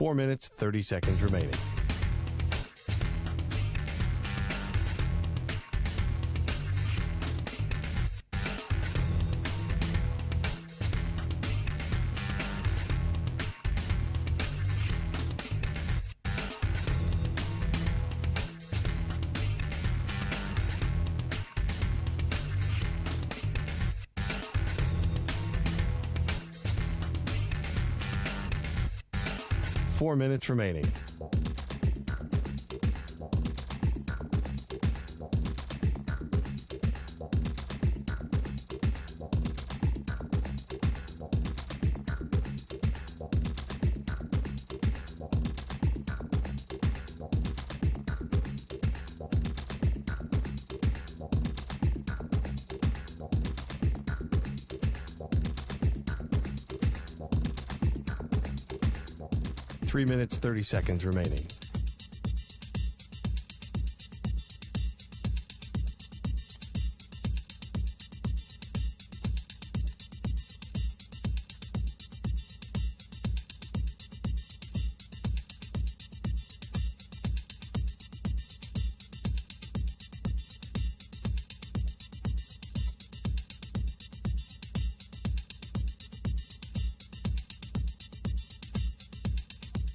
4 minutes, 30 seconds remaining. Four minutes remaining. Three minutes, 30 seconds remaining.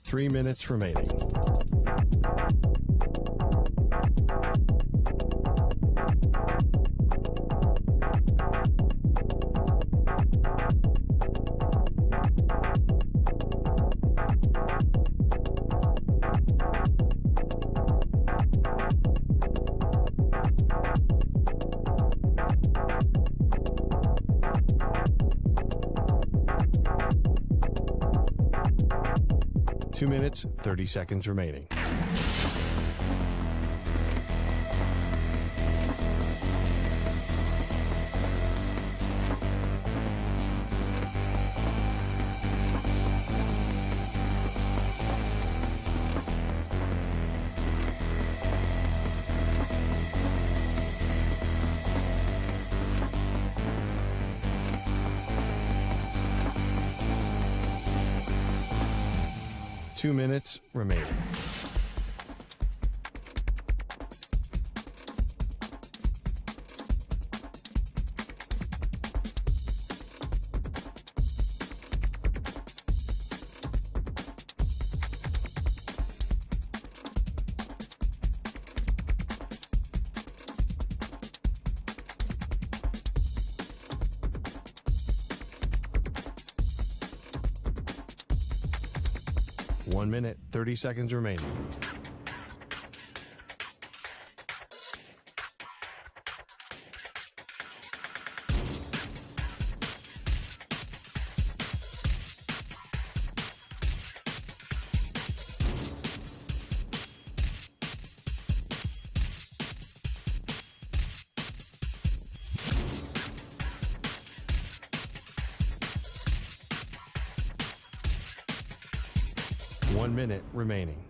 Three minutes remaining. Two minutes, 30 seconds remaining. Two minutes remaining. One minute, 30 seconds remaining. One minute remaining.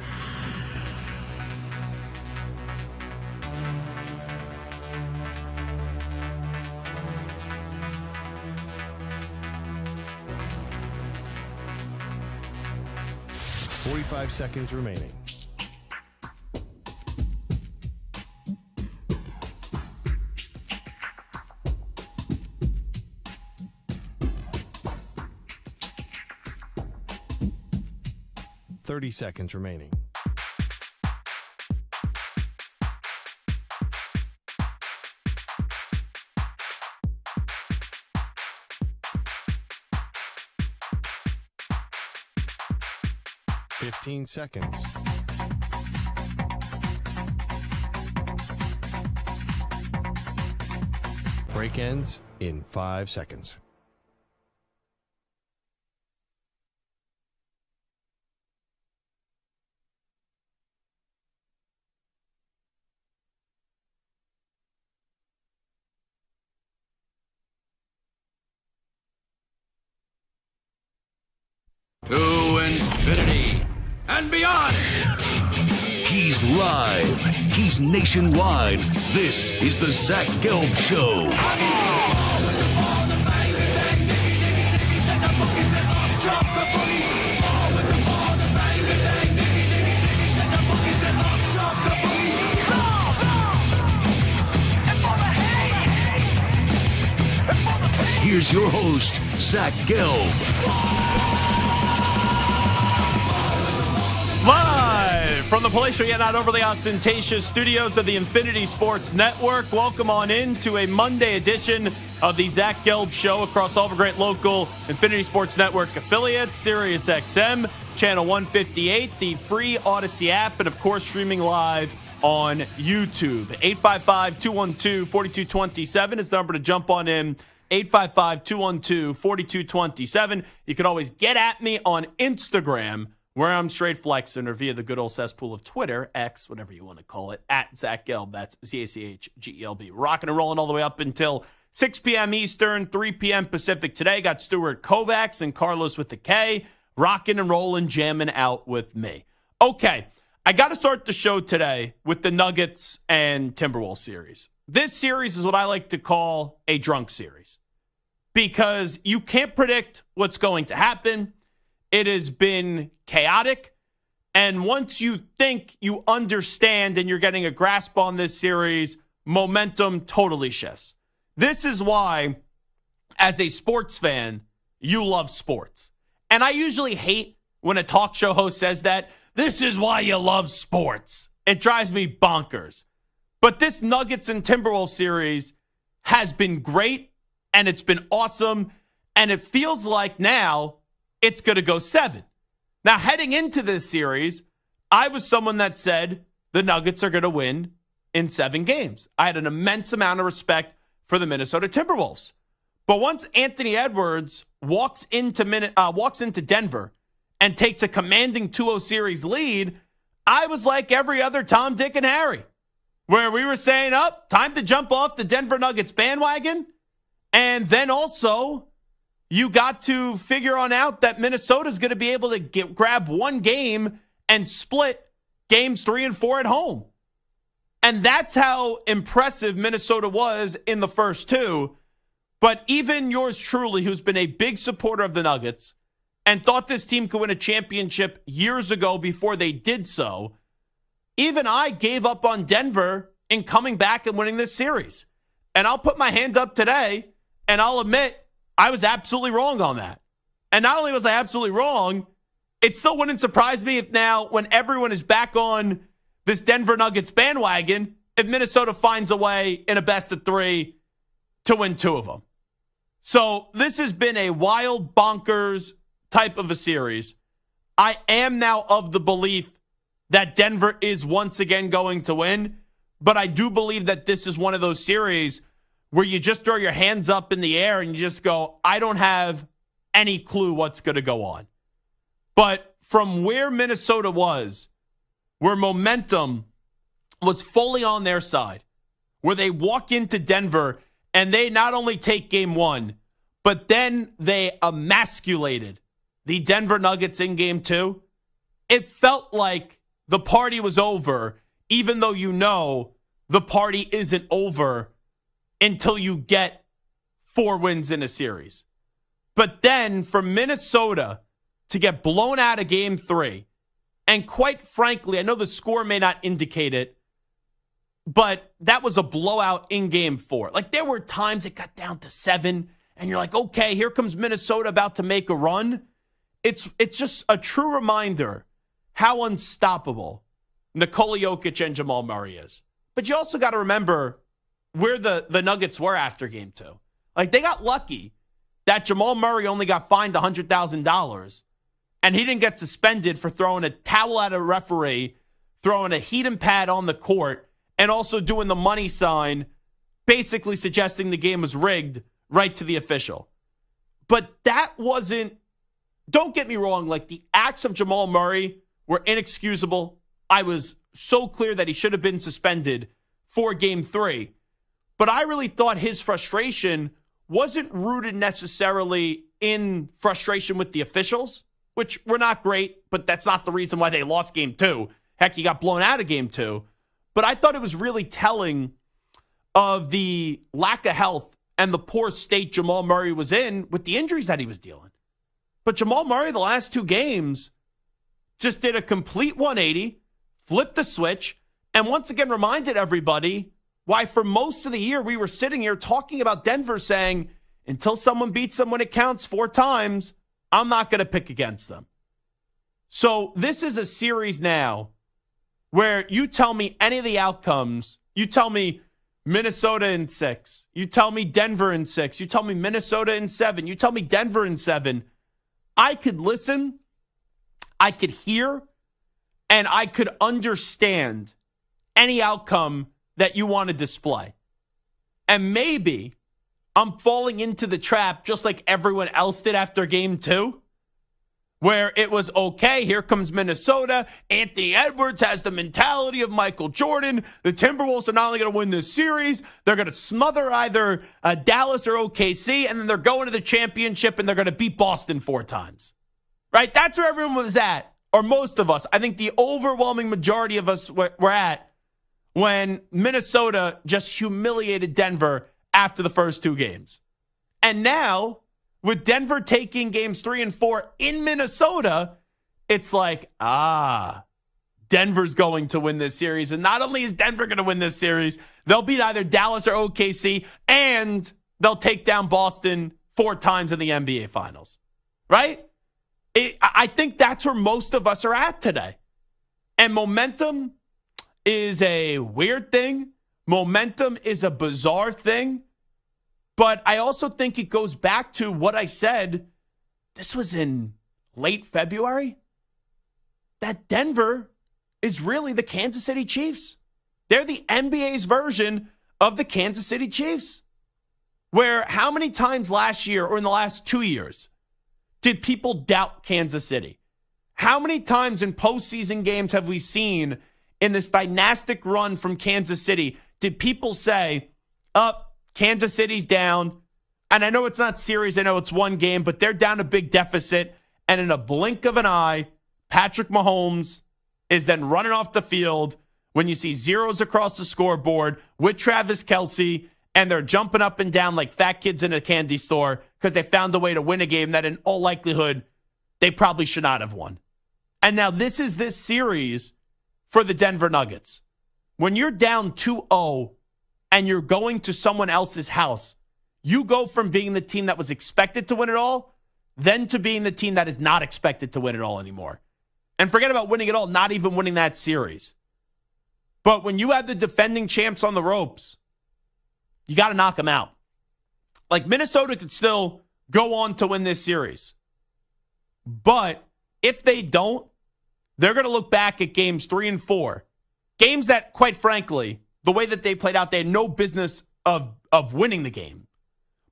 Forty-five seconds remaining. Thirty seconds remaining. Fifteen seconds. Break ends in 5 seconds. To infinity and beyond. He's live. He's nationwide. This is the Zach Gelb Show. here's your host, Zach Gelb. Live from the palatial yet not overly ostentatious studios of the Infinity Sports Network. Welcome on in to a Monday edition of the Zach Gelb Show across all the great local Infinity Sports Network affiliates, Sirius XM, Channel 158, the free Odyssey app, and of course streaming live on YouTube. 855-212-4227 is the number to jump on in. 855-212-4227. You can always get at me on Instagram, where I'm straight flexing, or via the good old cesspool of Twitter, X, whatever you want to call it, at Zach Gelb. That's ZACHGELB. Rocking and rolling all the way up until 6 p.m. Eastern, 3 p.m. Pacific today. Got Stuart Kovacs and Carlos with the K. Rocking and rolling, jamming out with me. Okay, I got to start the show today with the Nuggets and Timberwolves series. This series is what I like to call a drunk series because you can't predict what's going to happen. It has been chaotic. And once you think you understand and you're getting a grasp on this series, momentum totally shifts. This is why, as a sports fan, you love sports. And I usually hate when a talk show host says that. This is why you love sports. It drives me bonkers. But this Nuggets and Timberwolves series has been great, and it's been awesome, and it feels like now it's going to go 7. Now, heading into this series, I was someone that said the Nuggets are going to win in 7 games. I had an immense amount of respect for the Minnesota Timberwolves. But once Anthony Edwards walks into Denver and takes a commanding 2-0 series lead, I was like every other Tom, Dick, and Harry, where we were saying, time to jump off the Denver Nuggets bandwagon. And then also, you got to figure on out that Minnesota's going to be able to grab one game and split games 3 and 4 at home. And that's how impressive Minnesota was in the first 2. But even yours truly, who's been a big supporter of the Nuggets and thought this team could win a championship years ago before they did so, even I gave up on Denver in coming back and winning this series. And I'll put my hand up today, and I'll admit I was absolutely wrong on that. And not only was I absolutely wrong, it still wouldn't surprise me if now, when everyone is back on this Denver Nuggets bandwagon, if Minnesota finds a way in a best of 3 to win 2 of them. So this has been a wild, bonkers type of a series. I am now of the belief that Denver is once again going to win, but I do believe that this is one of those series where you just throw your hands up in the air and you just go, I don't have any clue what's going to go on. But from where Minnesota was, where momentum was fully on their side, where they walk into Denver and they not only take game 1, but then they emasculated the Denver Nuggets in game 2, it felt like the party was over, even though you know the party isn't over until you get 4 wins in a series. But then for Minnesota to get blown out of game 3, and quite frankly, I know the score may not indicate it, but that was a blowout in game 4. Like, there were times it got down to 7, and you're like, okay, here comes Minnesota about to make a run. It's just a true reminder how unstoppable Nikola Jokic and Jamal Murray is. But you also got to remember where the Nuggets were after game 2. Like, they got lucky that Jamal Murray only got fined $100,000, and he didn't get suspended for throwing a towel at a referee, throwing a heat and pad on the court, and also doing the money sign, basically suggesting the game was rigged right to the official. But that wasn't, don't get me wrong, like, the acts of Jamal Murray were inexcusable. I was so clear that he should have been suspended for game 3. But I really thought his frustration wasn't rooted necessarily in frustration with the officials, which were not great, but that's not the reason why they lost game 2. Heck, he got blown out of game 2. But I thought it was really telling of the lack of health and the poor state Jamal Murray was in with the injuries that he was dealing. But Jamal Murray, the last 2 games, just did a complete 180, flipped the switch, and once again reminded everybody why for most of the year we were sitting here talking about Denver saying, until someone beats them when it counts 4 times, I'm not going to pick against them. So this is a series now where you tell me any of the outcomes. You tell me Minnesota in 6. You tell me Denver in 6. You tell me Minnesota in 7. You tell me Denver in 7. I could listen, I could hear, and I could understand any outcome that you want to display. And maybe I'm falling into the trap just like everyone else did after game 2, where it was, okay, here comes Minnesota. Anthony Edwards has the mentality of Michael Jordan. The Timberwolves are not only going to win this series, they're going to smother either Dallas or OKC, and then they're going to the championship, and they're going to beat Boston 4 times. Right? That's where everyone was at, or most of us. I think the overwhelming majority of us were at when Minnesota just humiliated Denver after the first 2 games. And now, with Denver taking games 3 and 4 in Minnesota, it's like, Denver's going to win this series. And not only is Denver going to win this series, they'll beat either Dallas or OKC, and they'll take down Boston 4 times in the NBA Finals. Right? I think that's where most of us are at today. And momentum is a weird thing. Momentum is a bizarre thing. But I also think it goes back to what I said. This was in late February. That Denver is really the Kansas City Chiefs. They're the NBA's version of the Kansas City Chiefs. Where how many times last year or in the last 2 years did people doubt Kansas City? How many times in postseason games have we seen in this dynastic run from Kansas City did people say, Kansas City's down, and I know it's not series, I know it's 1 game, but they're down a big deficit, and in a blink of an eye, Patrick Mahomes is then running off the field when you see zeros across the scoreboard with Travis Kelce, and they're jumping up and down like fat kids in a candy store because they found a way to win a game that in all likelihood they probably should not have won. And now this is this series for the Denver Nuggets. When you're down 2-0 and you're going to someone else's house, you go from being the team that was expected to win it all, then to being the team that is not expected to win it all anymore. And forget about winning it all, not even winning that series. But when you have the defending champs on the ropes, you got to knock them out. Like Minnesota could still go on to win this series. But if they don't, they're going to look back at games 3 and 4. Games that, quite frankly, the way that they played out, they had no business of winning the game.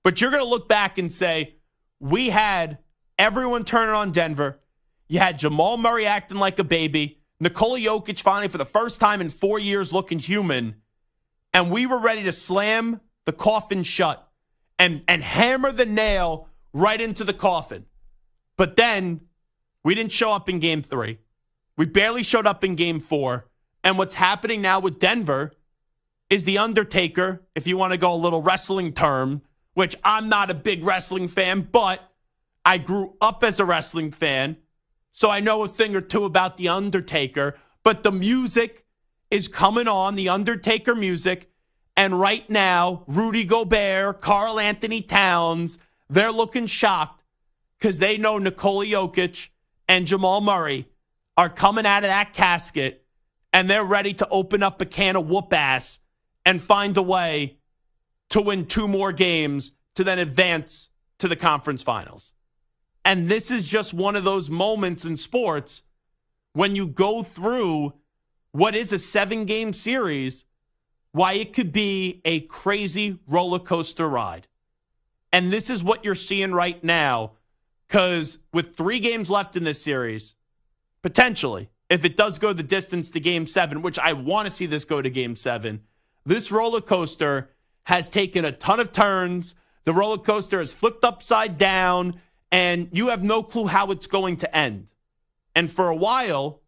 But you're going to look back and say, we had everyone turning on Denver. You had Jamal Murray acting like a baby. Nikola Jokic finally, for the first time in 4 years, looking human. And we were ready to slam the coffin shut and hammer the nail right into the coffin. But then we didn't show up in game 3. We barely showed up in game 4. And what's happening now with Denver is the Undertaker, if you want to go a little wrestling term, which I'm not a big wrestling fan, but I grew up as a wrestling fan, so I know a thing or two about the Undertaker. But the music is coming on, the Undertaker music, and right now, Rudy Gobert, Karl Anthony Towns, they're looking shocked because they know Nikola Jokic and Jamal Murray are coming out of that casket, and they're ready to open up a can of whoop ass and find a way to win 2 more games to then advance to the conference finals. And this is just one of those moments in sports when you go through what is a 7-game series, why it could be a crazy roller coaster ride. And this is what you're seeing right now, because with 3 games left in this series, potentially, if it does go the distance to game 7, which I want to see this go to game 7, this roller coaster has taken a ton of turns. The roller coaster has flipped upside down, and you have no clue how it's going to end. And for a while,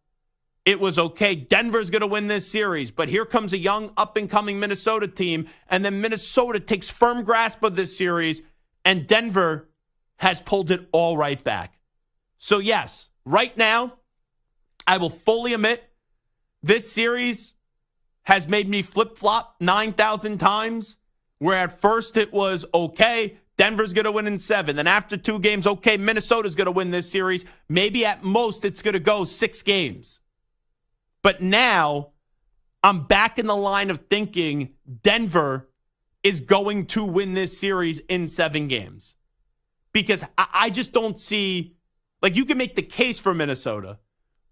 it was, okay, Denver's going to win this series, but here comes a young up-and-coming Minnesota team, and then Minnesota takes firm grasp of this series, and Denver has pulled it all right back. So yes, right now, I will fully admit this series has made me flip-flop 9,000 times, where at first it was, okay, Denver's going to win in 7. Then after 2 games, okay, Minnesota's going to win this series. Maybe at most it's going to go 6 games. But now I'm back in the line of thinking Denver is going to win this series in 7 games. Because I just don't see, like, you can make the case for Minnesota,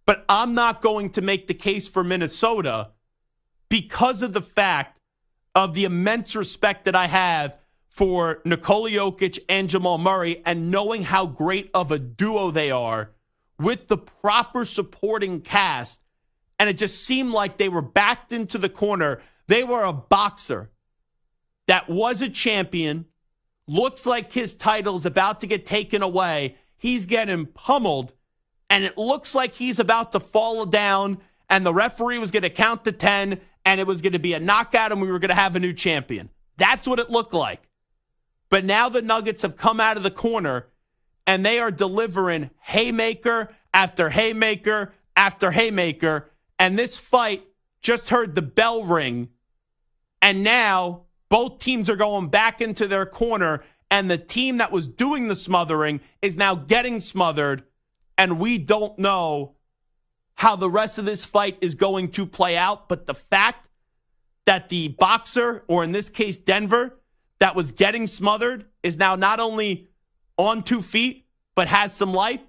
but I'm not going to make the case for Minnesota because of the fact of the immense respect that I have for Nikola Jokic and Jamal Murray, and knowing how great of a duo they are with the proper supporting cast. And it just seemed like they were backed into the corner. They were a boxer that was a champion, looks like his title's about to get taken away. He's getting pummeled, and it looks like he's about to fall down, and the referee was going to count to 10, and it was going to be a knockout, and we were going to have a new champion. That's what it looked like. But now the Nuggets have come out of the corner, and they are delivering haymaker after haymaker after haymaker. And this fight just heard the bell ring. And now both teams are going back into their corner, and the team that was doing the smothering is now getting smothered. And we don't know how the rest of this fight is going to play out. But the fact that the boxer, or in this case Denver, that was getting smothered is now not only on 2 feet, but has some life.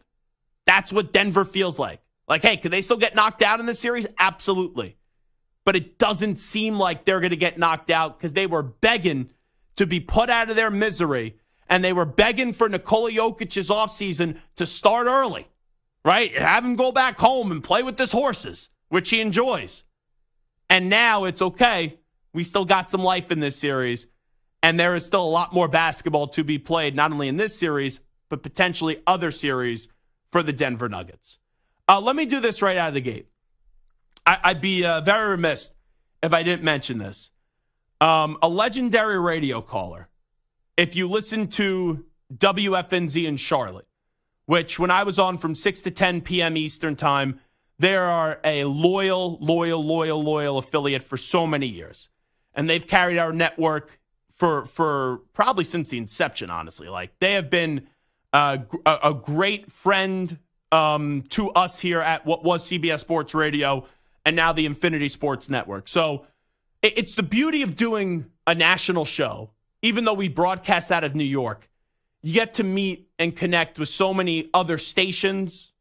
That's what Denver feels like. Like, hey, could they still get knocked out in this series? Absolutely. But it doesn't seem like they're going to get knocked out because they were begging to be put out of their misery, and they were begging for Nikola Jokic's offseason to start early, right? Have him go back home and play with his horses, which he enjoys. And now it's okay. We still got some life in this series. And there is still a lot more basketball to be played, not only in this series, but potentially other series for the Denver Nuggets. Let me do this right out of the gate. I'd be very remiss if I didn't mention this. A legendary radio caller, if you listen to WFNZ in Charlotte, which when I was on from 6 to 10 p.m. Eastern time, they are a loyal affiliate for so many years. And they've carried our network for probably since the inception, honestly. Like, they have been a great friend to us here at what was CBS Sports Radio and now the Infinity Sports Network. So it's the beauty of doing a national show. Even though we broadcast out of New York, you get to meet and connect with so many other stations,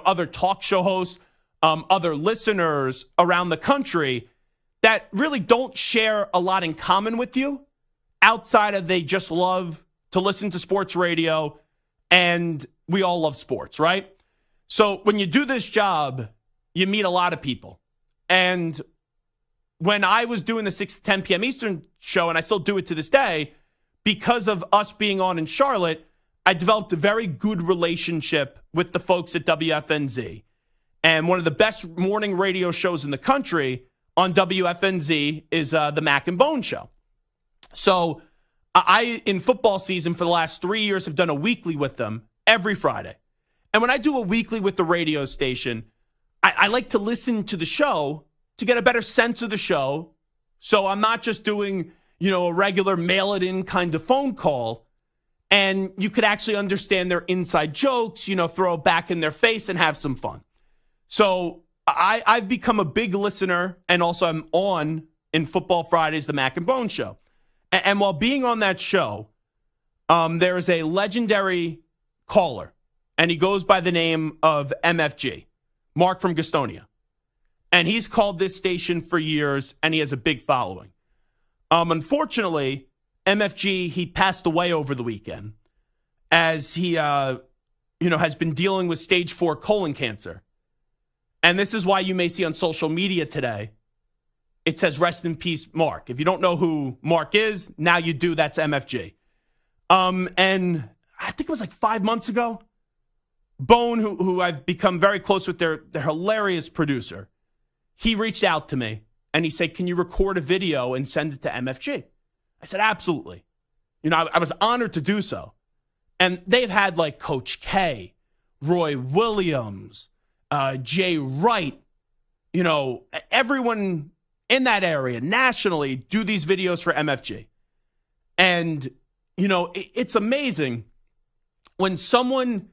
other talk show hosts, other listeners around the country that really don't share a lot in common with you, outside of they just love to listen to sports radio, and we all love sports, right? So when you do this job, you meet a lot of people. And when I was doing the 6 to 10 p.m. Eastern show, and I still do it to this day, because of us being on in Charlotte, I developed a very good relationship with the folks at WFNZ. And one of the best morning radio shows in the country on WFNZ is the Mac and Bone Show. So I, in football season for the last 3 years, have done a weekly with them every Friday. And when I do a weekly with the radio station, I like to listen to the show to get a better sense of the show. So I'm not just doing, a regular mail-it-in kind of phone call. And you could actually understand their inside jokes, throw it back in their face and have some fun. So I've become a big listener, and also I'm on in Football Fridays, the Mac and Bone Show. And while being on that show, there is a legendary caller, and he goes by the name of MFG, Mark from Gastonia. And he's called this station for years, and he has a big following. Unfortunately, MFG, he passed away over the weekend as he, has been dealing with stage 4 colon cancer. And this is why you may see on social media today, it says, rest in peace, Mark. If you don't know who Mark is, now you do. That's MFG. And I think it was like 5 months ago, Bone, who I've become very close with, their hilarious producer, he reached out to me and he said, can you record a video and send it to MFG? I said, absolutely. I was honored to do so. And they've had like Coach K, Roy Williams, Jay Wright, everyone in that area nationally do these videos for MFG. And it's amazing when someone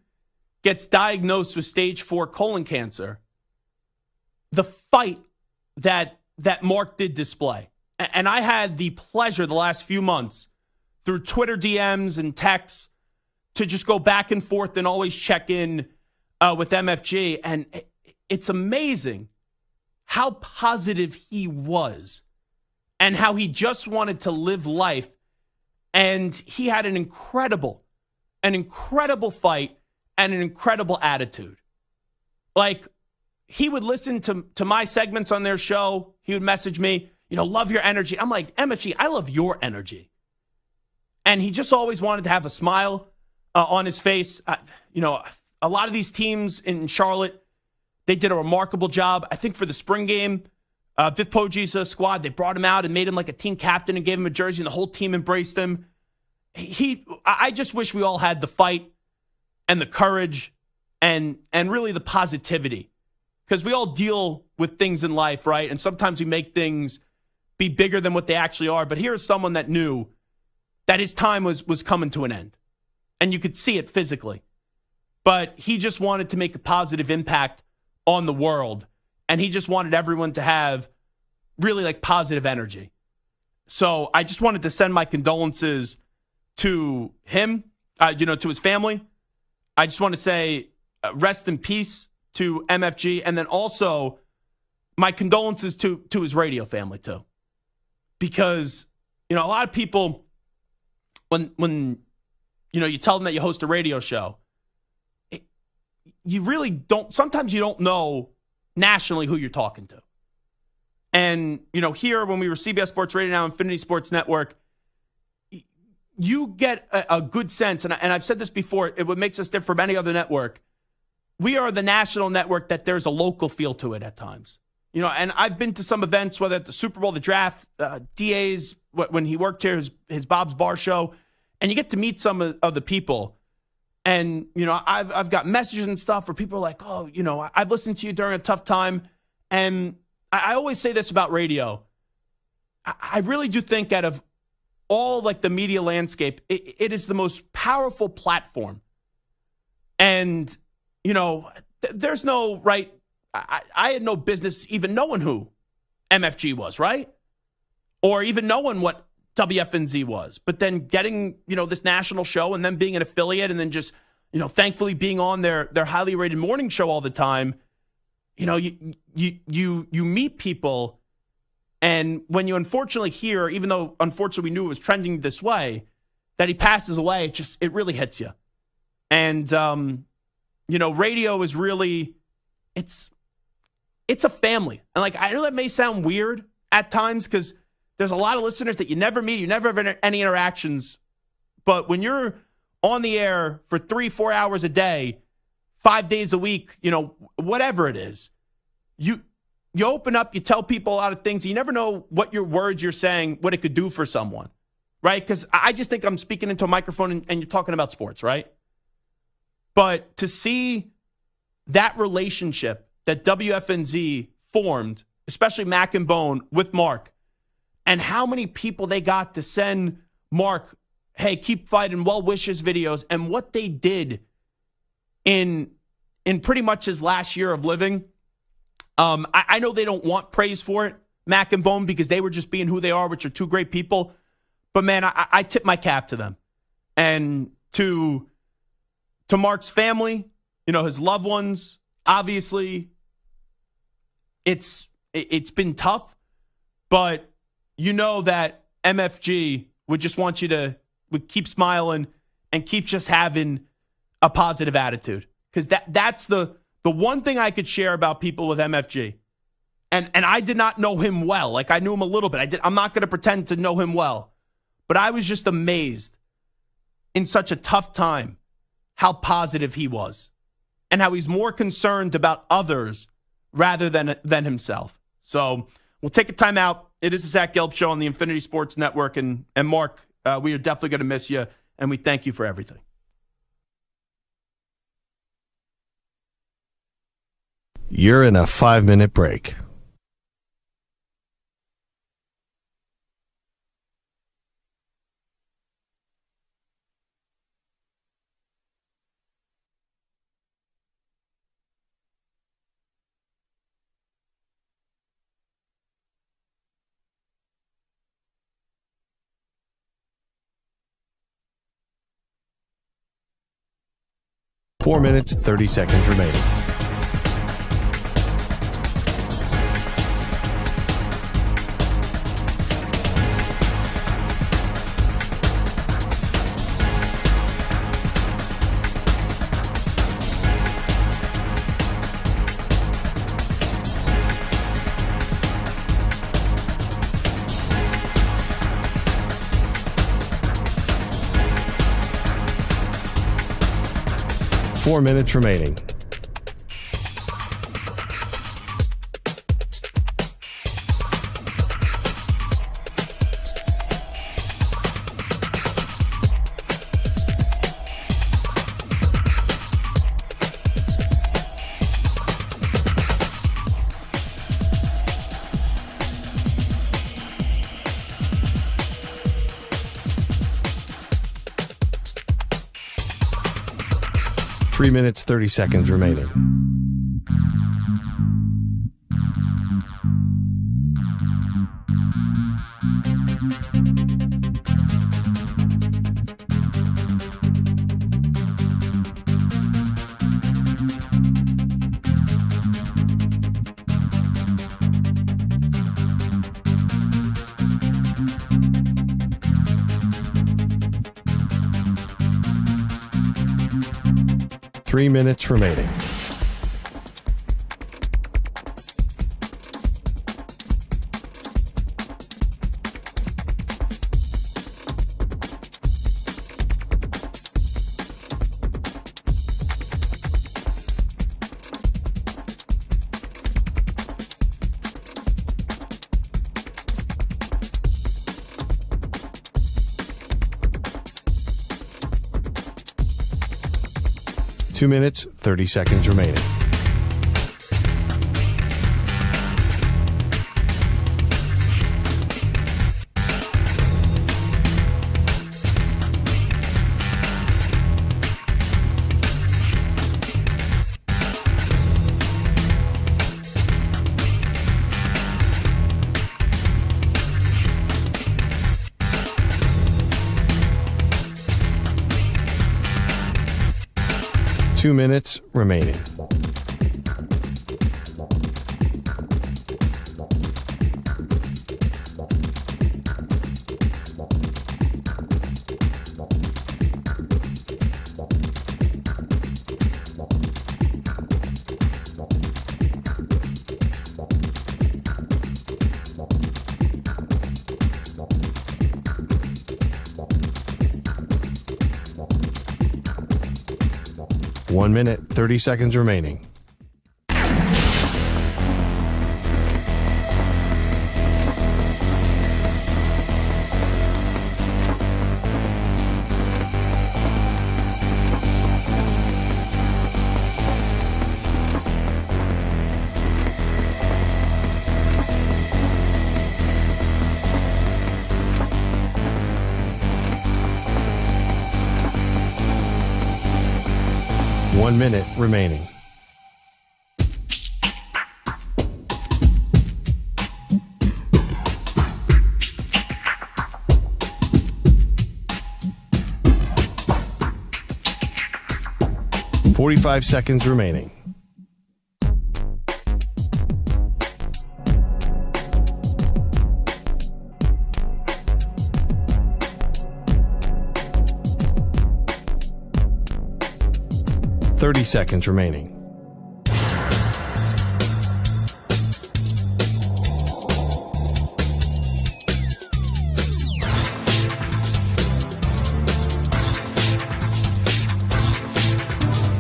gets diagnosed with stage 4 colon cancer, the fight that Mark did display. And I had the pleasure the last few months through Twitter DMs and texts to just go back and forth and always check in with MFG. And it's amazing how positive he was and how he just wanted to live life. And he had an incredible fight and an incredible attitude. Like, he would listen to my segments on their show. He would message me, love your energy. I'm like, MFG, I love your energy. And he just always wanted to have a smile on his face. A lot of these teams in Charlotte, they did a remarkable job. I think for the spring game, Viv Poggi's squad, they brought him out and made him like a team captain and gave him a jersey, and the whole team embraced him. I just wish we all had the fight and the courage and really the positivity, because we all deal with things in life, right? And sometimes we make things be bigger than what they actually are. But here's someone that knew that his time was coming to an end, and you could see it physically. But he just wanted to make a positive impact on the world, and he just wanted everyone to have really like positive energy. So I just wanted to send my condolences to him, to his family. I just want to say rest in peace to MFG, and then also my condolences to his radio family too. Because, a lot of people, when you tell them that you host a radio show, you really don't, sometimes you don't know nationally who you're talking to. And, here when we were CBS Sports Radio, now Infinity Sports Network, you get a good sense, and I've said this before, what makes us different from any other network, we are the national network that there's a local feel to it at times. And I've been to some events, whether at the Super Bowl, the draft, DA's, when he worked here, his Bob's Bar show, and you get to meet some of the people. And, I've got messages and stuff where people are like, oh, I've listened to you during a tough time. And I always say this about radio. I really do think out of all like the media landscape, it is the most powerful platform. And, there's no right. I had no business even knowing who MFG was, right? Or even knowing what WFNZ was. But then getting, this national show and then being an affiliate and then just, thankfully being on their highly rated morning show all the time, you meet people. And when you unfortunately hear, even though unfortunately we knew it was trending this way, that he passes away, it really hits you. And, radio is really, it's a family. And like, I know that may sound weird at times because there's a lot of listeners that you never meet, you never have any interactions. But when you're on the air for 3-4 hours a day, 5 days a week, whatever it is, you open up, you tell people a lot of things. You never know what your words you're saying, what it could do for someone, right? Because I just think I'm speaking into a microphone and you're talking about sports, right? But to see that relationship that WFNZ formed, especially Mac and Bone with Mark, and how many people they got to send Mark, hey, keep fighting, well wishes videos, and what they did in pretty much his last year of living. I know they don't want praise for it, Mac and Bone, because they were just being who they are, which are two great people. But man, I tip my cap to them. And to Mark's family, his loved ones, obviously, it's been tough, but that MFG would just want you would keep smiling and keep just having a positive attitude. Because that's the one thing I could share about people with MFG. And I did not know him well. Like, I knew him a little bit. I'm not going to pretend to know him well. But I was just amazed in such a tough time how positive he was and how he's more concerned about others rather than himself. So we'll take a time out. It is the Zach Gelb Show on the Infinity Sports Network. And Mark, we are definitely going to miss you, and we thank you for everything. You're in a 5-minute break. 4 minutes, 30 seconds remaining. Four minutes remaining. Three minutes, 30 seconds remaining. Three minutes remaining. Two minutes, 30 seconds remaining. Two minutes remaining. One minute, 30 seconds remaining. One minute remaining. Forty-five seconds remaining. Thirty seconds remaining.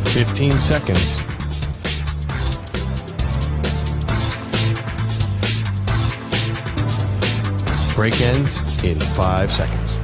Fifteen seconds. Break ends in 5 seconds.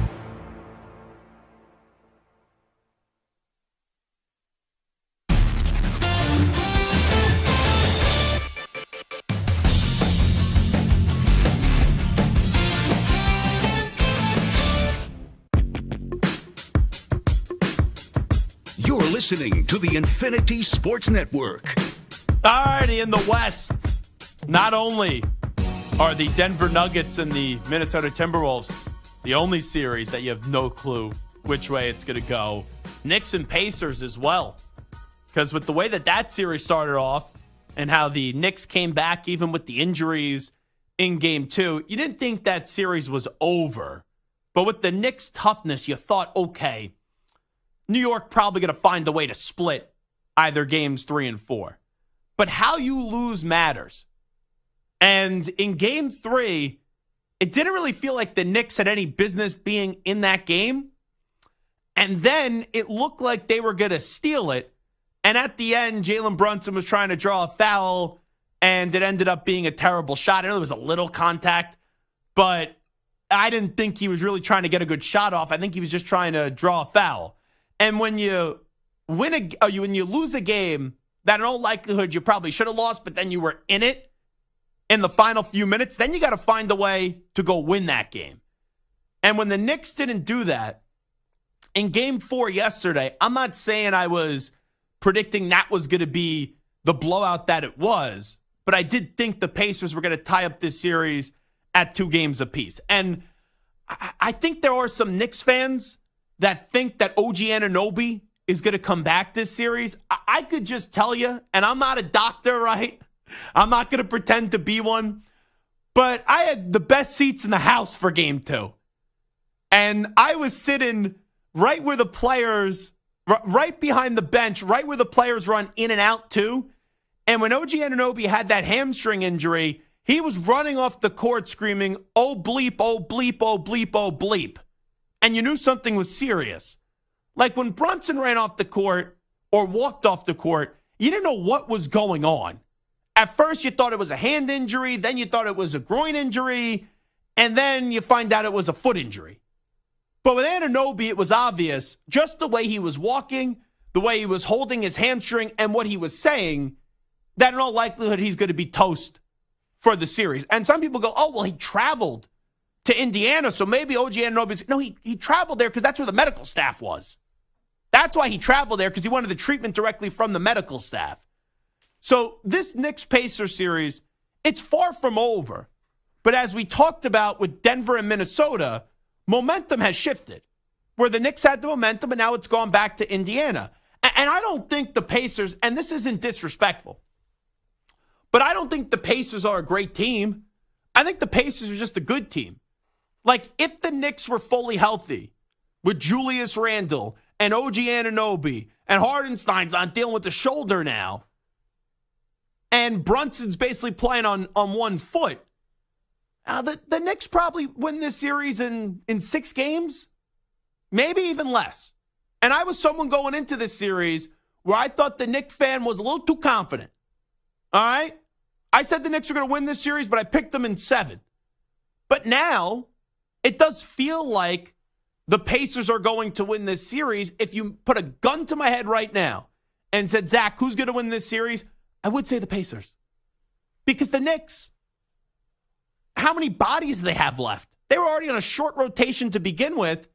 You're listening to the Infinity Sports Network. Alrighty, in the West, not only are the Denver Nuggets and the Minnesota Timberwolves the only series that you have no clue which way it's going to go, Knicks and Pacers as well. Because with the way that series started off and how the Knicks came back even with the injuries in game 2, you didn't think that series was over. But with the Knicks' toughness, you thought, okay, New York probably going to find a way to split either games 3 and 4. But how you lose matters. And in game 3, it didn't really feel like the Knicks had any business being in that game. And then it looked like they were going to steal it. And at the end, Jalen Brunson was trying to draw a foul, and it ended up being a terrible shot. I know there was a little contact, but I didn't think he was really trying to get a good shot off. I think he was just trying to draw a foul. And when you when you lose a game that in all likelihood you probably should have lost, but then you were in it in the final few minutes, then you got to find a way to go win that game. And when the Knicks didn't do that, in game 4 yesterday, I'm not saying I was predicting that was going to be the blowout that it was, but I did think the Pacers were going to tie up this series at 2 games apiece. And I think there are some Knicks fans that think that OG Anunoby is going to come back this series. I could just tell you, and I'm not a doctor, right? I'm not going to pretend to be one, but I had the best seats in the house for game 2. And I was sitting right where the players, right behind the bench, right where the players run in and out too. And when OG Anunoby had that hamstring injury, he was running off the court screaming, "Oh bleep, oh bleep, oh bleep, oh bleep." And you knew something was serious. Like when Brunson ran off the court or walked off the court, you didn't know what was going on. At first, you thought it was a hand injury. Then you thought it was a groin injury. And then you find out it was a foot injury. But with Anunoby, it was obvious just the way he was walking, the way he was holding his hamstring, and what he was saying, that in all likelihood, he's going to be toast for the series. And some people go, oh, well, he traveled to Indiana, so maybe OG Anunoby's... No, he traveled there because that's where the medical staff was. That's why he traveled there, because he wanted the treatment directly from the medical staff. So this Knicks-Pacers series, it's far from over. But as we talked about with Denver and Minnesota, momentum has shifted. Where the Knicks had the momentum, and now it's gone back to Indiana. And I don't think the Pacers, and this isn't disrespectful, but I don't think the Pacers are a great team. I think the Pacers are just a good team. Like, if the Knicks were fully healthy with Julius Randle and OG Anunoby and Hardenstein's not dealing with the shoulder now, and Brunson's basically playing on one foot, the Knicks probably win this series in 6 games, maybe even less. And I was someone going into this series where I thought the Knicks fan was a little too confident. All right? I said the Knicks were going to win this series, but I picked them in 7. But now, it does feel like the Pacers are going to win this series. If you put a gun to my head right now and said, Zach, who's going to win this series? I would say the Pacers. Because the Knicks, how many bodies do they have left? They were already on a short rotation to begin with.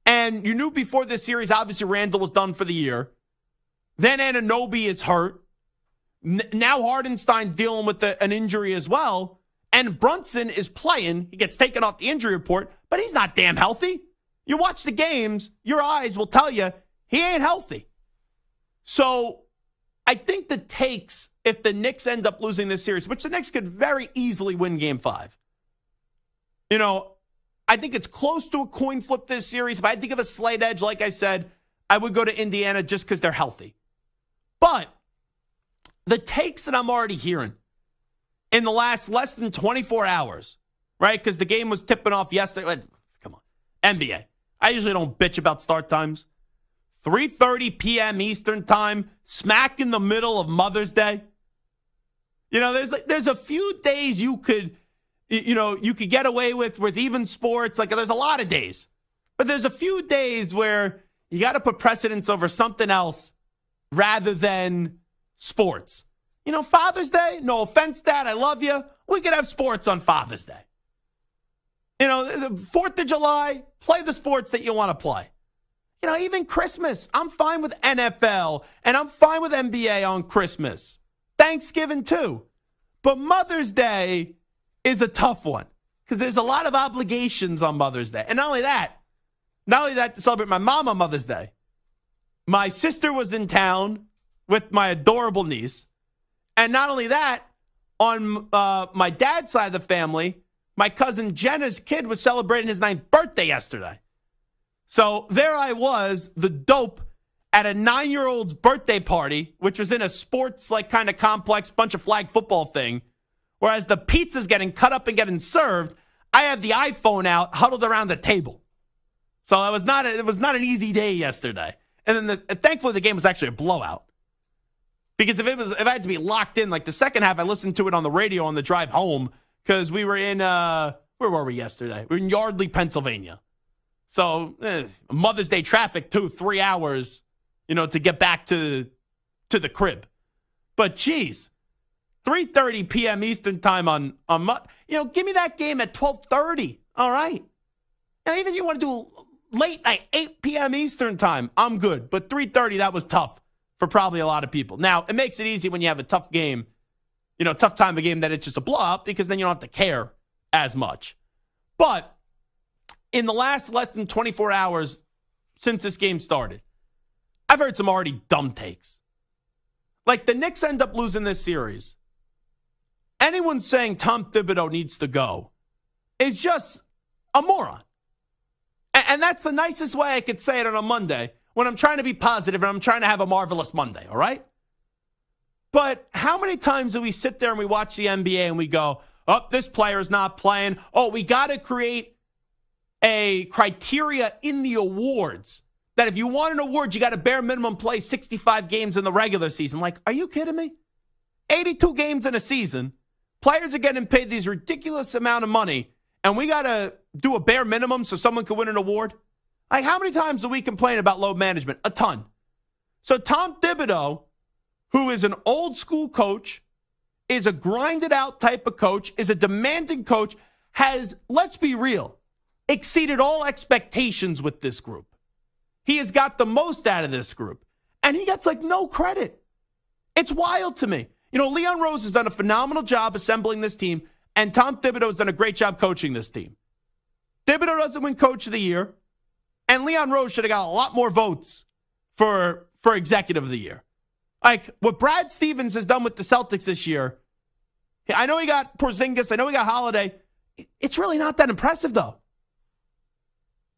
And you knew before this series, obviously Randall was done for the year. Then Anunoby is hurt. Now Hardenstein's dealing with an injury as well. And Brunson is playing. He gets taken off the injury report, but he's not damn healthy. You watch the games, your eyes will tell you he ain't healthy. So I think the takes, if the Knicks end up losing this series, which the Knicks could very easily win Game 5. You know, I think it's close to a coin flip this series. If I had to give a slight edge, like I said, I would go to Indiana just because they're healthy. But the takes that I'm already hearing in the last less than 24 hours, right? Because the game was tipping off yesterday. Come on. NBA. I usually don't bitch about start times. 3:30 p.m. Eastern time, smack in the middle of Mother's Day. You know, there's a few days you could get away with even sports. Like, there's a lot of days. But there's a few days where you got to put precedence over something else rather than sports. You know, Father's Day, no offense, Dad, I love you. We could have sports on Father's Day. You know, the 4th of July, play the sports that you want to play. You know, even Christmas, I'm fine with NFL, and I'm fine with NBA on Christmas. Thanksgiving, too. But Mother's Day is a tough one because there's a lot of obligations on Mother's Day. And not only that, to celebrate my mom on Mother's Day. My sister was in town with my adorable niece. And not only that, on my dad's side of the family, my cousin Jenna's kid was celebrating his 9th birthday yesterday. So there I was, the dope, at a 9-year-old's birthday party, which was in a sports like kind of complex, bunch of flag football thing. Whereas the pizza's getting cut up and getting served, I have the iPhone out, huddled around the table. So it was not an easy day yesterday. And then thankfully the game was actually a blowout. Because if I had to be locked in, like the second half, I listened to it on the radio on the drive home because we were in where were we yesterday? We were in Yardley, Pennsylvania. So Mother's Day traffic too, 3 hours, to get back to the crib. But geez, 3:30 p.m. Eastern time on give me that game at 12:30. All right. And even if you want to do late night, 8 p.m. Eastern time, I'm good. But 3:30, that was tough for probably a lot of people. Now, it makes it easy when you have a tough game, tough time of a game that it's just a blowout because then you don't have to care as much. But in the less than 24 hours since this game started, I've heard some already dumb takes. Like the Knicks end up losing this series. Anyone saying Tom Thibodeau needs to go is just a moron. And that's the nicest way I could say it on a Monday when I'm trying to be positive and I'm trying to have a marvelous Monday, all right? But how many times do we sit there and we watch the NBA and we go, oh, this player's not playing. Oh, we got to create a criteria in the awards that if you want an award, you got to bare minimum play 65 games in the regular season. Like, are you kidding me? 82 games in a season. Players are getting paid these ridiculous amount of money, and we got to do a bare minimum so someone can win an award? Like, how many times do we complain about load management? A ton. So Tom Thibodeau, who is an old school coach, is a grinded out type of coach, is a demanding coach, has, let's be real, exceeded all expectations with this group. He has got the most out of this group, and he gets like no credit. It's wild to me. Leon Rose has done a phenomenal job assembling this team, and Tom Thibodeau has done a great job coaching this team. Thibodeau doesn't win Coach of the Year, and Leon Rose should have got a lot more votes for Executive of the Year. Like, what Brad Stevens has done with the Celtics this year, I know he got Porzingis, I know he got Holiday. It's really not that impressive, though.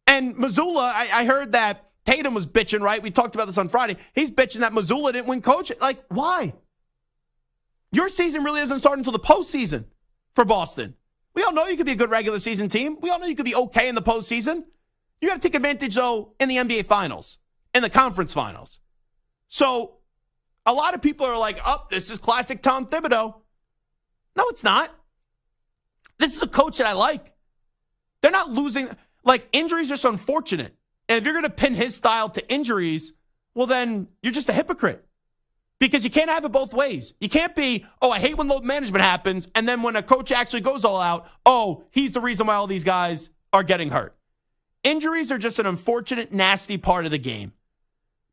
And Missoula, I heard that Tatum was bitching, right? We talked about this on Friday. He's bitching that Missoula didn't win Coach. Like, why? Your season really doesn't start until the postseason for Boston. We all know you could be a good regular season team. We all know you could be okay in the postseason. You got to take advantage, though, in the NBA Finals, in the conference finals. So a lot of people are like, oh, this is classic Tom Thibodeau. No, it's not. This is a coach that I like. They're not losing. Like, injuries are just unfortunate. And if you're going to pin his style to injuries, well, then you're just a hypocrite. Because you can't have it both ways. You can't be, oh, I hate when load management happens, and then when a coach actually goes all out, oh, he's the reason why all these guys are getting hurt. Injuries are just an unfortunate, nasty part of the game.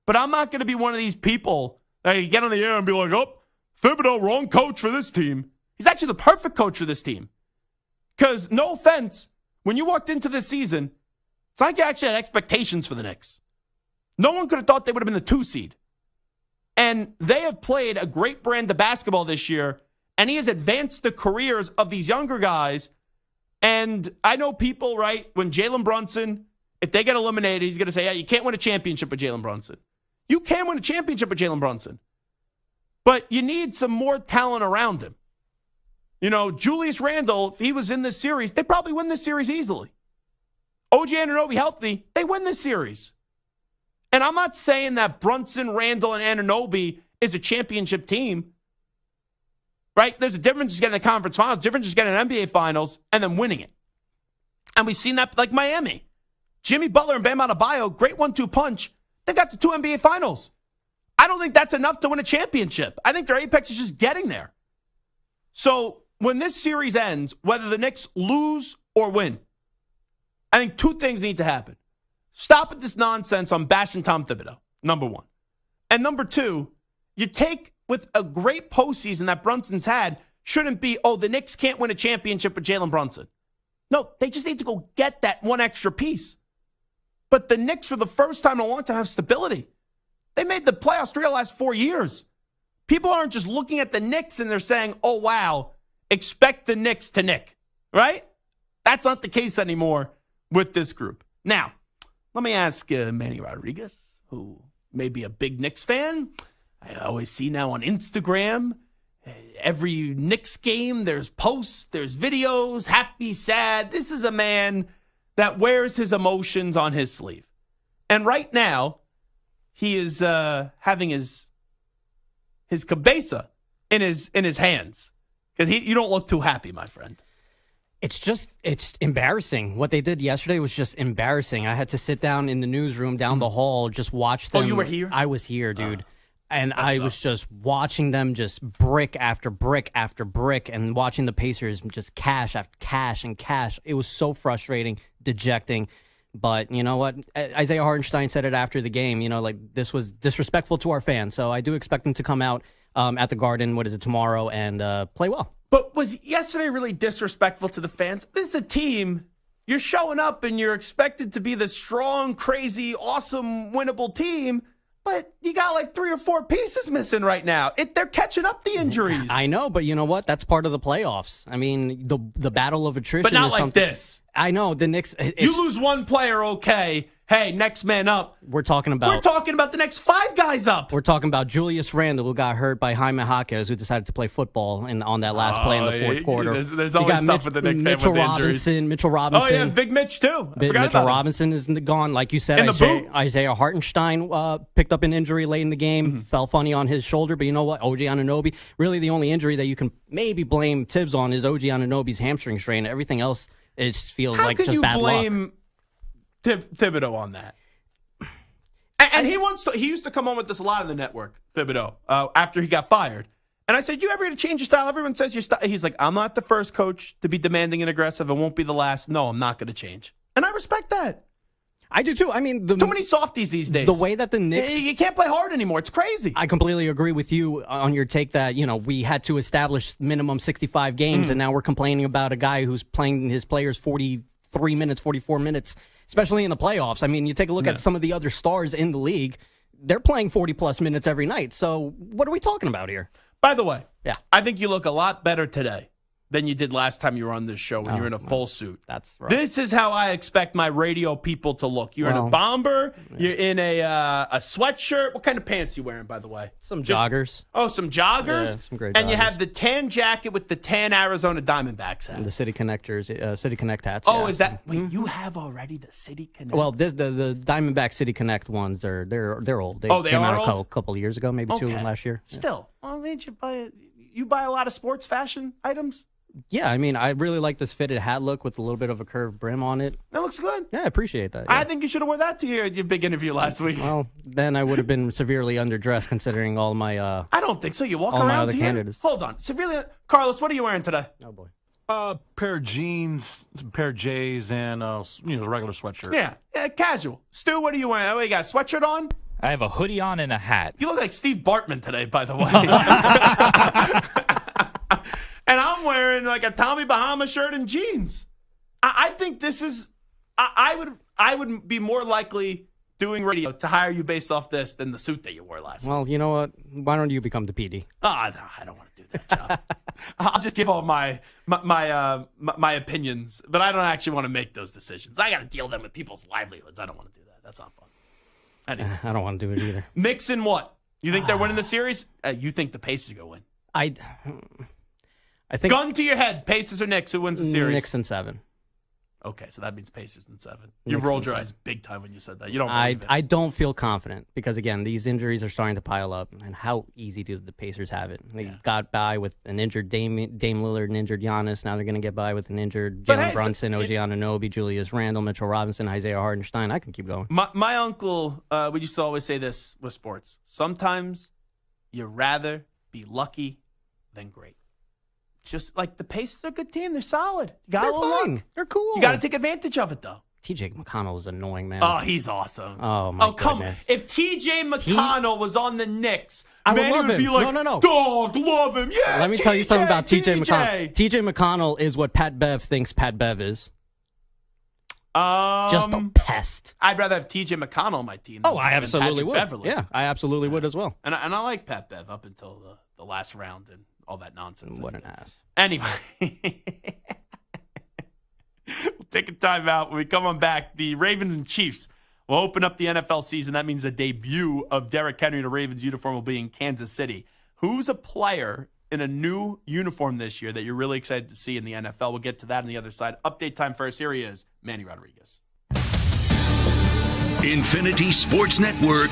But I'm not going to be one of these people that get on the air and be like, oh, Thibodeau, wrong coach for this team. He's actually the perfect coach for this team. Because, no offense, when you walked into this season, it's like you actually had expectations for the Knicks. No one could have thought they would have been the 2 seed. And they have played a great brand of basketball this year, and he has advanced the careers of these younger guys. And I know people, right, when Jalen Brunson, if they get eliminated, he's going to say, yeah, you can't win a championship with Jalen Brunson. You can win a championship with Jalen Brunson. But you need some more talent around him. Julius Randle, if he was in this series, they probably win this series easily. OG Anunoby healthy, they win this series. And I'm not saying that Brunson, Randle, and Anunoby is a championship team. Right? There's a difference just getting a conference finals, difference just getting an NBA finals, and then winning it. And we've seen that like Miami. Jimmy Butler and Bam Adebayo, great 1-2 punch. They got to 2 NBA finals. I don't think that's enough to win a championship. I think their apex is just getting there. So when this series ends, whether the Knicks lose or win, I think 2 things need to happen. Stop at this nonsense on bashing Tom Thibodeau, number 1. And number 2, you take with a great postseason that Brunson's had, shouldn't be, oh, the Knicks can't win a championship with Jalen Brunson. No, they just need to go get that one extra piece. But the Knicks, for the first time in a long time, have stability. They made the playoffs 3 of the last 4 years. People aren't just looking at the Knicks and they're saying, oh, wow, expect the Knicks to nick, right? That's not the case anymore with this group. Now, let me ask Manny Rodriguez, who may be a big Knicks fan. I always see now on Instagram, every Knicks game, there's posts, there's videos, happy, sad. This is a man that wears his emotions on his sleeve. And right now, he is having his cabeza in his hands. Because you don't look too happy, my friend. It's embarrassing. What they did yesterday was just embarrassing. I had to sit down in the newsroom down the hall, just watch them. Oh, you were here? I was here, dude. And I was just watching them just brick after brick after brick and watching the Pacers just cash after cash and cash. It was so frustrating, dejecting. But you know what? Isaiah Hartenstein said it after the game. You know, like this was disrespectful to our fans. So I do expect them to come out at the Garden, tomorrow, and play well. But was yesterday really disrespectful to the fans? This is a team. You're showing up and you're expected to be the strong, crazy, awesome, winnable team. But you got like 3 or 4 pieces missing right now. They're catching up the injuries. I know, but you know what? That's part of the playoffs. I mean, the battle of attrition. But not is like something, this. I know the Knicks. You lose one player, okay. Hey, next man up. We're talking about the next 5 guys up. We're talking about Julius Randle, who got hurt by Jaime Jaquez, who decided to play football on that last play in the fourth quarter. There's always stuff with the Knicks Mitchell with Robinson. Mitchell Robinson. Oh, yeah, Big Mitch, too. Mitchell Robinson is gone. Like you said, Isaiah Hartenstein picked up an injury late in the game, fell funny on his shoulder. But you know what? OG Anunoby, really the only injury that you can maybe blame Tibbs on is OG Anunoby's hamstring strain. Everything else feels like just bad luck. How can you blame Thibodeau on that? And he used to come on with this a lot on the network, Thibodeau, after he got fired. And I said, you ever going to change your style? Everyone says your style. He's like, I'm not the first coach to be demanding and aggressive. I won't be the last. No, I'm not going to change. And I respect that. I do too. I mean, too many softies these days. The way that the Knicks, you can't play hard anymore. It's crazy. I completely agree with you on your take that we had to establish minimum 65 games, and now we're complaining about a guy who's playing his players 43 minutes, 44 minutes, especially in the playoffs. I mean, you take a look at some of the other stars in the league; they're playing 40+ minutes every night. So, what are we talking about here? By the way, I think you look a lot better today than you did last time you were on this show when you were in a full suit. That's right. This is how I expect my radio people to look. You're in a bomber. You're in a sweatshirt. What kind of pants you wearing, by the way? Some joggers. Oh, some joggers? Yeah, some great And joggers. you have the tan jacket with the tan Arizona Diamondbacks hat. And the City Connectors, City Connect hats. Oh, is that? Wait, you have already the City Connect? Well, the Diamondback City Connect ones, they're old. They they came are out old? a couple of years ago, maybe 2 last year. Still, you buy a lot of sports fashion items? Yeah, I mean, I really like this fitted hat look with a little bit of a curved brim on it. That looks good. Yeah, I appreciate that. I think you should have worn that to your big interview last week. Well, then I would have been severely underdressed considering all my. I don't think so. You walk all my around other here. candidates. Hold on, severely. Carlos, what are you wearing today? Oh boy. Pair of jeans, some pair of J's, and a regular sweatshirt. Yeah, casual. Stu, what are you wearing? Oh, you got a sweatshirt on? I have a hoodie on and a hat. You look like Steve Bartman today, by the way. And I'm wearing like a Tommy Bahama shirt and jeans. I think this is. I would be more likely doing radio to hire you based off this than the suit that you wore last week. Well, you know what? Why don't you become the PD? I don't want to do that job. I'll just give all my opinions, but I don't actually want to make those decisions. I got to deal them with people's livelihoods. I don't want to do that. That's not fun. Anyway. I don't want to do it either. Knicks in what? You think they're winning the series? You think the Pacers are going to win? I think gun to your head, Pacers or Knicks, who wins the series? Knicks in 7. Okay, so that means Pacers in 7. You rolled your eyes big time when you said that. You don't believe it. I don't feel confident because, again, these injuries are starting to pile up. And how easy do the Pacers have it? They got by with an injured Dame Lillard, an injured Giannis. Now they're going to get by with an injured Jalen Brunson, OG Anunoby, Julius Randle, Mitchell Robinson, Isaiah Hartenstein. I can keep going. My uncle, we used to always say this with sports. Sometimes you'd rather be lucky than great. Just like the Pacers are a good team. They're solid. You got They're a little fine. luck. They're cool. You got to take advantage of it, though. TJ McConnell is annoying, man. Oh, he's awesome. Oh, my come on. goodness. If TJ McConnell was on the Knicks, I would Manny love would be him. like, No. dog, love him. Yeah, Let me tell you something about TJ McConnell. TJ McConnell is what Pat Bev thinks Pat Bev is. Just a pest. I'd rather have TJ McConnell on my team. Oh, I than absolutely Patrick would. Beverly. Yeah, I absolutely would as well. And I like Pat Bev up until the last round and all that nonsense. What an ass. Anyway, we'll take a timeout. When we come on back, the Ravens and Chiefs will open up the NFL season. That means the debut of Derrick Henry in a Ravens uniform will be in Kansas City. Who's a player in a new uniform this year that you're really excited to see in the NFL? We'll get to that on the other side. Update time first. Here he is, Manny Rodriguez. Infinity Sports Network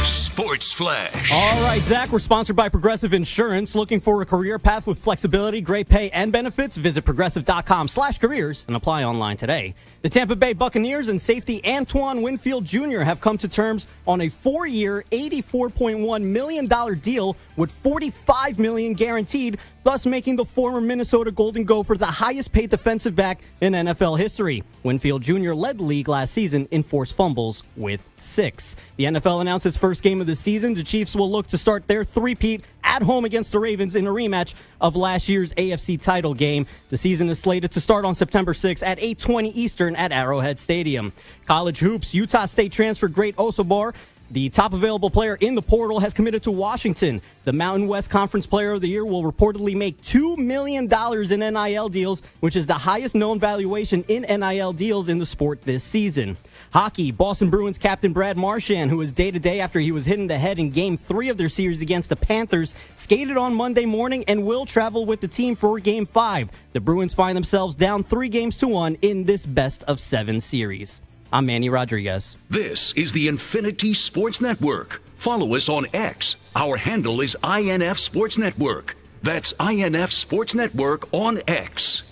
Sports Flash. All right, Zach, we're sponsored by Progressive Insurance. Looking for a career path with flexibility, great pay, and benefits? Visit progressive.com/careers and apply online today. The Tampa Bay Buccaneers and safety Antoine Winfield Jr. have come to terms on a 4-year, $84.1 million deal with $45 million guaranteed, thus making the former Minnesota Golden Gopher the highest-paid defensive back in NFL history. Winfield Jr. led the league last season in forced fumbles with 6. The NFL announced its first game of the season. The Chiefs will look to start their three-peat at home against the Ravens in a rematch of last year's AFC title game. The season is slated to start on September 6th at 8:20 Eastern at Arrowhead Stadium. College hoops, Utah State transfer great Osobor, the top available player in the portal, has committed to Washington. The Mountain West Conference Player of the Year will reportedly make $2 million in NIL deals, which is the highest known valuation in NIL deals in the sport this season. Hockey, Boston Bruins captain Brad Marchand, who is day-to-day after he was hit in the head in Game 3 of their series against the Panthers, skated on Monday morning and will travel with the team for Game 5. The Bruins find themselves down 3-1 in this best-of-7 series. I'm Manny Rodriguez. This is the Infinity Sports Network. Follow us on X. Our handle is INF Sports Network. That's INF Sports Network on X.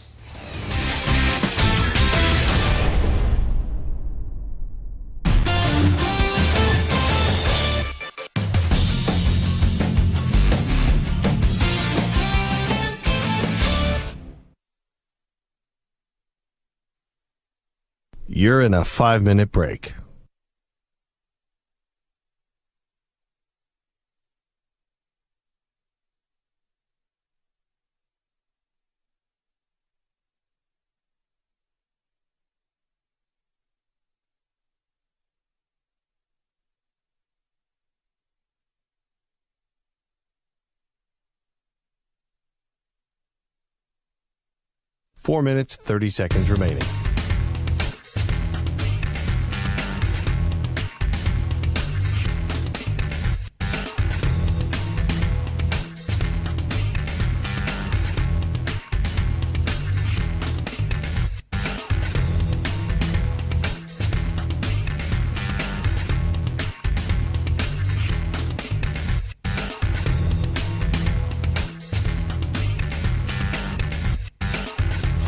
You're in a 5-minute break. Four minutes, 30 seconds remaining.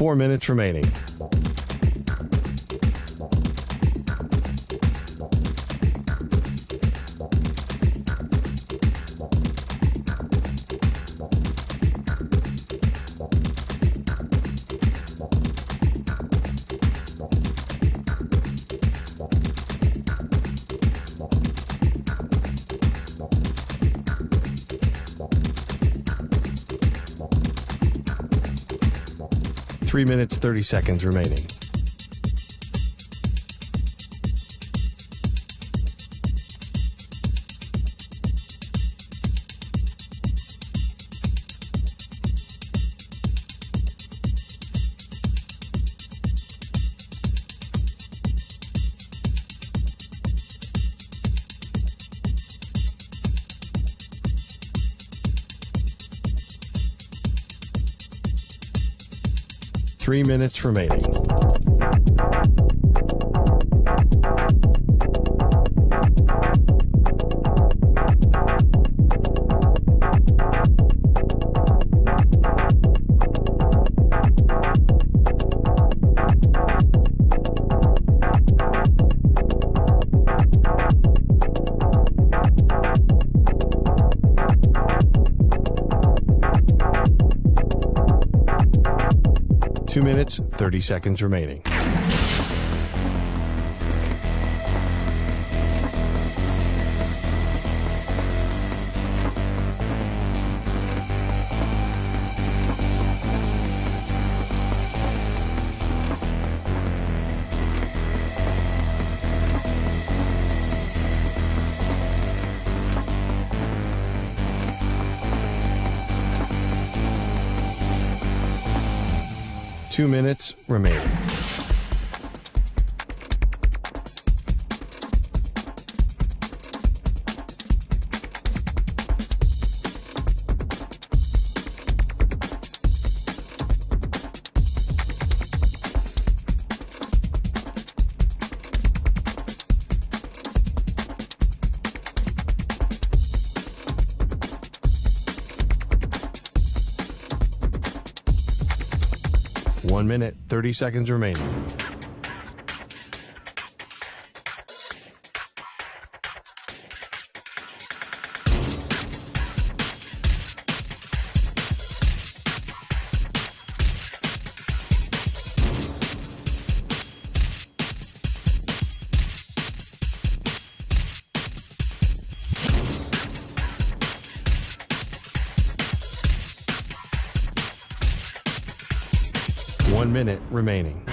Four minutes remaining. Three minutes, 30 seconds remaining. Three minutes remaining. Two minutes, 30 seconds remaining. 2 minutes remaining. One minute, 30 seconds remaining. One minute remaining.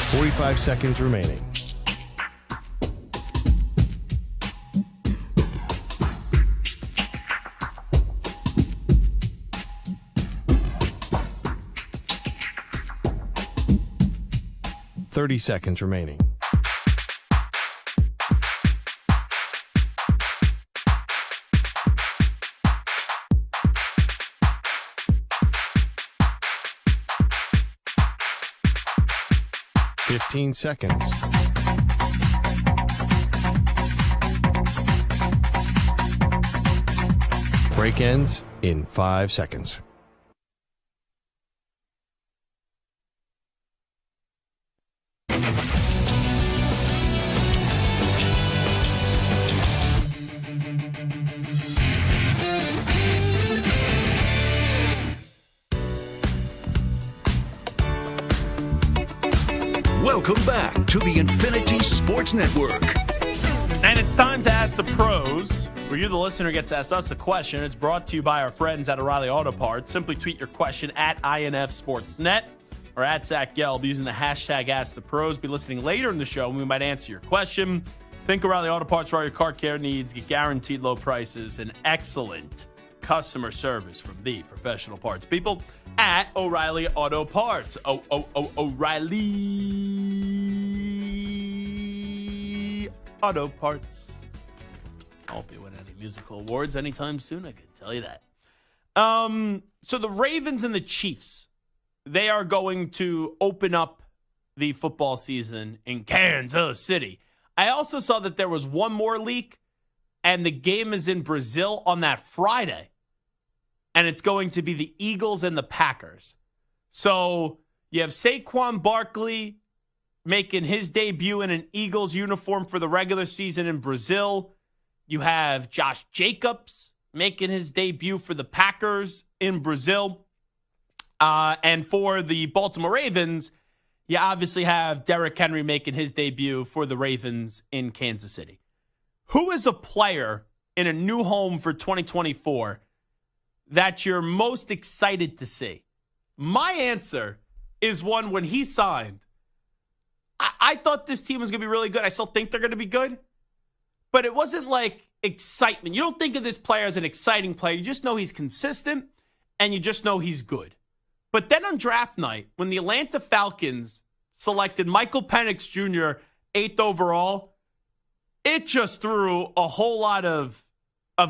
Forty-five seconds remaining. Thirty seconds remaining. Fifteen seconds. Break ends in 5 seconds. Welcome back to the Infinity Sports Network. And it's time to ask the pros, where you, the listener, gets to ask us a question. It's brought to you by our friends at O'Reilly Auto Parts. Simply tweet your question at INF Sportsnet or at Zach Gelb using the hashtag Ask the Pros. Be listening later in the show and we might answer your question. Think O'Reilly Auto Parts for all your car care needs. Get guaranteed low prices and excellent customer service from the professional parts people at O'Reilly Auto Parts. O'Reilly Auto Parts. I hope you win any musical awards anytime soon, I can tell you that. So the Ravens and the Chiefs, they are going to open up the football season in Kansas City. I also saw that there was one more leak, and the game is in Brazil on that Friday. And it's going to be the Eagles and the Packers. So you have Saquon Barkley making his debut in an Eagles uniform for the regular season in Brazil. You have Josh Jacobs making his debut for the Packers in Brazil. And for the Baltimore Ravens, you obviously have Derrick Henry making his debut for the Ravens in Kansas City. Who is a player in a new home for 2024 that you're most excited to see? My answer is one when he signed. I thought this team was going to be really good. I still think they're going to be good. But it wasn't like excitement. You don't think of this player as an exciting player. You just know he's consistent, and you just know he's good. But then on draft night, when the Atlanta Falcons selected Michael Penix Jr. 8th overall, it just threw a whole lot of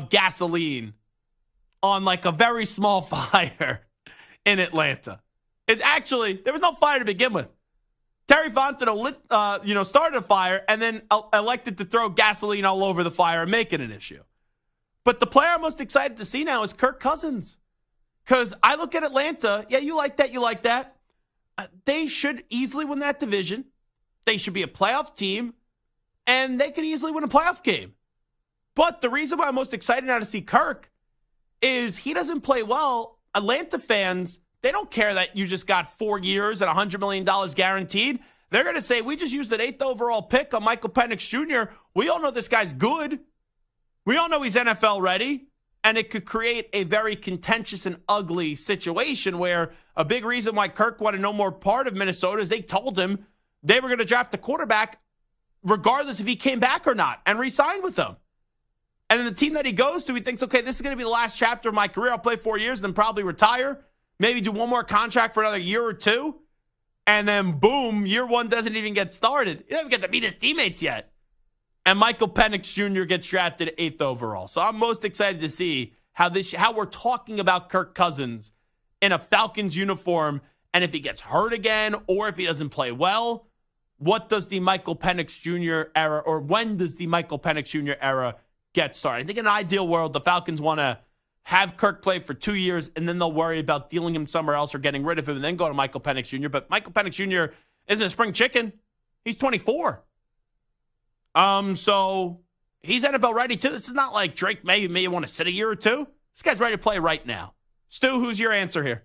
gasoline on like a very small fire in Atlanta. It's actually, there was no fire to begin with. Terry Fontenot started a fire and then elected to throw gasoline all over the fire and make it an issue. But the player I'm most excited to see now is Kirk Cousins. Because I look at Atlanta, yeah, you like that. They should easily win that division. They should be a playoff team. And they could easily win a playoff game. But the reason why I'm most excited now to see Kirk is he doesn't play well. Atlanta fans, they don't care that you just got 4 years and $100 million guaranteed. They're going to say, we just used an 8th overall pick on Michael Penix Jr. We all know this guy's good. We all know he's NFL ready. And it could create a very contentious and ugly situation where a big reason why Kirk wanted no more part of Minnesota is they told him they were going to draft a quarterback regardless if he came back or not and re-signed with them. And then the team that he goes to, he thinks, okay, this is going to be the last chapter of my career. I'll play 4 years, then probably retire, maybe do one more contract for another year or two. And then, boom, year one doesn't even get started. He doesn't get to meet his teammates yet. And Michael Penix Jr. gets drafted 8th overall. So I'm most excited to see how we're talking about Kirk Cousins in a Falcons uniform. And if he gets hurt again or if he doesn't play well, what does the Michael Penix Jr. era, or when does the Michael Penix Jr. era get started? I think in an ideal world, the Falcons want to have Kirk play for 2 years, and then they'll worry about dealing him somewhere else or getting rid of him and then go to Michael Penix Jr. But Michael Penix Jr. isn't a spring chicken. He's 24. So he's NFL ready, too. This is not like Drake Maye may want to sit a year or two. This guy's ready to play right now. Stu, who's your answer here?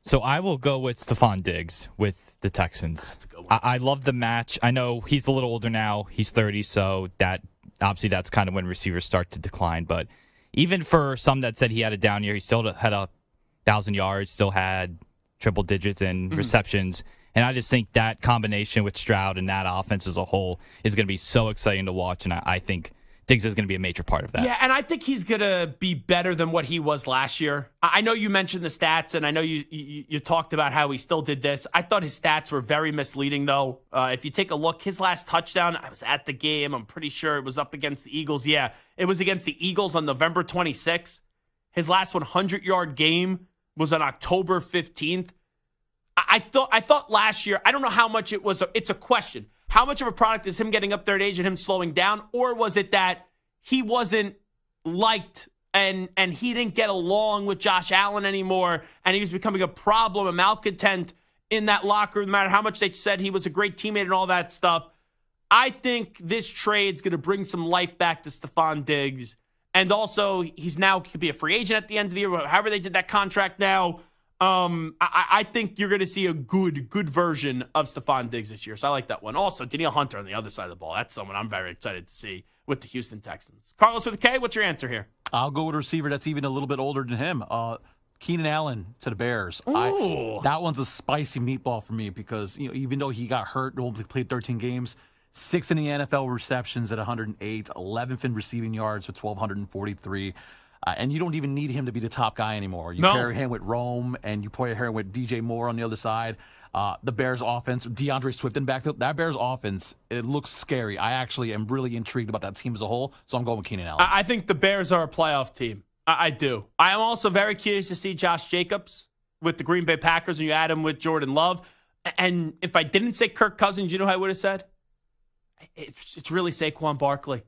So I will go with Stephon Diggs with the Texans. That's a good one. I love the match. I know he's a little older now. He's 30, so that's kind of when receivers start to decline. But even for some that said he had a down year, he still had 1,000 yards, still had triple digits in receptions. And I just think that combination with Stroud and that offense as a whole is going to be so exciting to watch. And I think Diggs is going to be a major part of that. Yeah, and I think he's going to be better than what he was last year. I know you mentioned the stats, and I know you talked about how he still did this. I thought his stats were very misleading, though. If you take a look, his last touchdown, I was at the game. I'm pretty sure it was up against the Eagles. Yeah, it was against the Eagles on November 26th. His last 100-yard game was on October 15th. I thought last year, I don't know how much it was. It's a question. How much of a product is him getting up there in age and him slowing down? Or was it that he wasn't liked and he didn't get along with Josh Allen anymore and he was becoming a problem, a malcontent in that locker room, no matter how much they said he was a great teammate and all that stuff? I think this trade's going to bring some life back to Stephon Diggs. And also, he's now could be a free agent at the end of the year, however they did that contract now. I think you're going to see a good version of Stephon Diggs this year. So I like that one. Also, Danielle Hunter on the other side of the ball. That's someone I'm very excited to see with the Houston Texans. Carlos with a K, what's your answer here? I'll go with a receiver that's even a little bit older than him. Keenan Allen to the Bears. That one's a spicy meatball for me because even though he got hurt, only played 13 games, 6 in the NFL receptions at 108, 11th in receiving yards with 1,243. And you don't even need him to be the top guy anymore. You pair him with Rome, and you pair him with DJ Moore on the other side. The Bears' offense, DeAndre Swift in backfield. That Bears' offense, it looks scary. I actually am really intrigued about that team as a whole, so I'm going with Keenan Allen. I think the Bears are a playoff team. I do. I am also very curious to see Josh Jacobs with the Green Bay Packers, and you add him with Jordan Love. And if I didn't say Kirk Cousins, you know what I would have said? It's really Saquon Barkley.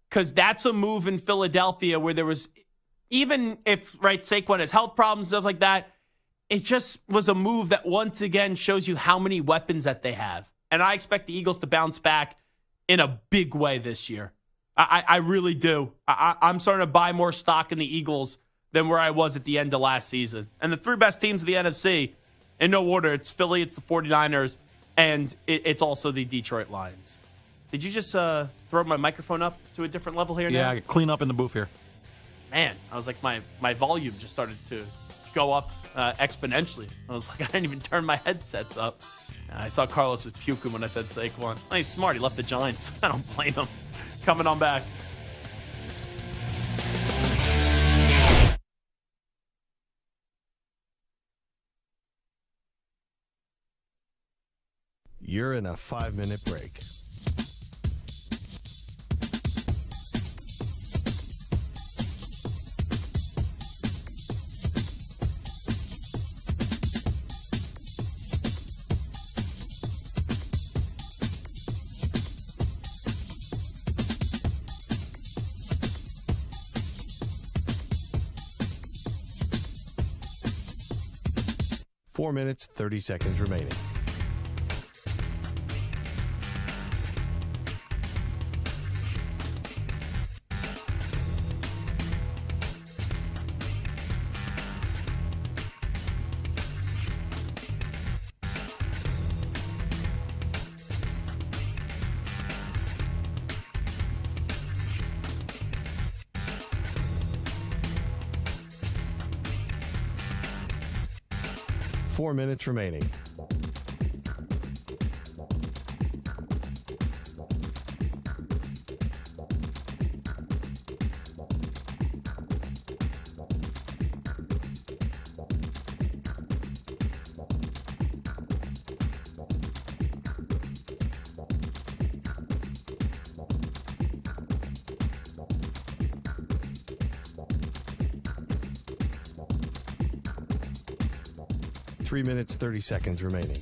Because that's a move in Philadelphia where there was, even if, Saquon has health problems, stuff like that, it just was a move that once again shows you how many weapons that they have. And I expect the Eagles to bounce back in a big way this year. I really do. I'm starting to buy more stock in the Eagles than where I was at the end of last season. And the three best teams of the NFC, in no order, it's Philly, it's the 49ers, and it's also the Detroit Lions. Did you just throw my microphone up to a different level here now? Yeah, clean up in the booth here. Man, I was like, my volume just started to go up exponentially. I was like, I didn't even turn my headsets up. I saw Carlos was puking when I said Saquon. Oh, he's smart. He left the Giants. I don't blame him. Coming on back. You're in a 5-minute break. Four minutes, 30 seconds remaining. Four minutes remaining. 3 minutes, 30 seconds remaining.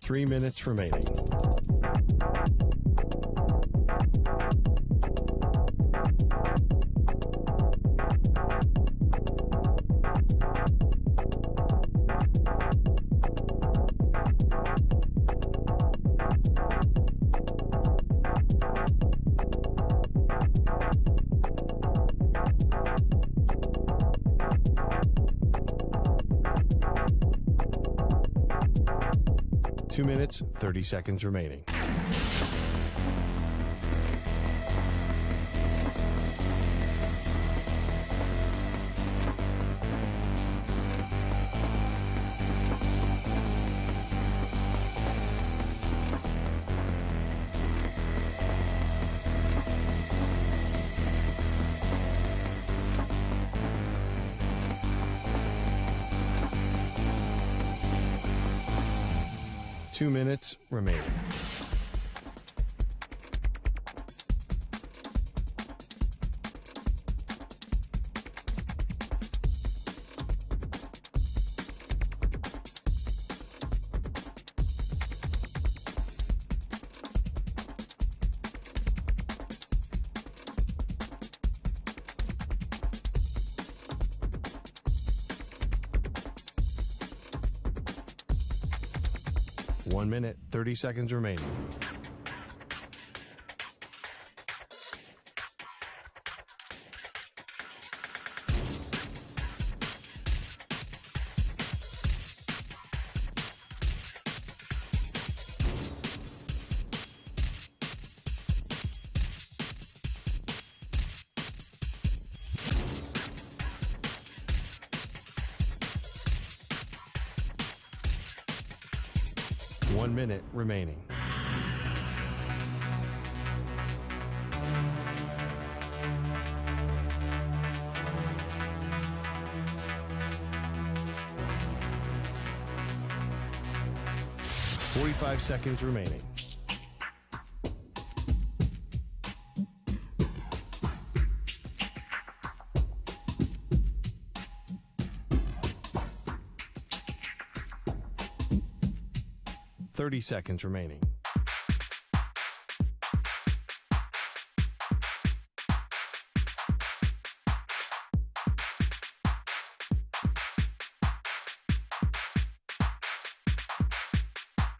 Three minutes remaining. Two minutes, 30 seconds remaining. Two minutes remaining. One minute, 30 seconds remaining. One minute remaining. .45 seconds remaining. .30 seconds remaining.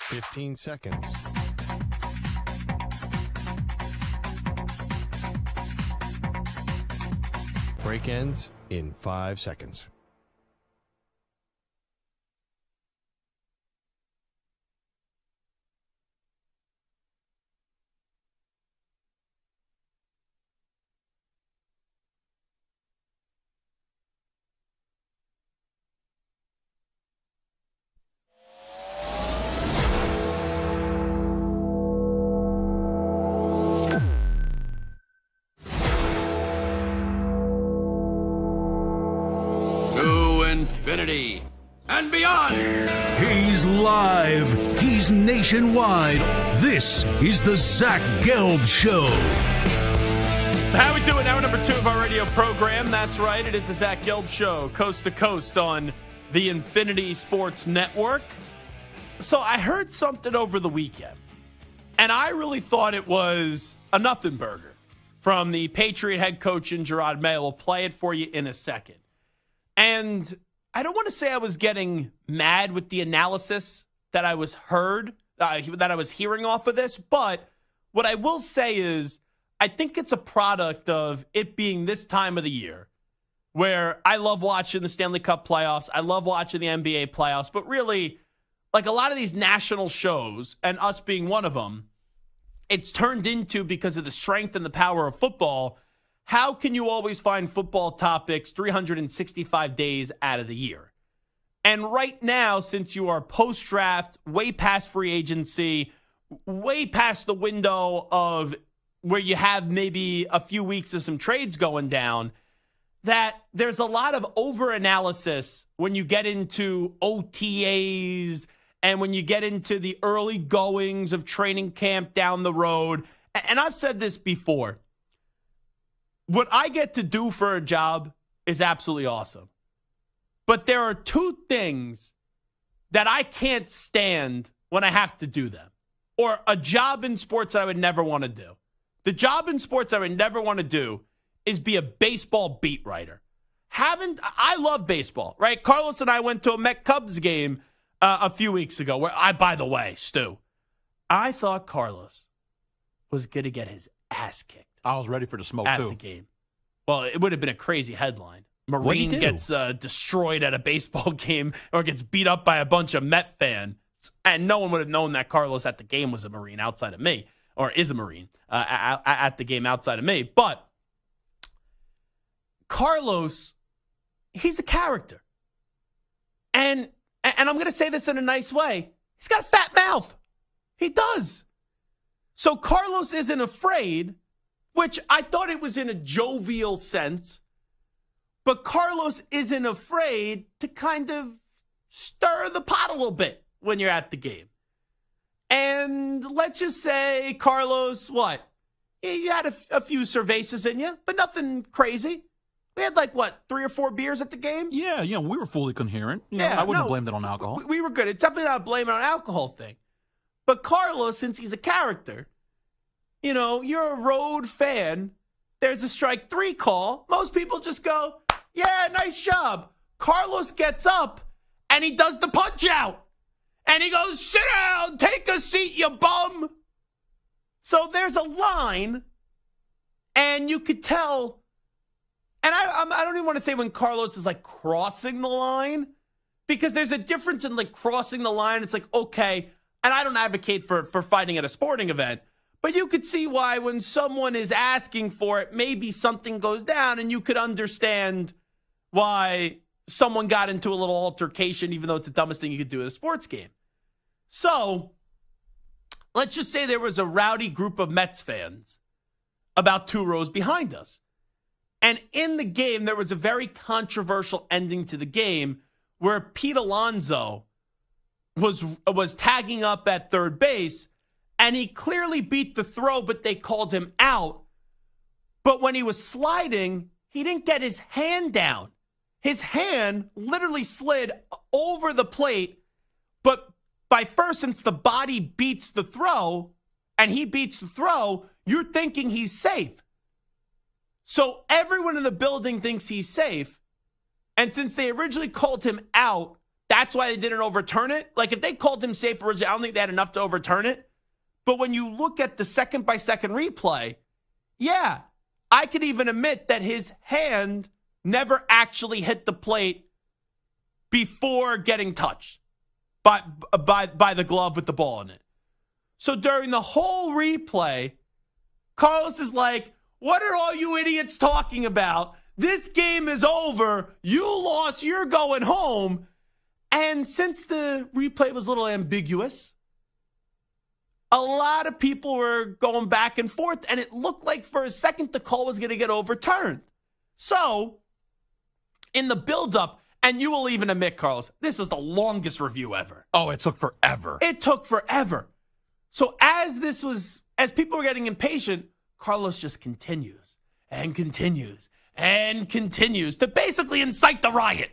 .15 seconds. Break ends in 5 seconds. Infinity and beyond. He's live. He's nationwide. This is the Zach Gelb Show. How we doing? Hour number 2 of our radio program. That's right. It is the Zach Gelb Show, coast to coast on the Infinity Sports Network. So I heard something over the weekend, and I really thought it was a nothing burger from the Patriot head coach in Gerard Maye. We'll play it for you in a second. And I don't want to say I was getting mad with the analysis that I was hearing off of this, but what I will say is I think it's a product of it being this time of the year where I love watching the Stanley Cup playoffs. I love watching the NBA playoffs, but really, like a lot of these national shows, and us being one of them, it's turned into, because of the strength and the power of football, how can you always find football topics 365 days out of the year? And right now, since you are post-draft, way past free agency, way past the window of where you have maybe a few weeks of some trades going down, that there's a lot of over-analysis when you get into OTAs and when you get into the early goings of training camp down the road. And I've said this before. What I get to do for a job is absolutely awesome. But there are two things that I can't stand when I have to do them. Or a job in sports that I would never want to do. The job in sports I would never want to do is be a baseball beat writer. I love baseball, right? Carlos and I went to a Met Cubs game a few weeks ago where by the way, Stu, I thought Carlos was going to get his ass kicked. I was ready for the smoke, at too. the game. Well, it would have been a crazy headline. Marine gets destroyed at a baseball game or gets beat up by a bunch of Met fans. And no one would have known that Carlos at the game was a Marine outside of me, or is a Marine at the game outside of me. But Carlos, he's a character. And I'm going to say this in a nice way. He's got a fat mouth. He does. So Carlos isn't afraid, which I thought it was in a jovial sense. But Carlos isn't afraid to kind of stir the pot a little bit when you're at the game. And let's just say, Carlos, what? You had a few cervezas in you, but nothing crazy. We had 3 or 4 beers at the game? Yeah, we were fully coherent. I wouldn't blame that on alcohol. We were good. It's definitely not blaming on alcohol thing. But Carlos, since he's a character, you're a road fan. There's a strike 3 call. Most people just go, yeah, nice job. Carlos gets up and he does the punch out. And he goes, sit down, take a seat, you bum. So there's a line, and you could tell. And I don't even want to say when Carlos is crossing the line, because there's a difference in crossing the line. It's okay, and I don't advocate for fighting at a sporting event, but you could see why when someone is asking for it, maybe something goes down, and you could understand why someone got into a little altercation, even though it's the dumbest thing you could do at a sports game. So let's just say there was a rowdy group of Mets fans about 2 rows behind us. And in the game, there was a very controversial ending to the game where Pete Alonso was tagging up at third base, and he clearly beat the throw, but they called him out. But when he was sliding, he didn't get his hand down. His hand literally slid over the plate, but by first, since the body beats the throw, and he beats the throw, you're thinking he's safe. So everyone in the building thinks he's safe. And since they originally called him out, that's why they didn't overturn it. If they called him safe originally, I don't think they had enough to overturn it. But when you look at the second-by-second replay, yeah, I could even admit that his hand never actually hit the plate before getting touched by the glove with the ball in it. So during the whole replay, Carlos is like, what are all you idiots talking about? This game is over. You lost. You're going home. And since the replay was a little ambiguous, a lot of people were going back and forth, and it looked like for a second the call was going to get overturned. So in the buildup, and you will even admit, Carlos, this was the longest review ever. Oh, it took forever. It took forever. So as people were getting impatient, Carlos just continues and continues and continues to basically incite the riot.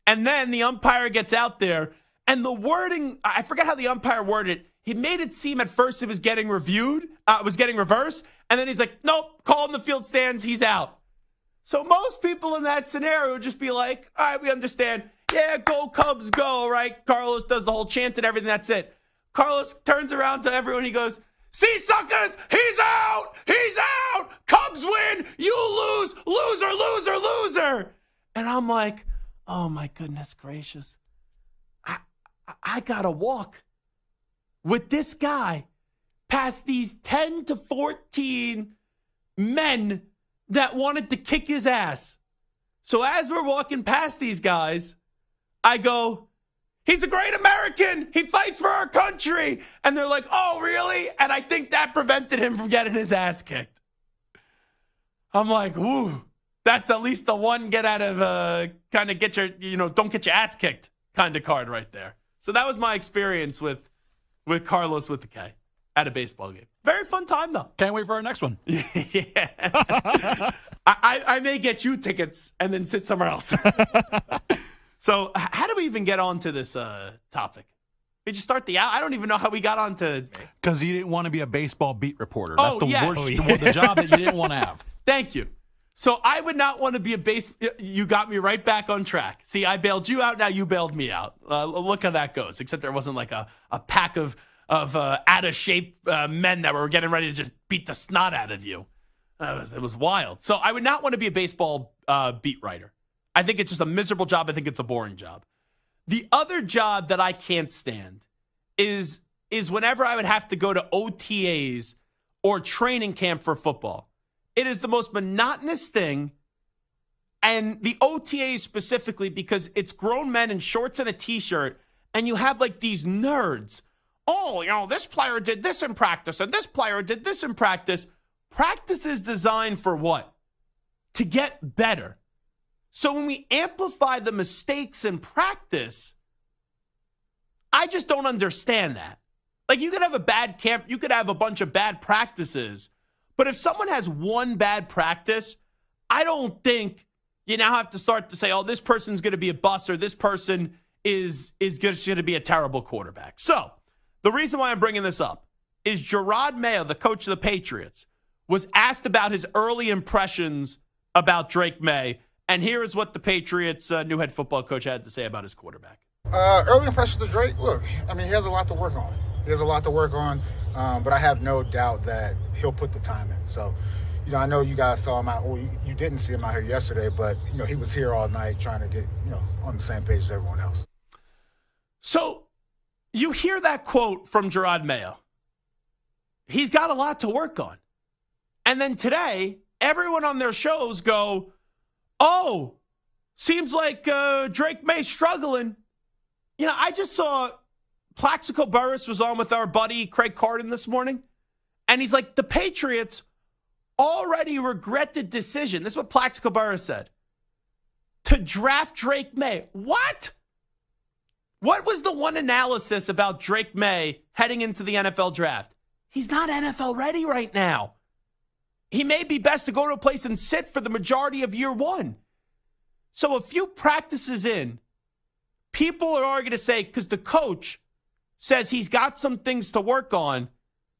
And then the umpire gets out there, and the wording, I forget how the umpire worded it. He made it seem at first it was getting reviewed, was getting reversed, and then he's like, nope, call in the field stands, he's out. So most people in that scenario would just be like, all right, we understand. Yeah, go Cubs, go, right? Carlos does the whole chant and everything, that's it. Carlos turns around to everyone, he goes, see, suckers, he's out, he's out, Cubs win, you lose, loser, loser, loser. And I'm like, oh my goodness gracious. I gotta walk with this guy past these 10 to 14 men that wanted to kick his ass. So as we're walking past these guys, I go, he's a great American. He fights for our country. And they're like, oh, really? And I think that prevented him from getting his ass kicked. I'm like, woo, that's at least the one get out of kind of get your, don't get your ass kicked kind of card right there. So that was my experience with Carlos with the K at a baseball game. Very fun time, though. Can't wait for our next one. Yeah. I may get you tickets and then sit somewhere else. So how do we even get onto this topic? Did you start I don't even know how we got onto. Because you didn't want to be a baseball beat reporter. That's the yes. worst, the job that you didn't want to have. Thank you. So I would not want to be you got me right back on track. See, I bailed you out. Now you bailed me out. Look how that goes. Except there wasn't like a pack of out of shape men that were getting ready to just beat the snot out of you. It was wild. So I would not want to be a baseball beat writer. I think it's just a miserable job. I think it's a boring job. The other job that I can't stand is whenever I would have to go to OTAs or training camp for football. It is the most monotonous thing, and the OTAs specifically because it's grown men in shorts and a T-shirt, and you have like these nerds. Oh, this player did this in practice, and this player did this in practice. Practice is designed for what? To get better. So when we amplify the mistakes in practice, I just don't understand that. Like, you could have a bad camp, you could have a bunch of bad practices, but if someone has one bad practice, I don't think you now have to start to say, oh, this person's going to be a bust or this person is going to be a terrible quarterback. So the reason why I'm bringing this up is Gerard Mayo, the coach of the Patriots, was asked about his early impressions about Drake Maye. And here is what the Patriots' new head football coach had to say about his quarterback. Early impressions of Drake, look, I mean, he has a lot to work on. But I have no doubt that he'll put the time in. So, I know you guys saw him out, or you didn't see him out here yesterday, but, he was here all night trying to get, on the same page as everyone else. So you hear that quote from Gerard Mayo. He's got a lot to work on. And then today, everyone on their shows go, oh, seems like Drake Maye's struggling. I just saw Plaxico Burress was on with our buddy Craig Carden this morning, and he's like, the Patriots already regret the decision. This is what Plaxico Burress said. To draft Drake Maye. What? What was the one analysis about Drake Maye heading into the NFL draft? He's not NFL ready right now. He may be best to go to a place and sit for the majority of year one. So a few practices in, people are already going to say, because the coach says he's got some things to work on,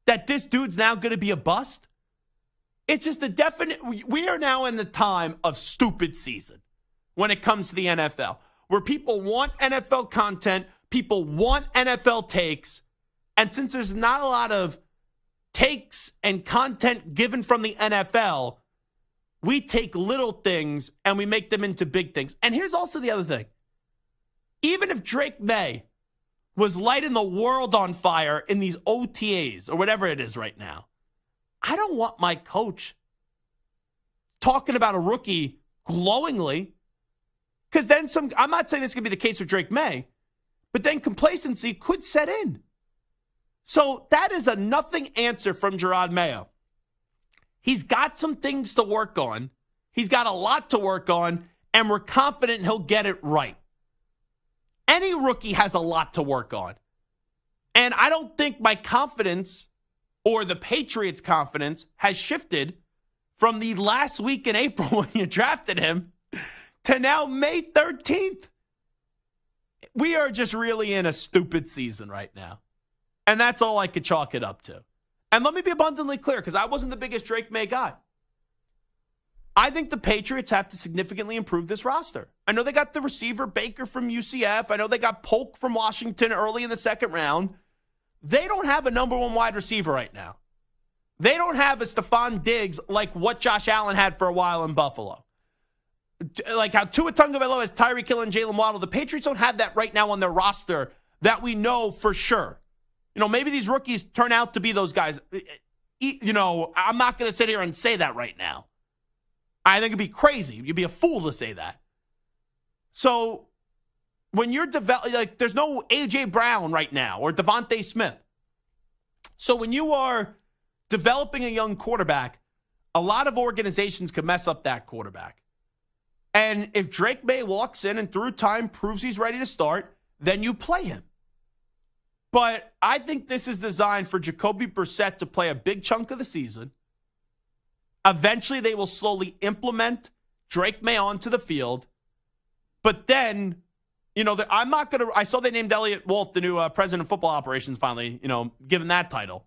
that this dude's now going to be a bust. It's just a definite, we are now in the time of stupid season when it comes to the NFL, where people want NFL content, people want NFL takes, and since there's not a lot of takes and content given from the NFL, we take little things and we make them into big things. And here's also the other thing. Even if Drake Maye was lighting the world on fire in these OTAs or whatever it is right now, I don't want my coach talking about a rookie glowingly, because then I'm not saying this is going to be the case with Drake Maye, but then complacency could set in. So that is a nothing answer from Gerard Mayo. He's got some things to work on. He's got a lot to work on, and we're confident he'll get it right. Any rookie has a lot to work on. And I don't think my confidence or the Patriots' confidence has shifted from the last week in April when you drafted him to now May 13th. We are just really in a stupid season right now. And that's all I could chalk it up to. And let me be abundantly clear, because I wasn't the biggest Drake Maye guy. I think the Patriots have to significantly improve this roster. I know they got the receiver Baker from UCF. I know they got Polk from Washington early in the second round. They don't have a number one wide receiver right now. They don't have a Stephon Diggs like what Josh Allen had for a while in Buffalo. Like how Tua Tagovailoa has Tyreek Hill and Jalen Waddle. The Patriots don't have that right now on their roster that we know for sure. Maybe these rookies turn out to be those guys. I'm not going to sit here and say that right now. I think it'd be crazy. You'd be a fool to say that. So when you're like, there's no A.J. Brown right now or Devontae Smith. So when you are developing a young quarterback, a lot of organizations can mess up that quarterback. And if Drake Maye walks in and through time proves he's ready to start, then you play him. But I think this is designed for Jacoby Brissett to play a big chunk of the season. Eventually, they will slowly implement Drake Maye onto the field. But then, I'm not going to – I saw they named Elliott Wolf the new president of football operations finally, given that title.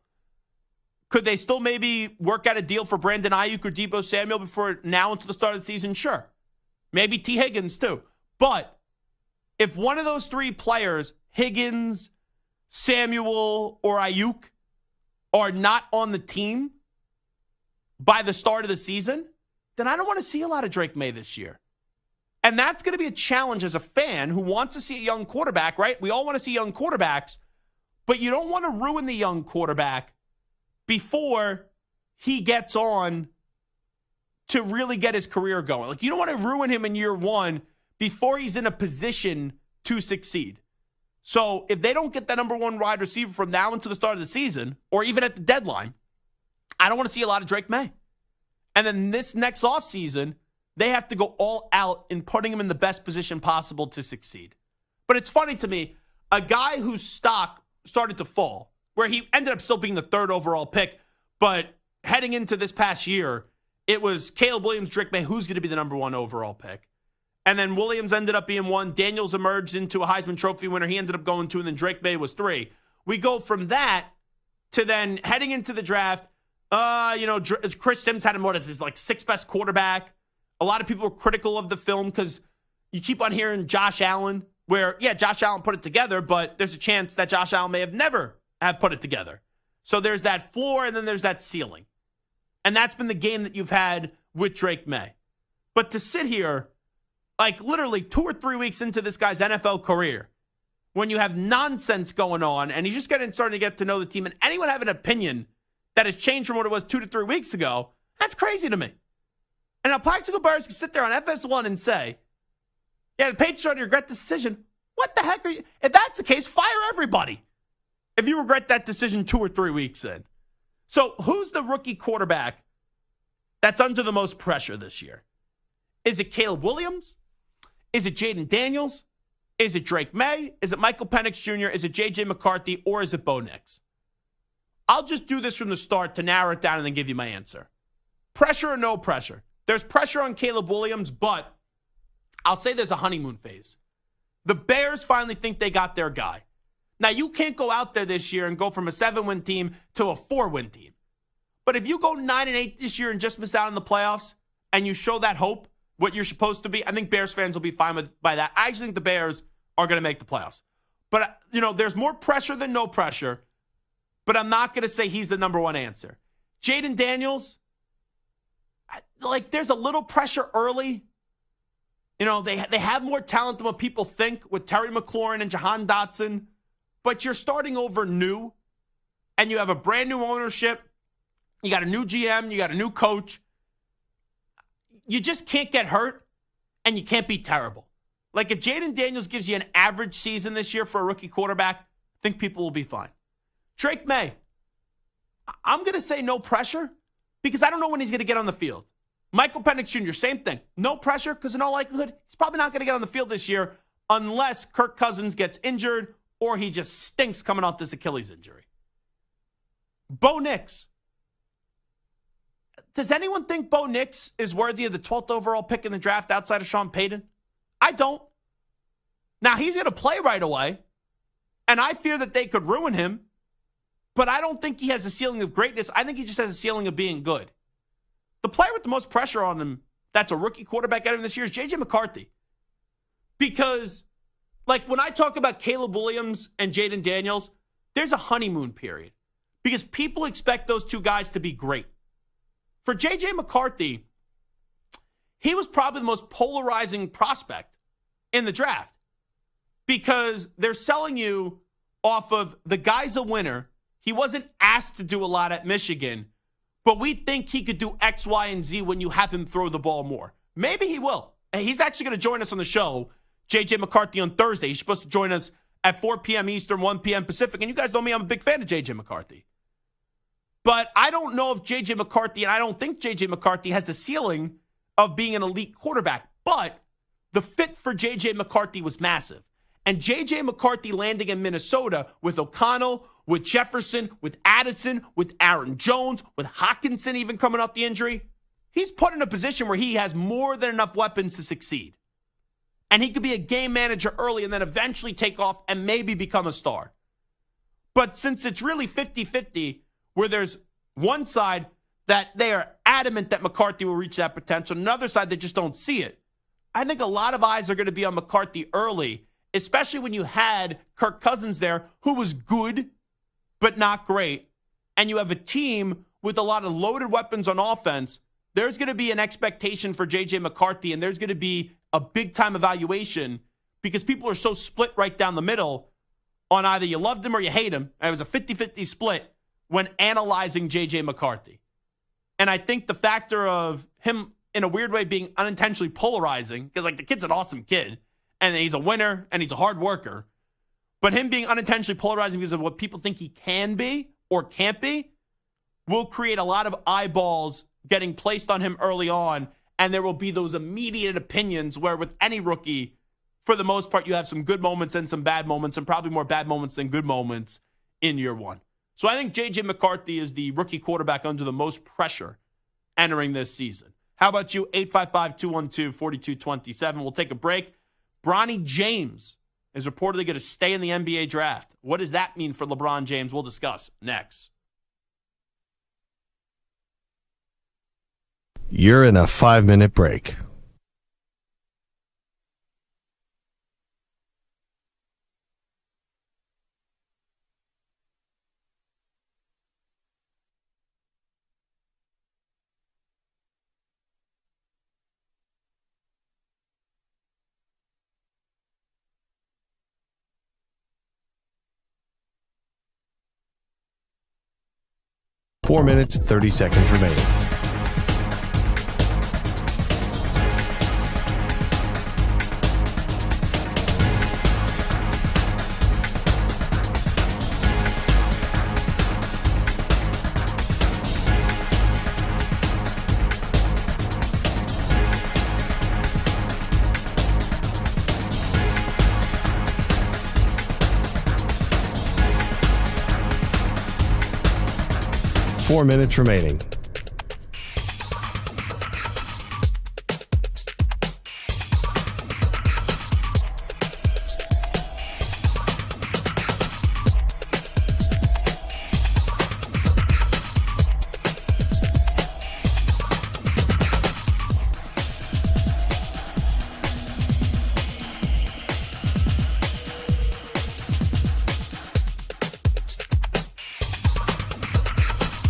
Could they still maybe work out a deal for Brandon Ayuk or Deebo Samuel before now until the start of the season? Sure. Maybe T. Higgins too. But if one of those three players, Higgins, Samuel, or Ayuk, are not on the team by the start of the season, then I don't want to see a lot of Drake Maye this year. And that's going to be a challenge as a fan who wants to see a young quarterback, right? We all want to see young quarterbacks, but you don't want to ruin the young quarterback before he gets on to really get his career going. Like, you don't want to ruin him in year one before he's in a position to succeed. So if they don't get that number one wide receiver from now until the start of the season, or even at the deadline, I don't want to see a lot of Drake Maye. And then this next offseason, they have to go all out in putting him in the best position possible to succeed. But it's funny to me, a guy whose stock started to fall, where he ended up still being the third overall pick, but heading into this past year, it was Caleb Williams, Drake Maye, who's going to be the number one overall pick. And then Williams ended up being one. Daniels emerged into a Heisman Trophy winner. He ended up going 2, and then Drake Maye was 3. We go from that to then heading into the draft. Chris Sims had him, what is his, like, 6th best quarterback. A lot of people were critical of the film because you keep on hearing Josh Allen, where, yeah, Josh Allen put it together, but there's a chance that Josh Allen may have never have put it together. So there's that floor, and then there's that ceiling. And that's been the game that you've had with Drake Maye. But to sit here, like literally 2 or 3 weeks into this guy's NFL career, when you have nonsense going on, and he's just starting to get to know the team, and anyone have an opinion that has changed from what it was 2 to 3 weeks ago, that's crazy to me. And now Plaxico Burress can sit there on FS1 and say, yeah, the Patriots are to regret the decision. What the heck are you? If that's the case, fire everybody. If you regret that decision 2 or 3 weeks in. So who's the rookie quarterback that's under the most pressure this year? Is it Caleb Williams? Is it Jaden Daniels? Is it Drake Maye? Is it Michael Penix Jr.? Is it J.J. McCarthy? Or is it Bo Nix? I'll just do this from the start to narrow it down and then give you my answer. Pressure or no pressure? There's pressure on Caleb Williams, but I'll say there's a honeymoon phase. The Bears finally think they got their guy. Now, you can't go out there this year and go from a 7-win team to a 4-win team. But if you go 9-8 this year and just miss out on the playoffs and you show that hope, what you're supposed to be, I think Bears fans will be fine by that. I actually think the Bears are going to make the playoffs. But, there's more pressure than no pressure, but I'm not going to say he's the number one answer. Jaden Daniels, there's a little pressure early. They have more talent than what people think with Terry McLaurin and Jahan Dotson. But you're starting over new, and you have a brand new ownership. You got a new GM. You got a new coach. You just can't get hurt, and you can't be terrible. Like, if Jaden Daniels gives you an average season this year for a rookie quarterback, I think people will be fine. Drake Maye, I'm going to say no pressure because I don't know when he's going to get on the field. Michael Penix Jr., same thing. No pressure because in all likelihood, he's probably not going to get on the field this year unless Kirk Cousins gets injured or he just stinks coming off this Achilles injury. Bo Nix. Does anyone think Bo Nix is worthy of the 12th overall pick in the draft outside of Sean Payton? I don't. Now, he's going to play right away, and I fear that they could ruin him, but I don't think he has a ceiling of greatness. I think he just has a ceiling of being good. The player with the most pressure on him that's a rookie quarterback entering this year is J.J. McCarthy. Because, when I talk about Caleb Williams and Jaden Daniels, there's a honeymoon period. Because people expect those two guys to be great. For J.J. McCarthy, he was probably the most polarizing prospect in the draft. Because they're selling you off of the guy's a winner. He wasn't asked to do a lot at Michigan. But we think he could do X, Y, and Z when you have him throw the ball more. Maybe he will. And he's actually going to join us on the show J.J. McCarthy on Thursday. He's supposed to join us at 4 p.m. Eastern, 1 p.m. Pacific. And you guys know me, I'm a big fan of J.J. McCarthy. But I don't know if J.J. McCarthy, and I don't think J.J. McCarthy has the ceiling of being an elite quarterback. But the fit for J.J. McCarthy was massive. And J.J. McCarthy landing in Minnesota with O'Connell, with Jefferson, with Addison, with Aaron Jones, with Hawkinson even coming off the injury, he's put in a position where he has more than enough weapons to succeed. And he could be a game manager early and then eventually take off and maybe become a star. But since it's really 50-50, where there's one side that they are adamant that McCarthy will reach that potential, another side that just don't see it, I think a lot of eyes are going to be on McCarthy early, especially when you had Kirk Cousins there, who was good, but not great. And you have a team with a lot of loaded weapons on offense. There's going to be an expectation for J.J. McCarthy, and there's going to be a big-time evaluation because people are so split right down the middle on either you loved him or you hate him. And it was a 50-50 split when analyzing J.J. McCarthy. And I think the factor of him, in a weird way, being unintentionally polarizing, because, like, the kid's an awesome kid, and he's a winner, and he's a hard worker, but him being unintentionally polarizing because of what people think he can be or can't be will create a lot of eyeballs getting placed on him early on, and there will be those immediate opinions where with any rookie, for the most part, you have some good moments and some bad moments, and probably more bad moments than good moments in year one. So I think J.J. McCarthy is the rookie quarterback under the most pressure entering this season. How about you? 855-212-4227. We'll take a break. Bronny James is reportedly going to stay in the NBA draft. What does that mean for LeBron James? We'll discuss next. You're in a 5-minute break. Four minutes, 30 seconds remaining. Four minutes remaining.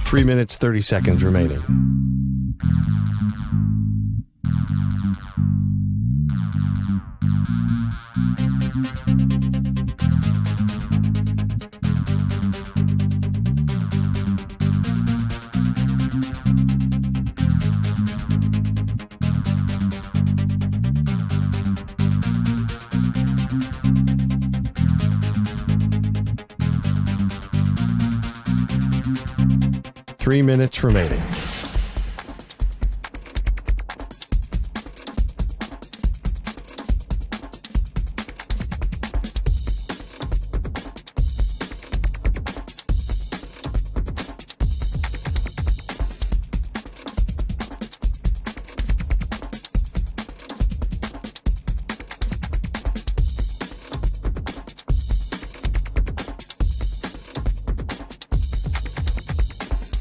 Three minutes, 30 seconds remaining. Three minutes remaining.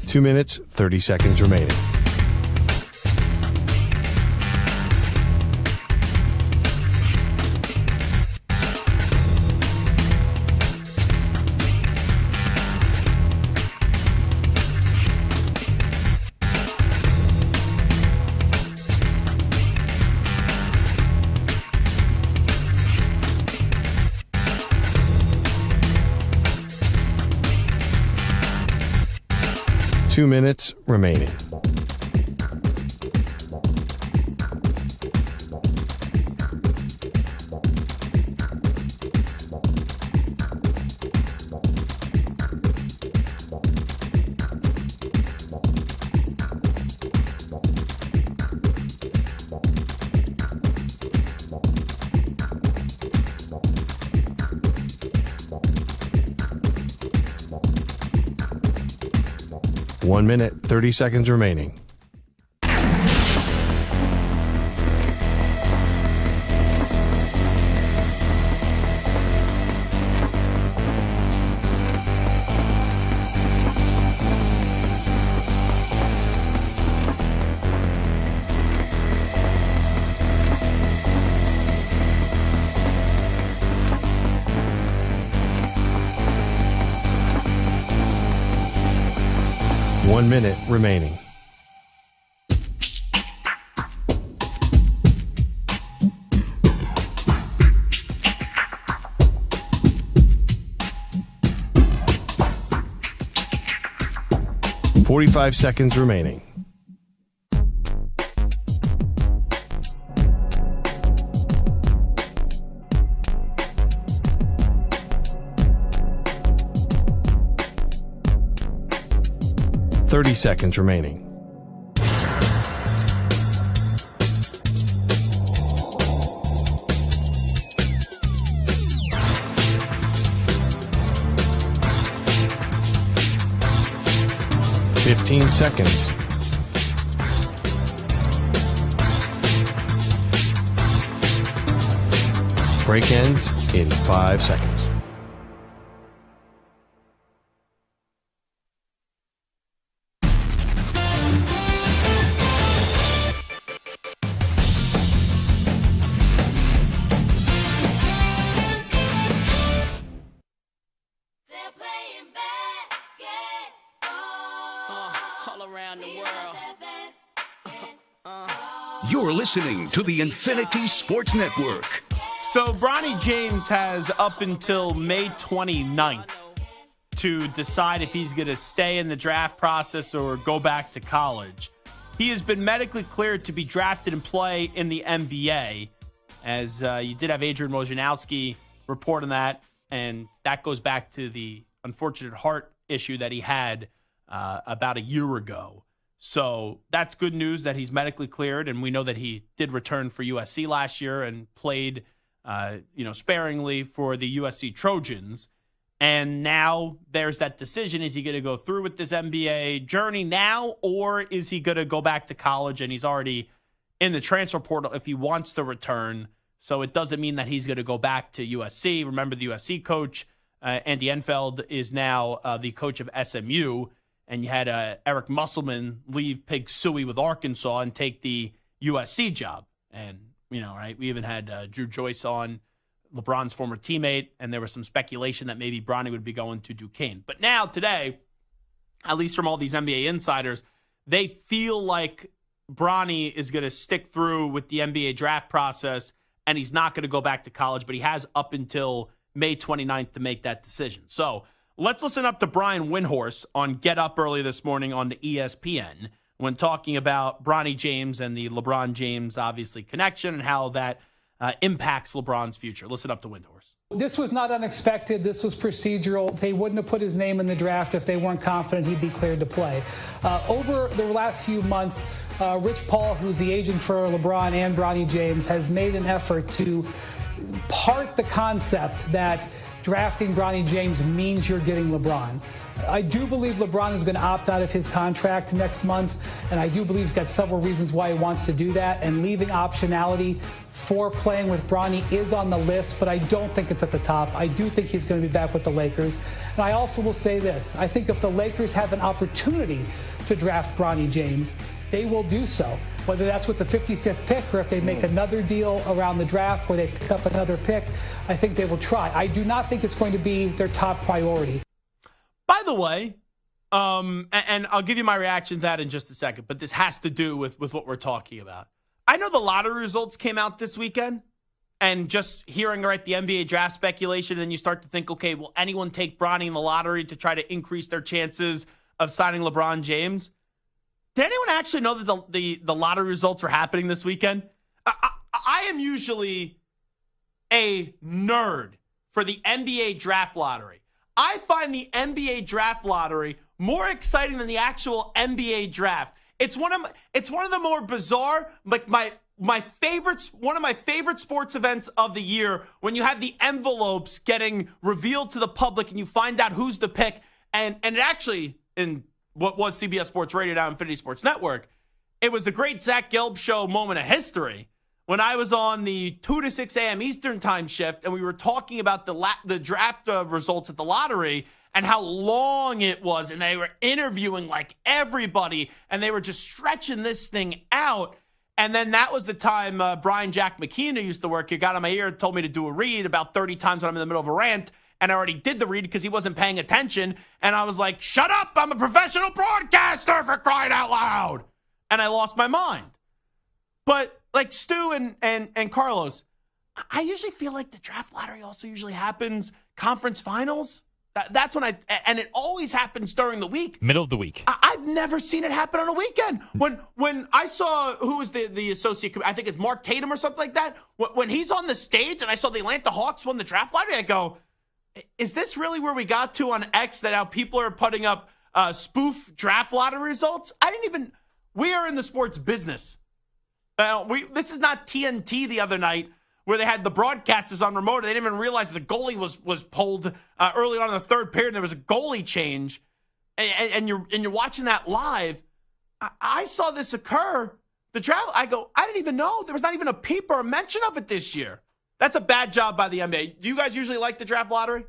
Two minutes, 30 seconds remaining. Two minutes remaining. 1 minute, 30 seconds remaining. One minute remaining. Forty-five seconds remaining. Thirty seconds remaining. Fifteen seconds. Break ends in 5 seconds. You're listening to the Infinity Sports Network. So Bronny James has up until May 29th to decide if he's going to stay in the draft process or go back to college. He has been medically cleared to be drafted and play in the NBA, as you did have Adrian Wojnarowski report on that, and that goes back to the unfortunate heart issue that he had about a year ago. So that's good news that he's medically cleared, and we know that he did return for USC last year and played, sparingly for the USC Trojans. And now there's that decision. Is he going to go through with this NBA journey now, or is he going to go back to college? And he's already in the transfer portal if he wants to return. So it doesn't mean that he's going to go back to USC. Remember, the USC coach, Andy Enfeld, is now the coach of SMU. And you had Eric Musselman leave Pig Sooie with Arkansas and take the USC job. And, right, we even had Drew Joyce on, LeBron's former teammate, and there was some speculation that maybe Bronny would be going to Duquesne. But now, today, at least from all these NBA insiders, they feel like Bronny is going to stick through with the NBA draft process, and he's not going to go back to college, but he has up until May 29th to make that decision. So let's listen up to Brian Windhorst on Get Up early this morning on the ESPN when talking about Bronny James and the LeBron James, obviously, connection and how that impacts LeBron's future. Listen up to Windhorst. This was not unexpected. This was procedural. They wouldn't have put his name in the draft if they weren't confident he'd be cleared to play. Over the last few months, Rich Paul, who's the agent for LeBron and Bronny James, has made an effort to part the concept that drafting Bronny James means you're getting LeBron. I do believe LeBron is going to opt out of his contract next month, and I do believe he's got several reasons why he wants to do that, and leaving optionality for playing with Bronny is on the list, but I don't think it's at the top. I do think he's going to be back with the Lakers. And I also will say this. I think if the Lakers have an opportunity to draft Bronny James, they will do so, whether that's with the 55th pick or if they make another deal around the draft where they pick up another pick. I think they will try. I do not think it's going to be their top priority. By the way, and I'll give you my reaction to that in just a second, but this has to do with what we're talking about. I know the lottery results came out this weekend, and just hearing, right, the NBA draft speculation, and you start to think, okay, will anyone take Bronny in the lottery to try to increase their chances of signing LeBron James? Did anyone actually know that the lottery results were happening this weekend? I am usually a nerd for the NBA draft lottery. I find the NBA draft lottery more exciting than the actual NBA draft. It's one of the more bizarre, like one of my favorite sports events of the year, when you have the envelopes getting revealed to the public and you find out who's the pick, and it actually, in what was CBS Sports Radio, now Infinity Sports Network. It was a great Zach Gelb show moment of history when I was on the 2 to 6 a.m. Eastern time shift, and we were talking about the draft results at the lottery and how long it was, and they were interviewing like everybody, and they were just stretching this thing out. And then that was the time Brian Jack McKeon, who used to work here, got on my ear and told me to do a read about 30 times when I'm in the middle of a rant. And I already did the read because he wasn't paying attention. And I was like, shut up, I'm a professional broadcaster, for crying out loud. And I lost my mind. But like Stu and Carlos, I usually feel like the draft lottery also usually happens conference finals. That's when and it always happens during the week. Middle of the week. I've never seen it happen on a weekend. When I saw, who was the associate, I think it's Mark Tatum or something like that. When he's on the stage and I saw the Atlanta Hawks won the draft lottery, I go, is this really where we got to on X, that now people are putting up spoof draft lottery results? We are in the sports business. This is not TNT the other night where they had the broadcasters on remote. They didn't even realize the goalie was pulled early on in the third period. And there was a goalie change, and you're watching that live. I saw this occur. The draft. I go, I didn't even know there was not even a peep or a mention of it this year. That's a bad job by the NBA. Do you guys usually like the draft lottery?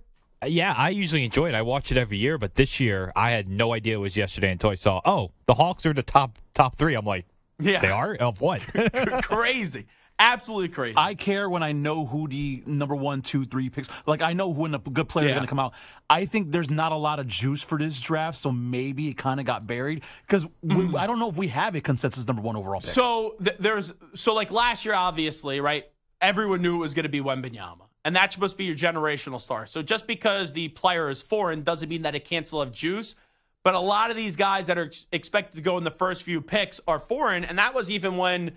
Yeah, I usually enjoy it. I watch it every year, but this year I had no idea it was yesterday until I saw, the Hawks are the top three. I'm like, yeah, they are? Of what? Crazy. Absolutely crazy. I care when I know who the number 1, 2, 3 picks. Like, I know when the good players are going to come out. I think there's not a lot of juice for this draft, so maybe it kind of got buried because I don't know if we have a consensus number 1 overall pick. So like last year, obviously, right? Everyone knew it was going to be Wembanyama, and that's supposed to be your generational star. So just because the player is foreign doesn't mean that it can't still have juice. But a lot of these guys that are expected to go in the first few picks are foreign, and that was even when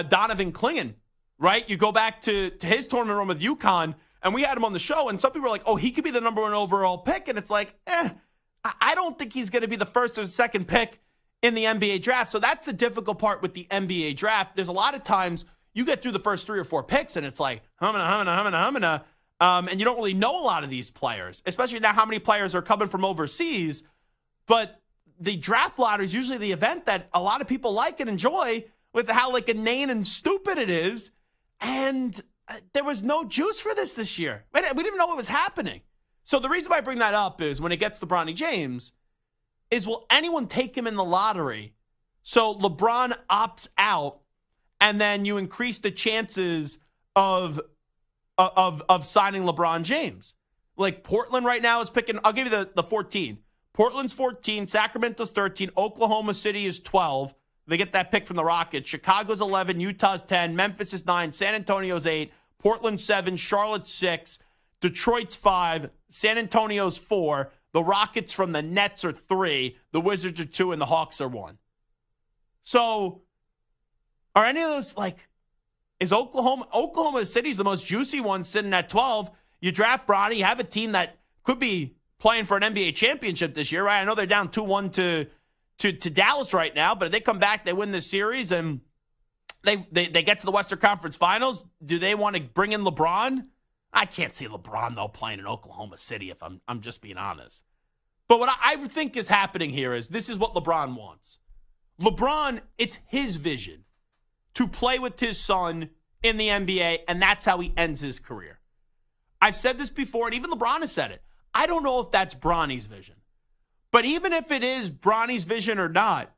Donovan Clingan, right? You go back to his tournament run with UConn, and we had him on the show, and some people were like, he could be the number 1 overall pick. And it's like, I don't think he's going to be the first or second pick in the NBA draft. So that's the difficult part with the NBA draft. There's a lot of times you get through the first 3 or 4 picks, and it's like, and you don't really know a lot of these players, especially now how many players are coming from overseas. But the draft lottery is usually the event that a lot of people like and enjoy with how like inane and stupid it is. And there was no juice for this year. We didn't even know what was happening. So the reason why I bring that up is when it gets to LeBron James, is will anyone take him in the lottery? So LeBron opts out, and then you increase the chances of signing LeBron James. Like Portland right now is picking, I'll give you the 14. Portland's 14, Sacramento's 13, Oklahoma City is 12. They get that pick from the Rockets. Chicago's 11, Utah's 10, Memphis is 9, San Antonio's 8, Portland's 7, Charlotte's 6, Detroit's 5, San Antonio's 4, the Rockets from the Nets are 3, the Wizards are 2, and the Hawks are 1. So are any of those is Oklahoma City's the most juicy one sitting at 12. You draft Bronny, you have a team that could be playing for an NBA championship this year, right? I know they're down 2-1 to Dallas right now, but if they come back, they win this series, and they get to the Western Conference Finals. Do they want to bring in LeBron? I can't see LeBron, though, playing in Oklahoma City, if I'm just being honest. But what I think is happening here is this is what LeBron wants. LeBron, it's his vision to play with his son in the NBA, and that's how he ends his career. I've said this before, and even LeBron has said it. I don't know if that's Bronny's vision. But even if it is Bronny's vision or not,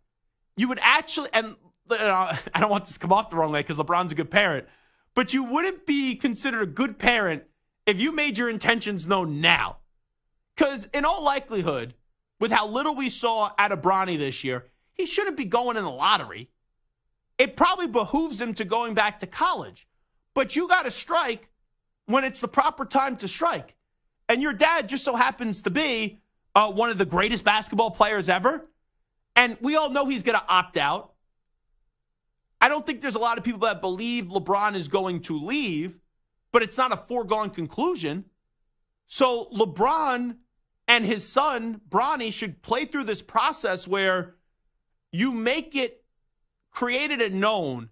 you would actually, and I don't want this to come off the wrong way because LeBron's a good parent, but you wouldn't be considered a good parent if you made your intentions known now. Because in all likelihood, with how little we saw out of Bronny this year, he shouldn't be going in the lottery. It probably behooves him to going back to college. But you got to strike when it's the proper time to strike. And your dad just so happens to be one of the greatest basketball players ever. And we all know he's going to opt out. I don't think there's a lot of people that believe LeBron is going to leave, but it's not a foregone conclusion. So LeBron and his son, Bronny, should play through this process where you make it created and known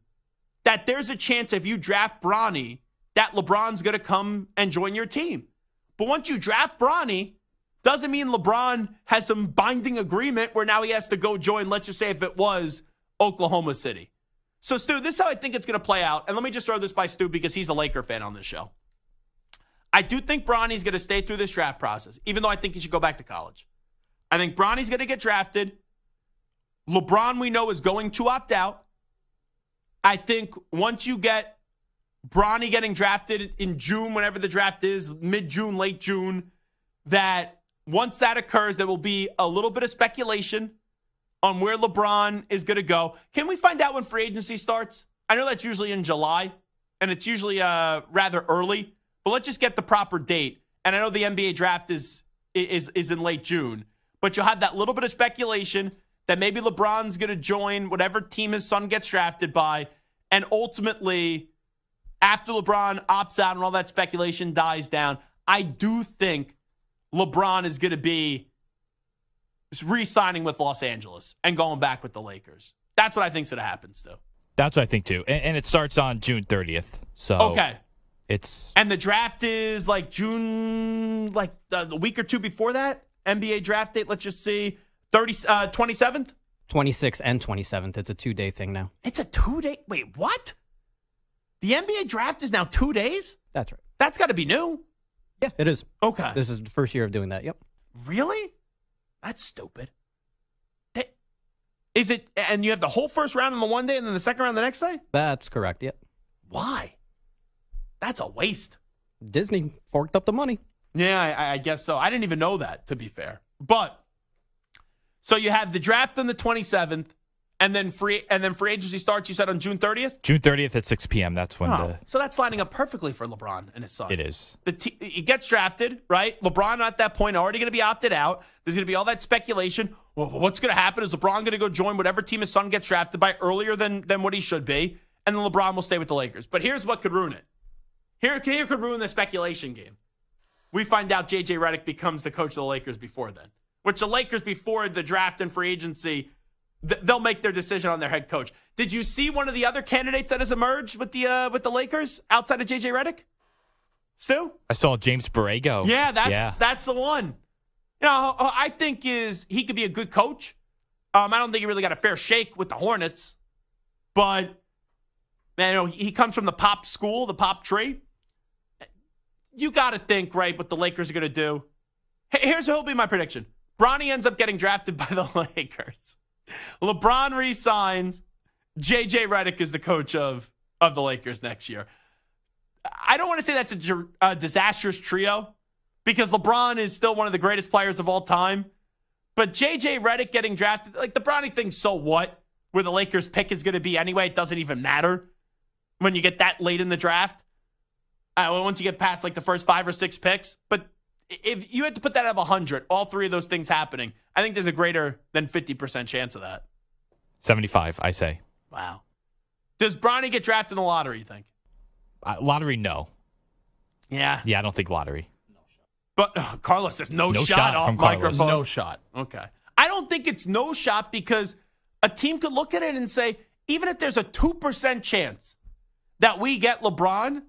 that there's a chance if you draft Bronny that LeBron's going to come and join your team. But once you draft Bronny, doesn't mean LeBron has some binding agreement where now he has to go join, let's just say if it was Oklahoma City. So, Stu, this is how I think it's going to play out. And let me just throw this by Stu because he's a Laker fan on this show. I do think Bronny's going to stay through this draft process, even though I think he should go back to college. I think Bronny's going to get drafted. LeBron, we know, is going to opt out. I think once you get Bronny getting drafted in June, whenever the draft is, mid-June, late June, that once that occurs, there will be a little bit of speculation on where LeBron is going to go. Can we find out when free agency starts? I know that's usually in July, and it's usually rather early, but let's just get the proper date. And I know the NBA draft is in late June, but you'll have that little bit of speculation that maybe LeBron's going to join whatever team his son gets drafted by, and ultimately, after LeBron opts out and all that speculation dies down, I do think LeBron is going to be re-signing with Los Angeles and going back with the Lakers. That's what I think is going to happen, Stu. That's what I think, too. And it starts on June 30th. So okay. And the draft is like June, like the week or two before that? NBA draft date, let's just see. 27th? 26th and 27th. It's a 2-day thing now. It's a 2-day? Wait, what? The NBA draft is now 2 days? That's right. That's got to be new. Yeah, it is. Okay. This is the first year of doing that. Yep. Really? That's stupid. Is it? And you have the whole first round on the one day and then the second round the next day? That's correct. Yep. Why? That's a waste. Disney forked up the money. Yeah, I guess so. I didn't even know that, to be fair. But so you have the draft on the 27th, and then free agency starts. You said on June 30th. June 30th at 6 p.m. That's when So that's lining up perfectly for LeBron and his son. it is. He gets drafted, right? LeBron at that point already going to be opted out. There's going to be all that speculation. Well, what's going to happen? Is LeBron going to go join whatever team his son gets drafted by earlier than what he should be, and then LeBron will stay with the Lakers. But here's what could ruin it. Here could ruin the speculation game. We find out J.J. Redick becomes the coach of the Lakers before then, which the Lakers before the draft and free agency, they'll make their decision on their head coach. Did you see one of the other candidates that has emerged with the Lakers outside of J.J. Redick? Stu? I saw James Borrego. Yeah, that's the one. You know, I think he could be a good coach. I don't think he really got a fair shake with the Hornets, but man, you know, he comes from the pop school, the pop tree. You got to think, right, what the Lakers are going to do. Here's what will be my prediction. Bronny ends up getting drafted by the Lakers. LeBron resigns. J.J. Redick is the coach of the Lakers next year. I don't want to say that's a disastrous trio because LeBron is still one of the greatest players of all time. But J.J. Redick getting drafted, like the Bronny thing, so what? Where the Lakers pick is going to be anyway, it doesn't even matter when you get that late in the draft. Once you get past like the first 5 or 6 picks. But if you had to put that out of 100, all three of those things happening, I think there's a greater than 50% chance of that. 75, I say. Wow. Does Bronny get drafted in the lottery, you think? Lottery, no. Yeah. Yeah, I don't think lottery. But Carlos says no shot off from Carlos. microphone. No shot. Okay. I don't think it's no shot because a team could look at it and say, even if there's a 2% chance that we get LeBron,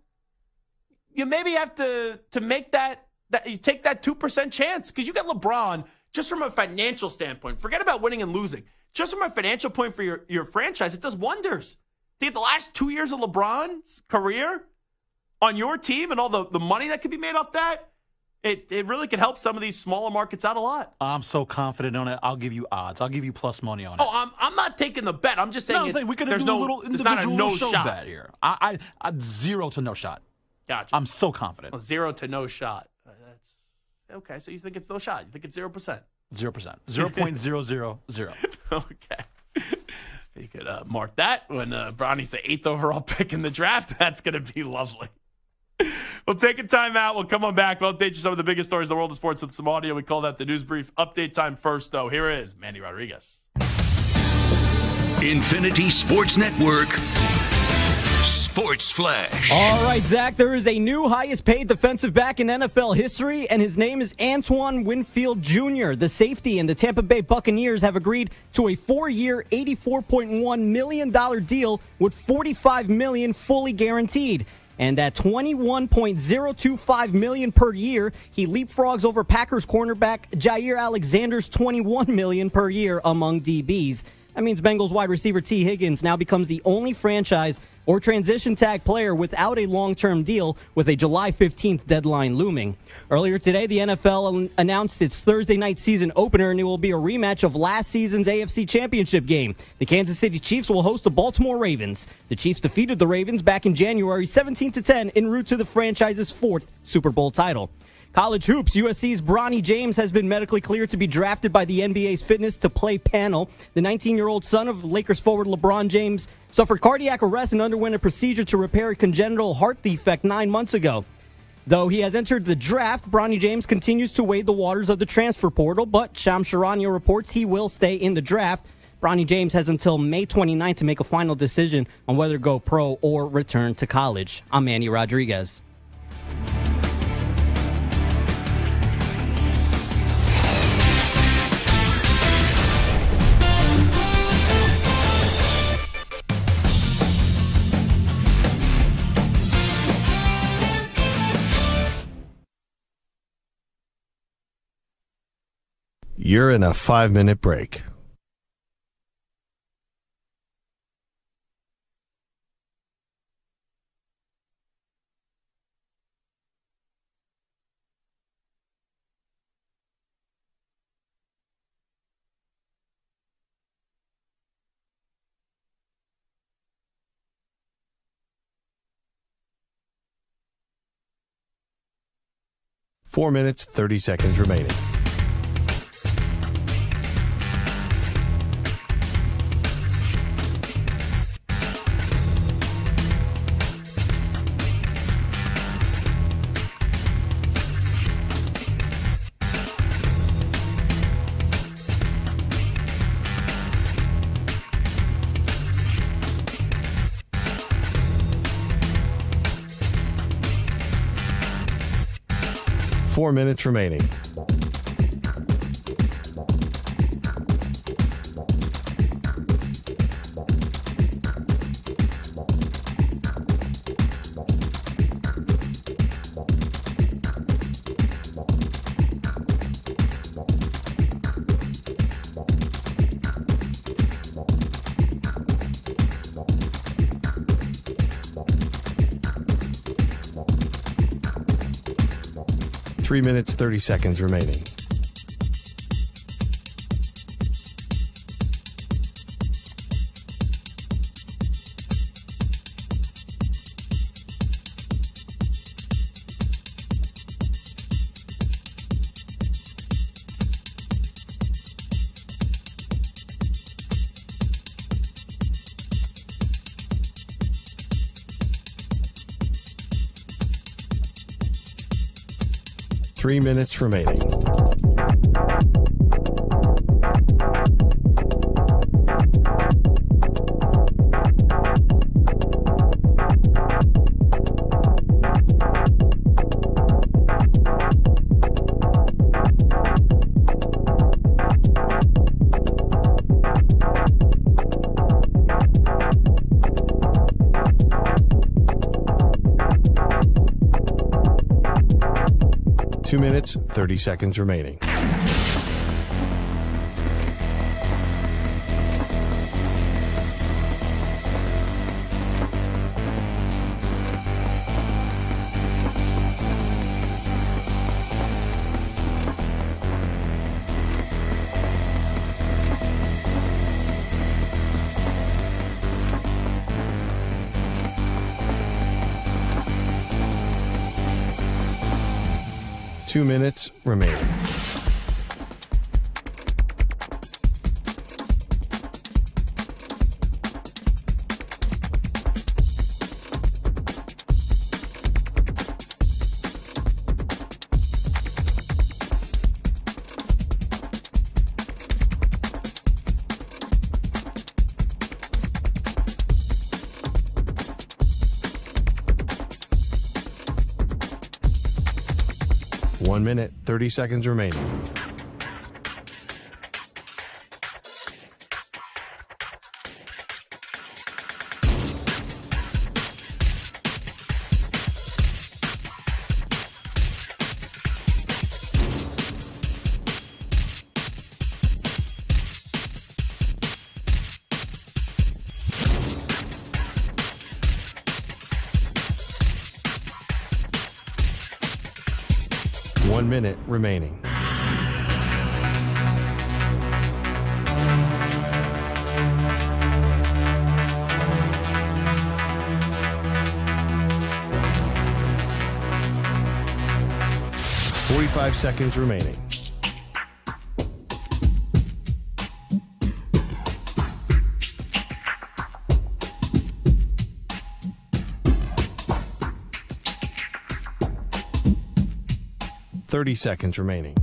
you maybe have to make that you take that 2% chance because you get LeBron just from a financial standpoint. Forget about winning and losing. Just from a financial point for your franchise, it does wonders. To get the last 2 years of LeBron's career on your team and all the money that could be made off that, it really could help some of these smaller markets out a lot. I'm so confident on it. I'll give you odds. I'll give you plus money on it. Oh, I'm not taking the bet. I'm just saying we could do there's a little individual no show shot bet here. I 0 to no shot. Gotcha. I'm so confident. 0 to no shot. That's okay. So you think it's no shot? You think it's 0%? 0%. 0.000. Okay. You could mark that when Bronny's the 8th overall pick in the draft. That's going to be lovely. We'll take a timeout. We'll come on back. We'll update you some of the biggest stories in the world of sports with some audio. We call that the news brief. Update time first, though. Here is Manny Rodriguez. Infinity Sports Network Sports Flash. All right, Zach, there is a new highest paid defensive back in NFL history, and his name is Antoine Winfield Jr. The safety and the Tampa Bay Buccaneers have agreed to a 4-year, $84.1 million deal with $45 million fully guaranteed. And at $21.025 million per year, he leapfrogs over Packers cornerback Jair Alexander's $21 million per year among DBs. That means Bengals wide receiver T. Higgins now becomes the only franchise or transition tag player without a long-term deal, with a July 15th deadline looming. Earlier today, the NFL announced its Thursday night season opener, and it will be a rematch of last season's AFC Championship game. The Kansas City Chiefs will host the Baltimore Ravens. The Chiefs defeated the Ravens back in January 17-10 en route to the franchise's fourth Super Bowl title. College hoops, USC's Bronny James has been medically cleared to be drafted by the NBA's Fitness to Play panel. The 19-year-old son of Lakers forward LeBron James suffered cardiac arrest and underwent a procedure to repair a congenital heart defect 9 months ago. Though he has entered the draft, Bronny James continues to wade the waters of the transfer portal, but Shams Charania reports he will stay in the draft. Bronny James has until May 29th to make a final decision on whether to go pro or return to college. I'm Manny Rodriguez. You're in a 5-minute break. Four minutes, 30 seconds remaining. Four minutes remaining. Three minutes, 30 seconds remaining. Three minutes remaining. Two minutes, 30 seconds remaining. Two minutes remaining. One minute, 30 seconds remaining. 1 minute remaining. Five seconds remaining. Seconds remaining.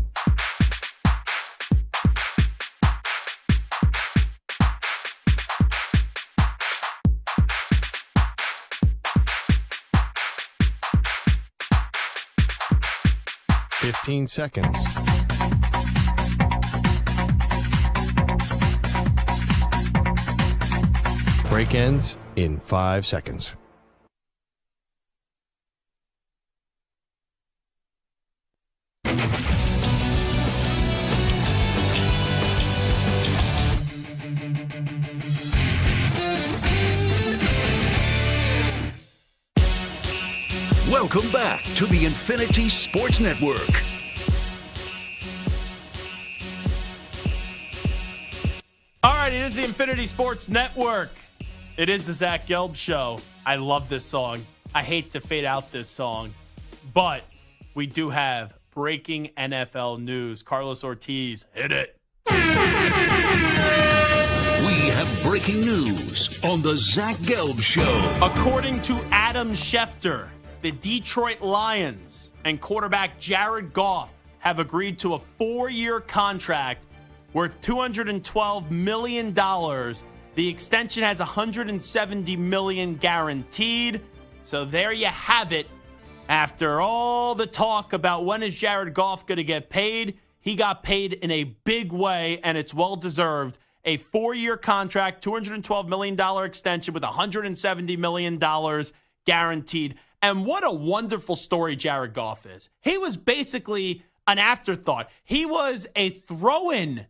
Seconds. Break ends in 5 seconds. Welcome back to the Infinity Sports Network. All right, it is the Infinity Sports Network. It is the Zach Gelb Show. I love this song. I hate to fade out this song, but we do have breaking NFL news. Carlos Ortiz, hit it. We have breaking news on the Zach Gelb Show. According to Adam Schefter, the Detroit Lions and quarterback Jared Goff have agreed to a 4-year contract worth $212 million. The extension has $170 million guaranteed. So there you have it. After all the talk about when is Jared Goff going to get paid, he got paid in a big way, and it's well-deserved. A 4-year contract, $212 million extension with $170 million guaranteed. And what a wonderful story Jared Goff is. He was basically an afterthought. He was a throw-in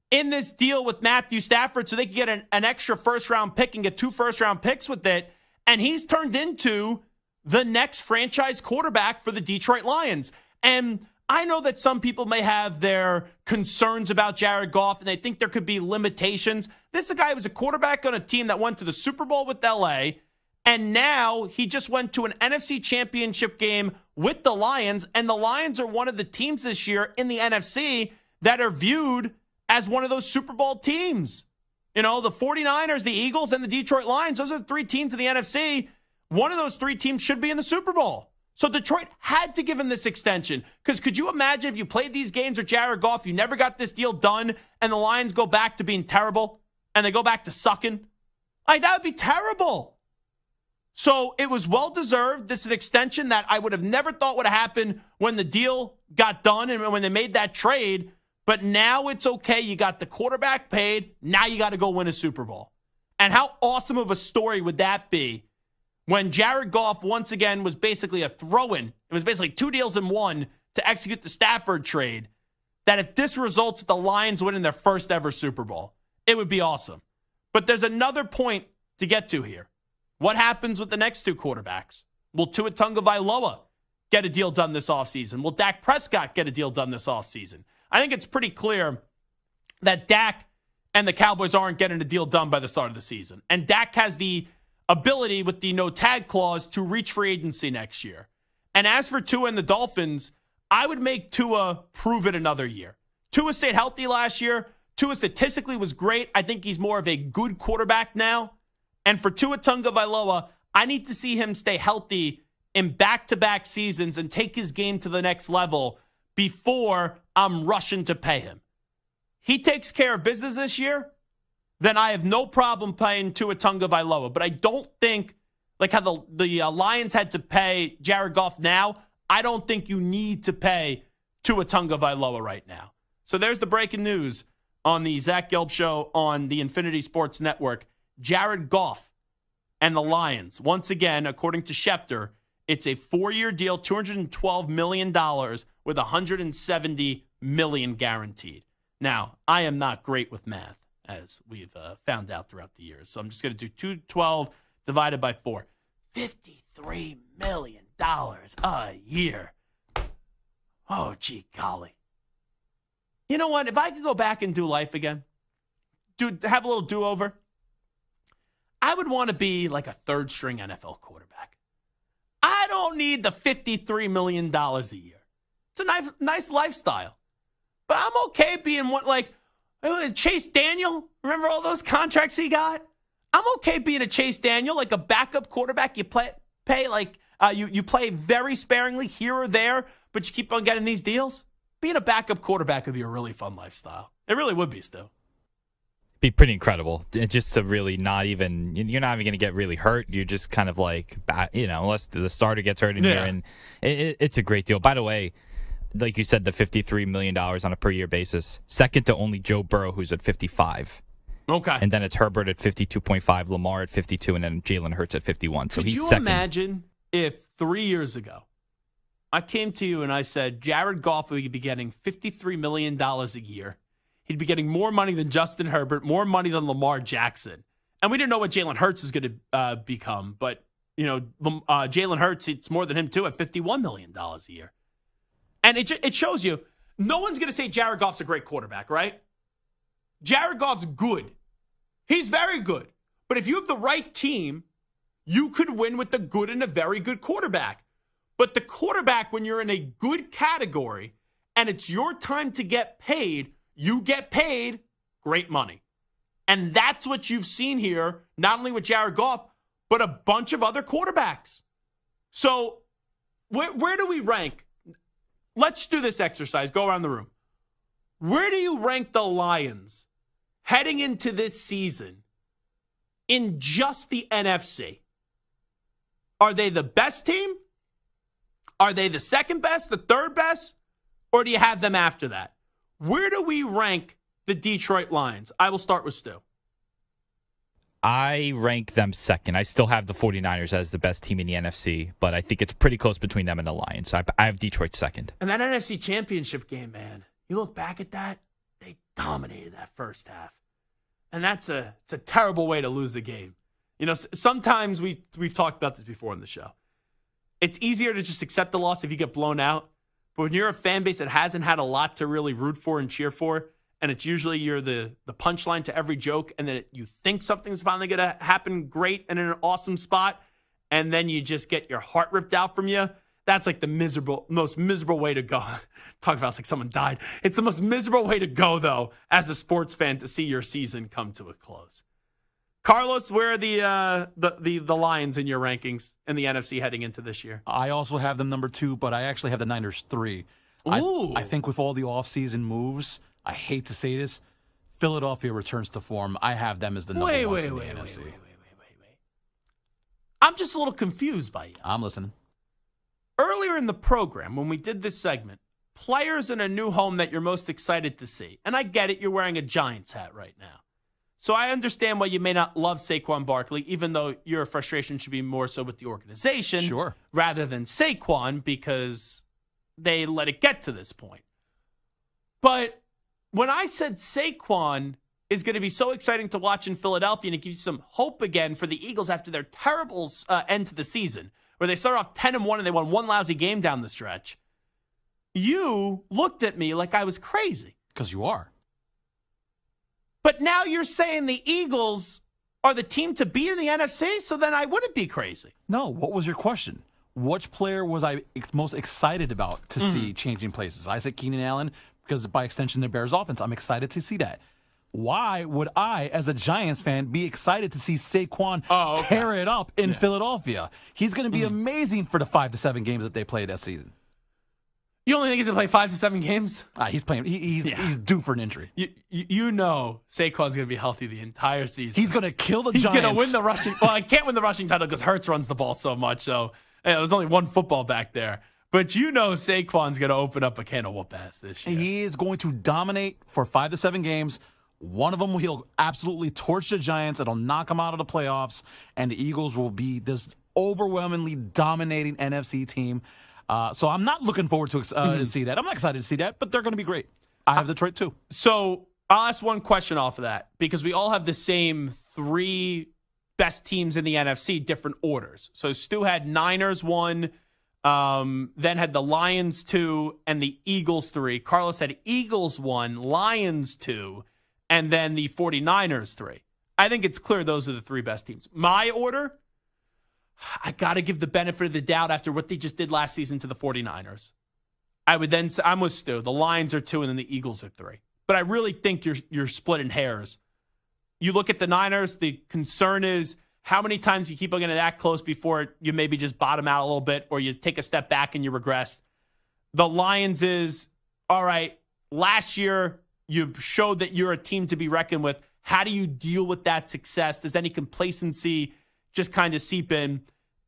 in this deal with Matthew Stafford so they could get an extra first-round pick and get 2 first-round picks with it. And he's turned into the next franchise quarterback for the Detroit Lions. And I know that some people may have their concerns about Jared Goff, and they think there could be limitations. This is a guy who was a quarterback on a team that went to the Super Bowl with L.A., and now he just went to an NFC championship game with the Lions, and the Lions are one of the teams this year in the NFC that are viewed as one of those Super Bowl teams. You know, the 49ers, the Eagles, and the Detroit Lions, those are the 3 teams in the NFC. One of those 3 teams should be in the Super Bowl. So Detroit had to give him this extension. Because could you imagine if you played these games with Jared Goff, you never got this deal done, and the Lions go back to being terrible, and they go back to sucking? Like, that would be terrible. So it was well-deserved. This is an extension that I would have never thought would have happened when the deal got done and when they made that trade. But now it's okay. You got the quarterback paid. Now you got to go win a Super Bowl. And how awesome of a story would that be when Jared Goff, once again, was basically a throw-in. It was basically 2 deals in one to execute the Stafford trade. That if this results in the Lions winning their first ever Super Bowl, it would be awesome. But there's another point to get to here. What happens with the next 2 quarterbacks? Will Tua Tagovailoa get a deal done this offseason? Will Dak Prescott get a deal done this offseason? I think it's pretty clear that Dak and the Cowboys aren't getting a deal done by the start of the season. And Dak has the ability with the no-tag clause to reach free agency next year. And as for Tua and the Dolphins, I would make Tua prove it another year. Tua stayed healthy last year. Tua statistically was great. I think he's more of a good quarterback now. And for Tua Tagovailoa, I need to see him stay healthy in back-to-back seasons and take his game to the next level before I'm rushing to pay him. He takes care of business this year, then I have no problem paying Tua Tagovailoa. But I don't think, like how the Lions had to pay Jared Goff now, I don't think you need to pay Tua Tagovailoa right now. So there's the breaking news on the Zach Gelb Show on the Infinity Sports Network. Jared Goff and the Lions. Once again, according to Schefter, it's a 4-year deal, $212 million with $170 million guaranteed. Now, I am not great with math, as we've found out throughout the years. So I'm just going to do 212 divided by 4. $53 million a year. Oh, gee golly. You know what? If I could go back and do life again, have a little do-over, I would want to be like a third-string NFL quarterback. I don't need the $53 million a year. It's a nice lifestyle. But I'm okay being Chase Daniel. Remember all those contracts he got? I'm okay being a Chase Daniel, like a backup quarterback. You you play very sparingly here or there, but you keep on getting these deals. Being a backup quarterback would be a really fun lifestyle. It really would be, Stu. Be pretty incredible. Just to really you're not even going to get really hurt. You're just kind of unless the starter gets hurt in here. And it's a great deal. By the way, like you said, the $53 million on a per year basis, second to only Joe Burrow, who's at 55. Okay. And then it's Herbert at 52.5, Lamar at 52, and then Jalen Hurts at 51. So Could he's you second. imagine if 3 years ago I came to you and I said Jared Goff would be getting $53 million a year? He'd be getting more money than Justin Herbert, more money than Lamar Jackson. And we didn't know what Jalen Hurts is going to become. But, Jalen Hurts, it's more than him, too, at $51 million a year. And it shows you, no one's going to say Jared Goff's a great quarterback, right? Jared Goff's good. He's very good. But if you have the right team, you could win with the good and a very good quarterback. But the quarterback, when you're in a good category and it's your time to get paid, you get paid great money. And that's what you've seen here, not only with Jared Goff, but a bunch of other quarterbacks. So where do we rank? Let's do this exercise. Go around the room. Where do you rank the Lions heading into this season in just the NFC? Are they the best team? Are they the second best, the third best? Or do you have them after that? Where do we rank the Detroit Lions? I will start with Stu. I rank them second. I still have the 49ers as the best team in the NFC, but I think it's pretty close between them and the Lions. I have Detroit second. And that NFC Championship game, man, you look back at that, they dominated that first half. And it's a terrible way to lose a game. Sometimes we've talked about this before on the show. It's easier to just accept the loss if you get blown out. But when you're a fan base that hasn't had a lot to really root for and cheer for, and it's usually you're the punchline to every joke, and then you think something's finally going to happen great and in an awesome spot, and then you just get your heart ripped out from you, that's like the most miserable way to go. Talk about it's like someone died. It's the most miserable way to go, though, as a sports fan, to see your season come to a close. Carlos, where are the Lions in your rankings in the NFC heading into this year? I also have them number 2, but I actually have the Niners 3. Ooh. I think with all the offseason moves, I hate to say this, Philadelphia returns to form. I have them as the number 1 in the NFC. Wait. I'm just a little confused by you. I'm listening. Earlier in the program, when we did this segment, players in a new home that you're most excited to see. And I get it, you're wearing a Giants hat right now. So I understand why you may not love Saquon Barkley, even though your frustration should be more so with the organization rather than Saquon, because they let it get to this point. But when I said Saquon is going to be so exciting to watch in Philadelphia, and it gives you some hope again for the Eagles after their terrible end to the season, where they started off 10-1 and they won one lousy game down the stretch, you looked at me like I was crazy. Because you are. But now you're saying the Eagles are the team to beat in the NFC, so then I wouldn't be crazy. No, what was your question? Which player was I most excited about to see changing places? I said Keenan Allen because by extension the Bears offense. I'm excited to see that. Why would I, as a Giants fan, be excited to see Saquon tear it up in Philadelphia? He's going to be amazing for the 5 to 7 games that they play this season. You only think he's going to play 5 to 7 games? He's playing. He's due for an injury. You know Saquon's going to be healthy the entire season. He's going to kill the Giants. He's going to win the rushing. Well, I can't win the rushing title because Hurts runs the ball so much. So there's only one football back there. But you know Saquon's going to open up a can of whoop ass this year. He is going to dominate for 5 to 7 games. One of them, he'll absolutely torch the Giants. It'll knock them out of the playoffs. And the Eagles will be this overwhelmingly dominating NFC team. So I'm not looking forward to see that. I'm not excited to see that, but they're going to be great. I have Detroit too. So I'll ask one question off of that because we all have the same 3 best teams in the NFC, different orders. So Stu had Niners 1, Then had the Lions 2 and the Eagles 3. Carlos had Eagles 1, Lions 2, and then the 49ers 3. I think it's clear those are the 3 best teams. My order, I got to give the benefit of the doubt after what they just did last season to the 49ers. I would then say, I'm with Stu. The Lions are 2 and then the Eagles are 3. But I really think you're splitting hairs. You look at the Niners, the concern is how many times you keep on getting that close before you maybe just bottom out a little bit or you take a step back and you regress. The Lions is, all right, last year you showed that you're a team to be reckoned with. How do you deal with that success? Does any complacency just kind of seep in?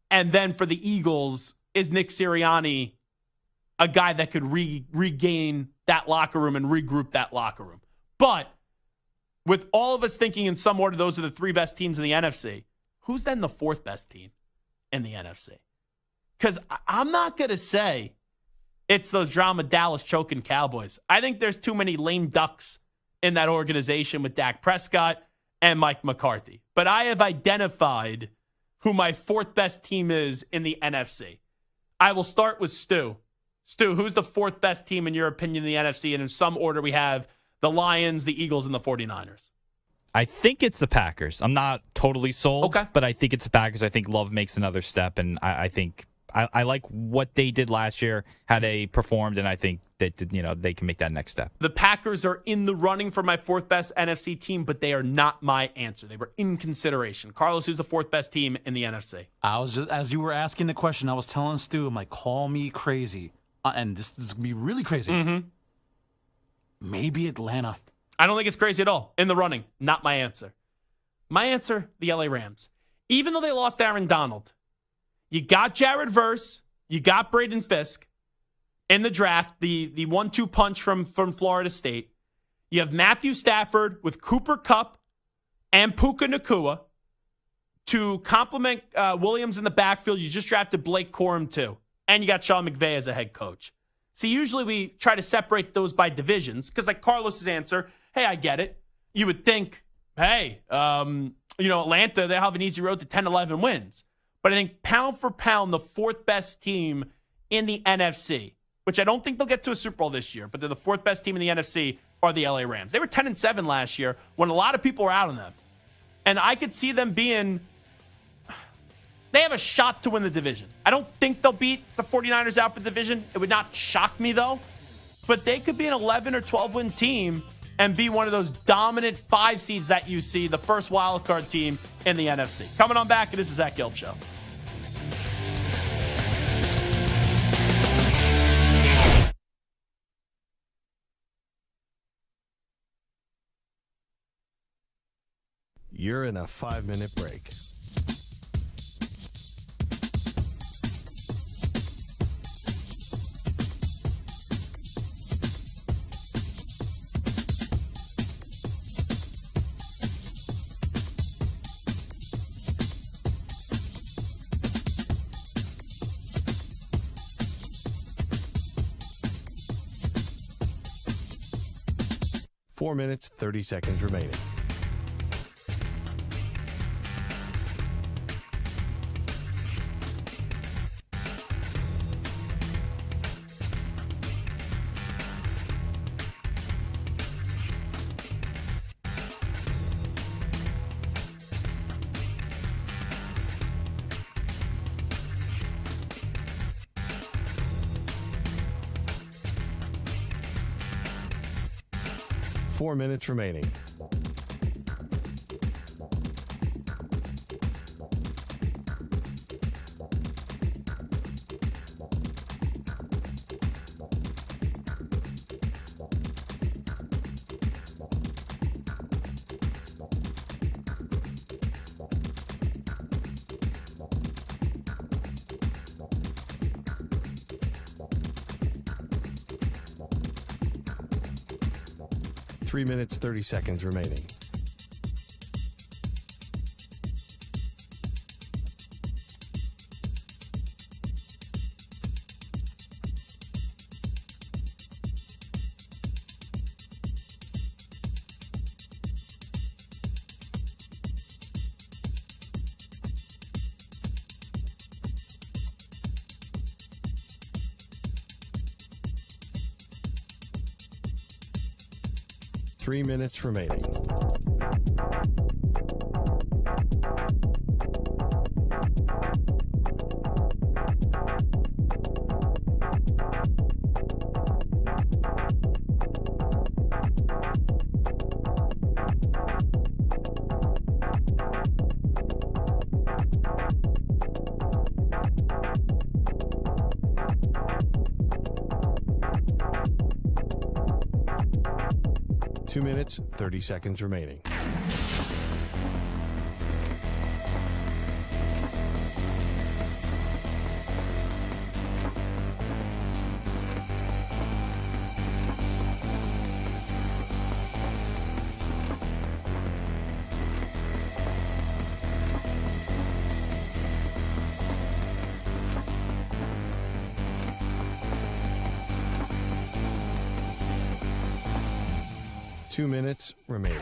And then for the Eagles, is Nick Sirianni a guy that could regain that locker room and regroup that locker room? But with all of us thinking in some order those are the 3 best teams in the NFC, who's then the 4th best team in the NFC? Because I'm not going to say it's those drama Dallas choking Cowboys. I think there's too many lame ducks in that organization with Dak Prescott and Mike McCarthy. But I have identified who my 4th best team is in the NFC. I will start with Stu. Stu, who's the 4th best team in your opinion in the NFC? And in some order, we have the Lions, the Eagles, and the 49ers. I think it's the Packers. I'm not totally sold, okay, but I think it's the Packers. I think Love makes another step, and I think I like what they did last year, how they performed, and I think that they can make that next step. The Packers are in the running for my 4th best NFC team, but they are not my answer. They were in consideration. Carlos, who's the 4th best team in the NFC? I was just, as you were asking the question, I was telling Stu, I'm like, call me crazy. And this is going to be really crazy. Mm-hmm. Maybe Atlanta. I don't think it's crazy at all. In the running, not my answer. My answer, the LA Rams. Even though they lost Aaron Donald, you got Jared Verse, you got Braden Fisk in the draft, the 1-2 punch from Florida State. You have Matthew Stafford with Cooper Kupp and Puka Nacua to complement Williams in the backfield. You just drafted Blake Corum too. And you got Sean McVay as a head coach. See, usually we try to separate those by divisions because like Carlos's answer, hey, I get it. You would think, hey, Atlanta, they have an easy road to 10, 11 wins. But I think pound for pound, the 4th best team in the NFC, which I don't think they'll get to a Super Bowl this year, but they're the 4th best team in the NFC, are the LA Rams. They were 10-7 last year when a lot of people were out on them. And I could see them being, they have a shot to win the division. I don't think they'll beat the 49ers out for the division. It would not shock me, though. But they could be an 11 or 12-win team and be one of those dominant 5 seeds that you see, the first wildcard team in the NFC. Coming on back, this is Zach Gelb Show. You're in a 5-minute break. Four minutes, 30 seconds remaining. Four minutes remaining. Three minutes, 30 seconds remaining. 3 minutes remaining. Two minutes, 30 seconds remaining. Two minutes remaining.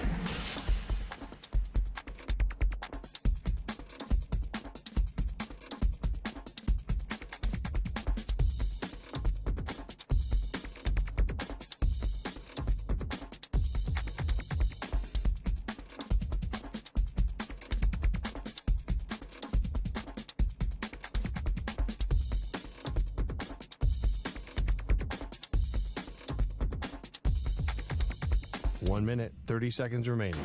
One minute, 30 seconds remaining.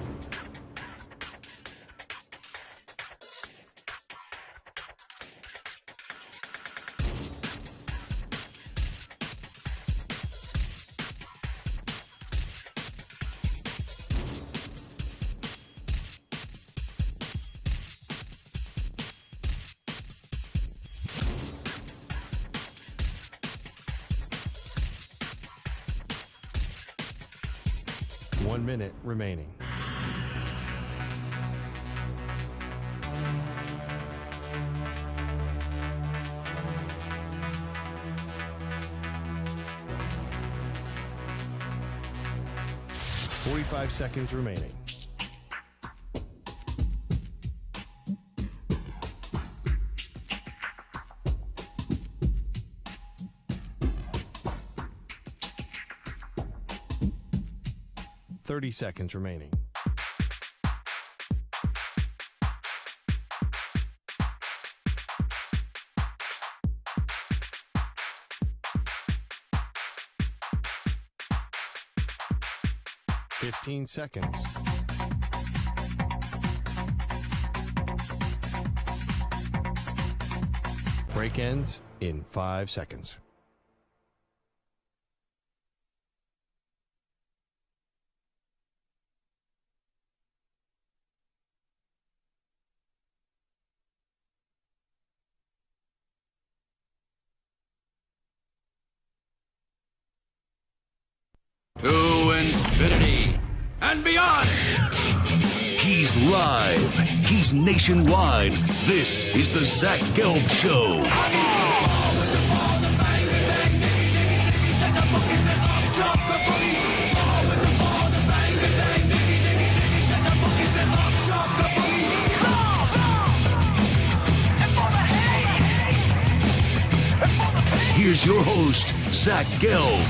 One minute remaining. Forty-five seconds remaining. Thirty seconds remaining. Fifteen seconds. Break ends in 5 seconds. To infinity and beyond. He's live. He's nationwide. This is the Zach Gelb Show. Here's your host, Zach Gelb.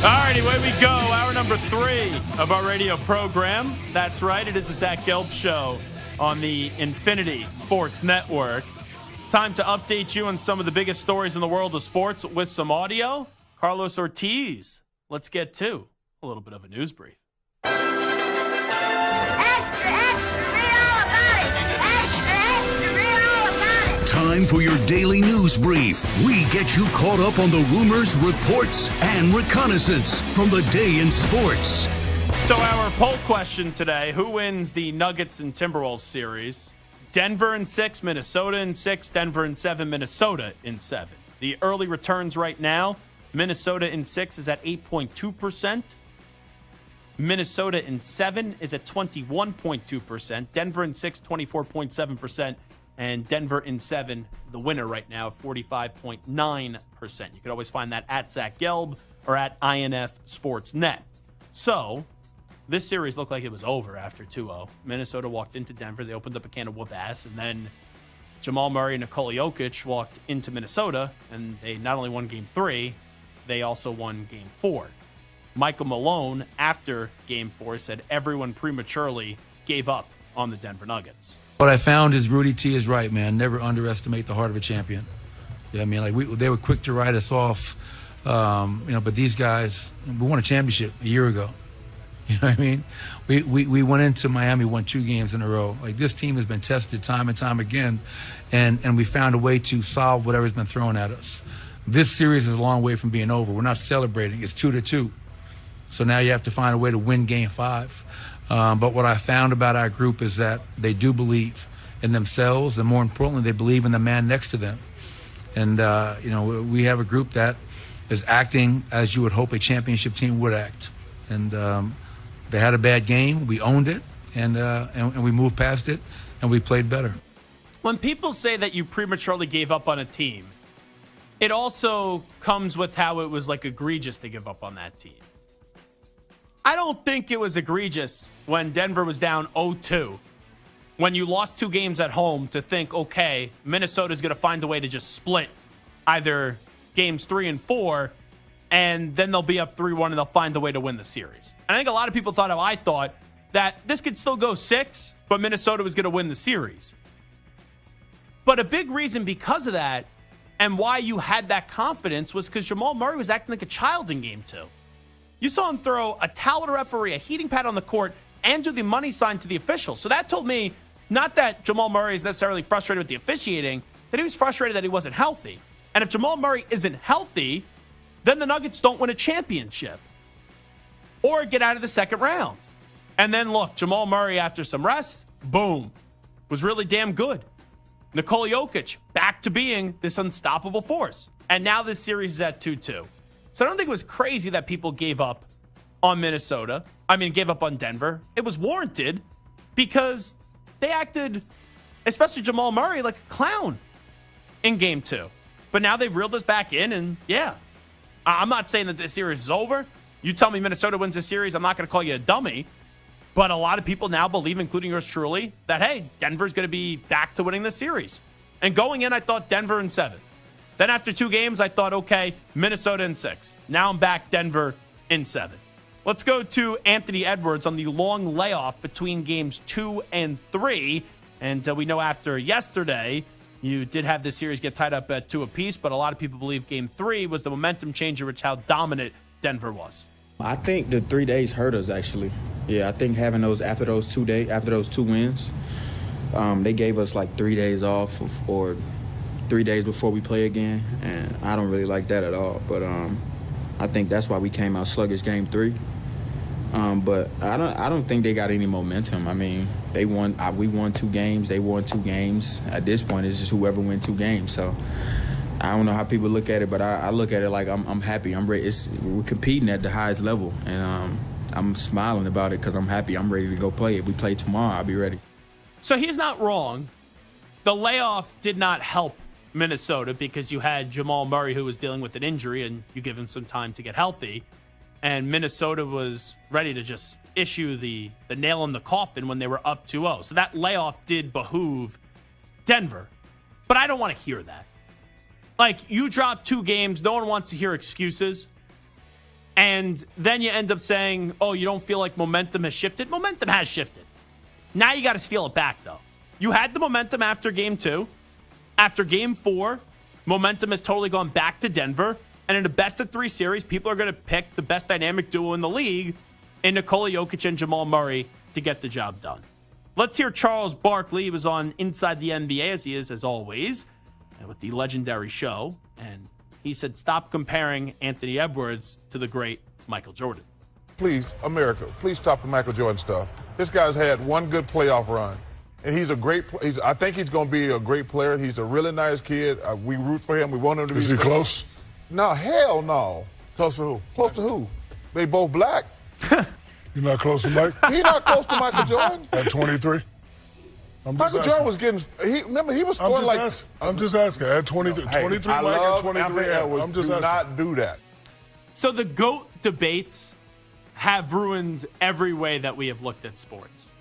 All righty, away we go. Hour number 3 of our radio program. That's right, it is the Zach Gelb Show on the Infinity Sports Network. It's time to update you on some of the biggest stories in the world of sports with some audio. Carlos Ortiz, let's get to a little bit of a news brief. Time for your daily news brief. We get you caught up on the rumors, reports, and reconnaissance from the day in sports. So our poll question today, who wins the Nuggets and Timberwolves series? Denver in 6, Minnesota in 6, Denver in 7, Minnesota in 7. The early returns right now, Minnesota in 6 is at 8.2%. Minnesota in 7 is at 21.2%. Denver in 6, 24.7%. And Denver in 7, the winner right now, 45.9%. You could always find that at Zach Gelb or at INF Sportsnet. So this series looked like it was over after 2-0. Minnesota walked into Denver. They opened up a can of whoop ass. And then Jamal Murray and Nikola Jokic walked into Minnesota. And they not only won Game 3, they also won Game 4. Michael Malone, after Game 4, said everyone prematurely gave up on the Denver Nuggets. What I found is Rudy T is right, man. Never underestimate the heart of a champion. Yeah, I mean, they were quick to write us off, but these guys, we won a championship a year ago. You know what I mean? We went into Miami, won 2 games in a row. Like, this team has been tested time and time again, and we found a way to solve whatever's been thrown at us. This series is a long way from being over. We're not celebrating. It's 2-2. So now you have to find a way to win Game 5. But what I found about our group is that they do believe in themselves, and more importantly, they believe in the man next to them. And, we have a group that is acting as you would hope a championship team would act. And they had a bad game. We owned it, and we moved past it, and we played better. When people say that you prematurely gave up on a team, it also comes with how it was like egregious to give up on that team. I don't think it was egregious when Denver was down 0-2, when you lost 2 games at home, to think, okay, Minnesota's going to find a way to just split either games 3 and 4, and then they'll be up 3-1 and they'll find a way to win the series. And I think a lot of people thought how I thought, that this could still go 6, but Minnesota was going to win the series. But a big reason because of that, and why you had that confidence, was because Jamal Murray was acting like a child in Game 2. You saw him throw a towel at a referee, a heating pad on the court, and do the money sign to the officials. So that told me not that Jamal Murray is necessarily frustrated with the officiating, that he was frustrated that he wasn't healthy. And if Jamal Murray isn't healthy, then the Nuggets don't win a championship or get out of the second round. And then look, Jamal Murray, after some rest, boom, was really damn good. Nikola Jokic, back to being this unstoppable force. And now this series is at 2-2. So I don't think it was crazy that people gave up on gave up on Denver. It was warranted because they acted, especially Jamal Murray, like a clown in Game 2. But now they've reeled us back in, and yeah, I'm not saying that this series is over. You tell me Minnesota wins this series, I'm not going to call you a dummy. But a lot of people now believe, including yours truly, that, hey, Denver's going to be back to winning this series. And going in, I thought Denver in 7. Then after 2 games, I thought, okay, Minnesota in 6. Now I'm back Denver in 7. Let's go to Anthony Edwards on the long layoff between games 2 and 3. And we know after yesterday, you did have this series get tied up at 2 apiece, but a lot of people believe game 3 was the momentum changer, which how dominant Denver was. I think the 3 days hurt us, actually. Yeah, I think having those after those 2 wins, they gave us like 3 days off or 3 days before we play again, and I don't really like that at all. But I think that's why we came out sluggish game 3. But I don't think they got any momentum. I mean, they won. We won 2 games. They won 2 games. At this point, it's just whoever wins 2 games. So I don't know how people look at it, but I look at it like I'm happy. I'm ready. We're competing at the highest level, and I'm smiling about it because I'm happy. I'm ready to go play. If we play tomorrow, I'll be ready. So he's not wrong. The layoff did not help Minnesota because you had Jamal Murray, who was dealing with an injury, and you give him some time to get healthy. And Minnesota was ready to just issue the nail in the coffin when they were up 2-0. So that layoff did behoove Denver. But I don't want to hear that. Like, you drop 2 games, no one wants to hear excuses. And then you end up saying, oh, you don't feel like momentum has shifted? Momentum has shifted. Now you got to steal it back, though. You had the momentum after game 2. After game 4, momentum has totally gone back to Denver. And in a best-of-3 series, people are going to pick the best dynamic duo in the league in Nikola Jokic and Jamal Murray to get the job done. Let's hear Charles Barkley. He was on Inside the NBA, as he is, as always, with the legendary show. And he said, stop comparing Anthony Edwards to the great Michael Jordan. Please, America, please stop the Michael Jordan stuff. This guy's had one good playoff run. And he's a great I think he's going to be a great player. He's a really nice kid. We root for him. We want him to be. Is he close? No, hell no. Close to who? Close to who? They both black. You're not close to Mike? He's not close to Michael Jordan. At 23? Michael Jordan was getting, remember, he was scoring like. I'm just asking. At 23, hey, 23 I Mike love and 23 Edwards. I'm just do asking. not do that. So the GOAT debates have ruined every way that we have looked at sports.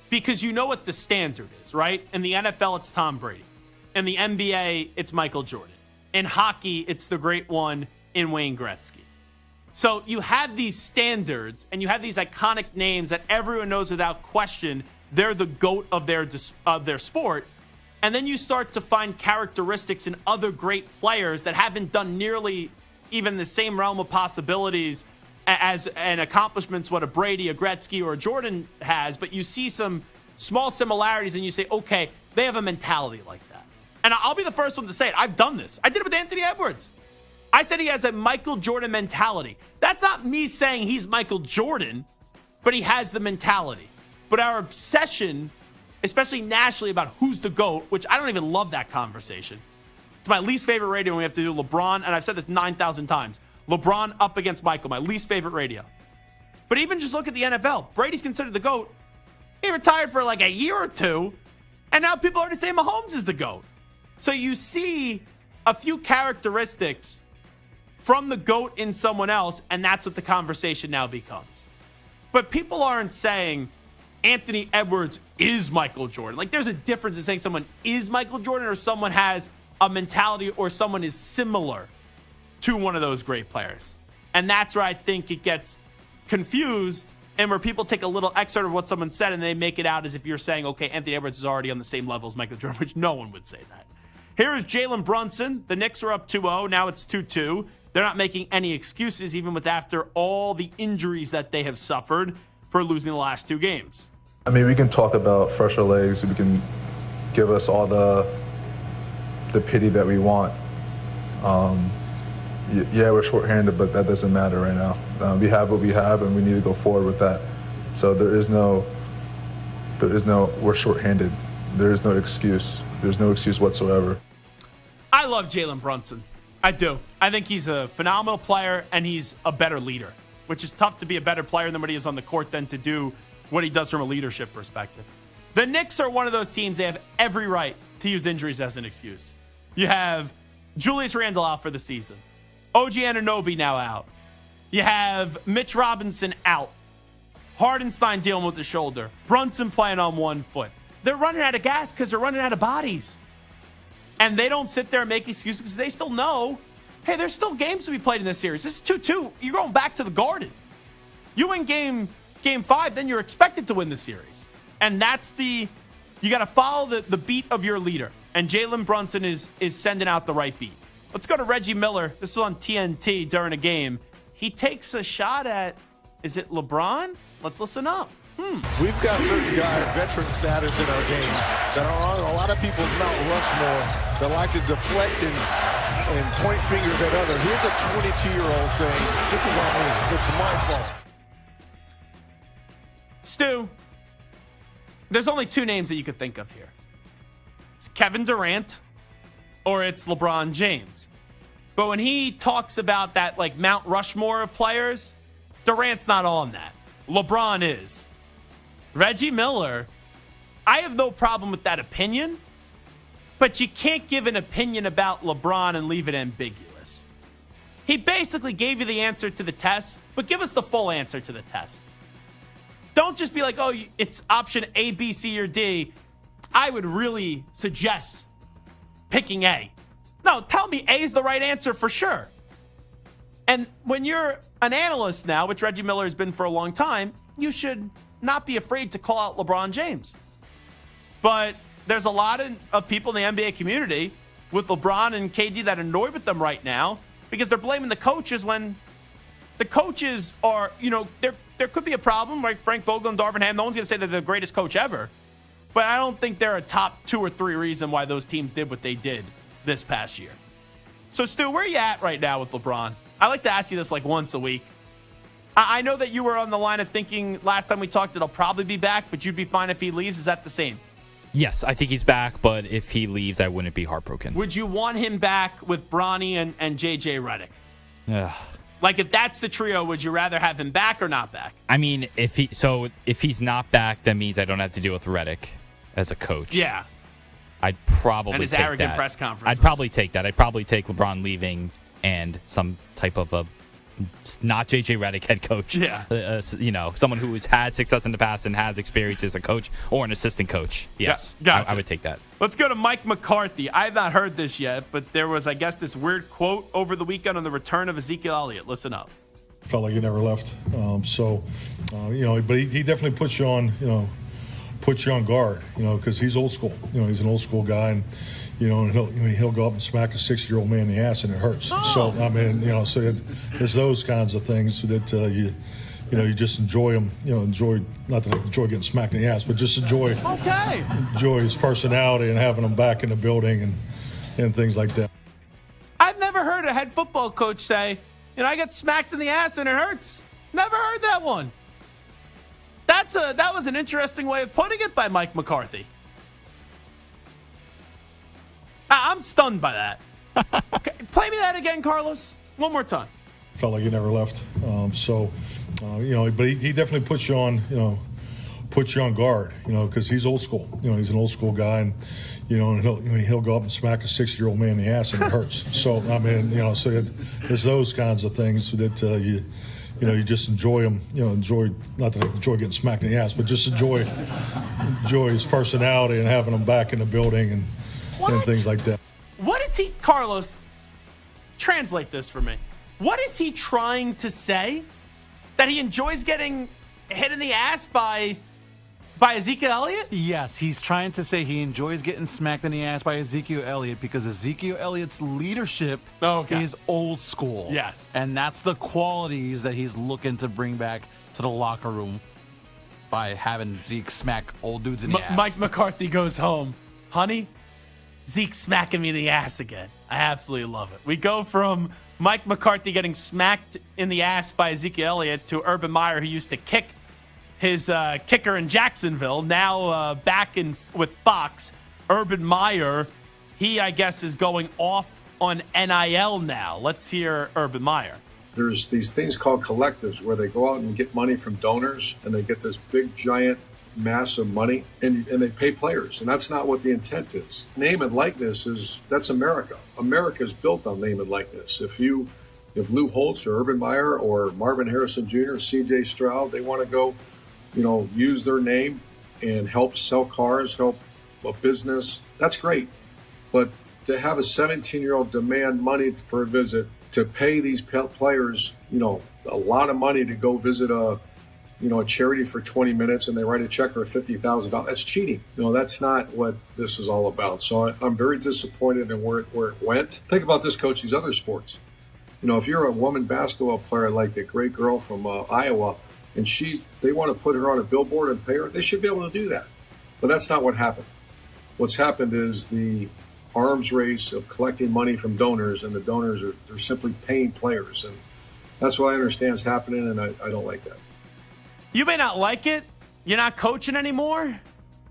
Because you know what the standard is, right? In the NFL, it's Tom Brady. In the NBA, it's Michael Jordan. In hockey, it's the great one in Wayne Gretzky. So you have these standards and you have these iconic names that everyone knows without question they're the GOAT of their sport. And then you start to find characteristics in other great players that haven't done nearly even the same realm of possibilities as and accomplishments what a Brady, a Gretzky, or a Jordan has. But you see some small similarities and you say, okay, they have a mentality like that. And I'll be the first one to say it. I've done this. I did it with Anthony Edwards. I said he has a Michael Jordan mentality. That's not me saying he's Michael Jordan, but he has the mentality. But our obsession, especially nationally, about who's the GOAT, which I don't even love that conversation. It's my least favorite radio when we have to do LeBron, and I've said this 9,000 times. LeBron up against Michael, my least favorite radio. But even just look at the NFL. Brady's considered the GOAT. He retired for like a year or two, and now people are already saying Mahomes is the GOAT. So you see a few characteristics from the GOAT in someone else, and that's what the conversation now becomes. But people aren't saying Anthony Edwards is Michael Jordan. Like, there's a difference in saying someone is Michael Jordan or someone has a mentality or someone is similar to one of those great players. And that's where I think it gets confused and where people take a little excerpt of what someone said and they make it out as if you're saying, okay, Anthony Edwards is already on the same level as Michael Jordan, which no one would say that. Here is Jalen Brunson. The Knicks are up 2-0. Now it's 2-2. They're not making any excuses, even with after all the injuries that they have suffered for losing the last two games. I mean, we can talk about fresher legs. We can give us all the pity that we want. Yeah, we're shorthanded, but that doesn't matter right now. We have what we have, and we need to go forward with that. So there is no, we're shorthanded. There is no excuse. There's no excuse whatsoever. I love Jalen Brunson. I do. I think he's a phenomenal player, and he's a better leader, which is tough to be a better player than what he is on the court than to do what he does from a leadership perspective. The Knicks are one of those teams, they have every right to use injuries as an excuse. You have Julius Randle out for the season. OG Anunoby now out. You have Mitch Robinson out. Hardenstein dealing with the shoulder. Brunson playing on one foot. They're running out of gas because they're running out of bodies. And they don't sit there and make excuses because they still know, hey, there's still games to be played in this series. This is 2-2. You're going back to the Garden. You win game 5, then you're expected to win the series. And that's you got to follow the beat of your leader. And Jalen Brunson is sending out the right beat. Let's go to Reggie Miller. This was on TNT during a game. He takes a shot at, is it LeBron? Let's listen up. We've got certain guys, veteran status in our game, that are on a lot of people's Mount Rushmore that like to deflect and point fingers at others. Here's a 22-year-old saying, this is on me. It's my fault. Stu, there's only two names that you could think of here. It's Kevin Durant or it's LeBron James. But when he talks about that like Mount Rushmore of players, Durant's not on that. LeBron is. Reggie Miller, I have no problem with that opinion, but you can't give an opinion about LeBron and leave it ambiguous. He basically gave you the answer to the test, but give us the full answer to the test. Don't just be like, oh, it's option A, B, C, or D. I would really suggest picking A. No, tell me A is the right answer for sure. And when you're an analyst now, which Reggie Miller has been for a long time, you should not be afraid to call out LeBron James. But there's a lot of people in the NBA community with LeBron and KD that are annoyed with them right now because they're blaming the coaches when the coaches are, there could be a problem, right? Frank Vogel and Darvin Ham, no one's going to say they're the greatest coach ever. But I don't think they're a top 2 or 3 reason why those teams did what they did this past year. So, Stu, where are you at right now with LeBron? I like to ask you this like once a week. I know that you were on the line of thinking last time we talked that he'll probably be back, but you'd be fine if he leaves. Is that the same? Yes, I think he's back, but if he leaves, I wouldn't be heartbroken. Would you want him back with Bronny and JJ Redick? Yeah. Like, if that's the trio, would you rather have him back or not back? I mean, if he's not back, that means I don't have to deal with Redick as a coach. Yeah. I'd probably and his take arrogant that. press conferences. I'd probably take that. I'd probably take LeBron leaving and some type of a not J.J. Redick head coach. Yeah. Someone who has had success in the past and has experience as a coach or an assistant coach. Yes, yeah, gotcha. I would take that. Let's go to Mike McCarthy. I have not heard this yet, but there was, I guess, this weird quote over the weekend on the return of Ezekiel Elliott. Listen up. Felt like he never left. But he definitely puts you on guard, because he's old school. He's an old school guy, and he'll go up and smack a 60-year-old man in the ass, and it hurts. So it's those kinds of things that you just enjoy him. Not that I enjoy getting smacked in the ass, but just enjoy his personality and having him back in the building and things like that. I've never heard a head football coach say, I get smacked in the ass and it hurts. Never heard that one. That was an interesting way of putting it by Mike McCarthy. I'm stunned by that. Okay, play me that again, Carlos. One more time. Felt like he never left. But he definitely puts you on guard, because he's old school. He's an old school guy, and he'll go up and smack a 60-year-old man in the ass, and it hurts. So it's those kinds of things that you just enjoy him. Not that I enjoy getting smacked in the ass, but just enjoy his personality and having him back in the building and things like that. What is he, Carlos? Translate this for me. What is he trying to say? That he enjoys getting hit in the ass by Ezekiel Elliott? Yes, he's trying to say he enjoys getting smacked in the ass by Ezekiel Elliott because Ezekiel Elliott's leadership is old school. Yes. And that's the qualities that he's looking to bring back to the locker room by having Zeke smack old dudes in the ass. Mike McCarthy goes home. Honey, Zeke's smacking me in the ass again. I absolutely love it. We go from Mike McCarthy getting smacked in the ass by Ezekiel Elliott to Urban Meyer, who used to kick his kicker in Jacksonville. Now back with Fox. Urban Meyer, he, I guess, is going off on NIL now. Let's hear Urban Meyer. There's these things called collectives where they go out and get money from donors, and they get this big, giant mass of money, and they pay players. And that's not what the intent is. Name and likeness that's America. America is built on name and likeness. If Lou Holtz or Urban Meyer or Marvin Harrison Jr., C.J. Stroud, they want to go, use their name and help sell cars, help a business, that's great. But to have a 17-year-old demand money for a visit, to pay these players, a lot of money to go visit a charity for 20 minutes and they write a check for $50,000. That's cheating. That's not what this is all about. So I'm very disappointed in where it went. Think about this, coach, these other sports. If you're a woman basketball player like the great girl from Iowa, and they want to put her on a billboard and pay her, they should be able to do that. But that's not what happened. What's happened is the arms race of collecting money from donors, and the donors are simply paying players. And that's what I understand is happening, and I don't like that. You may not like it. You're not coaching anymore.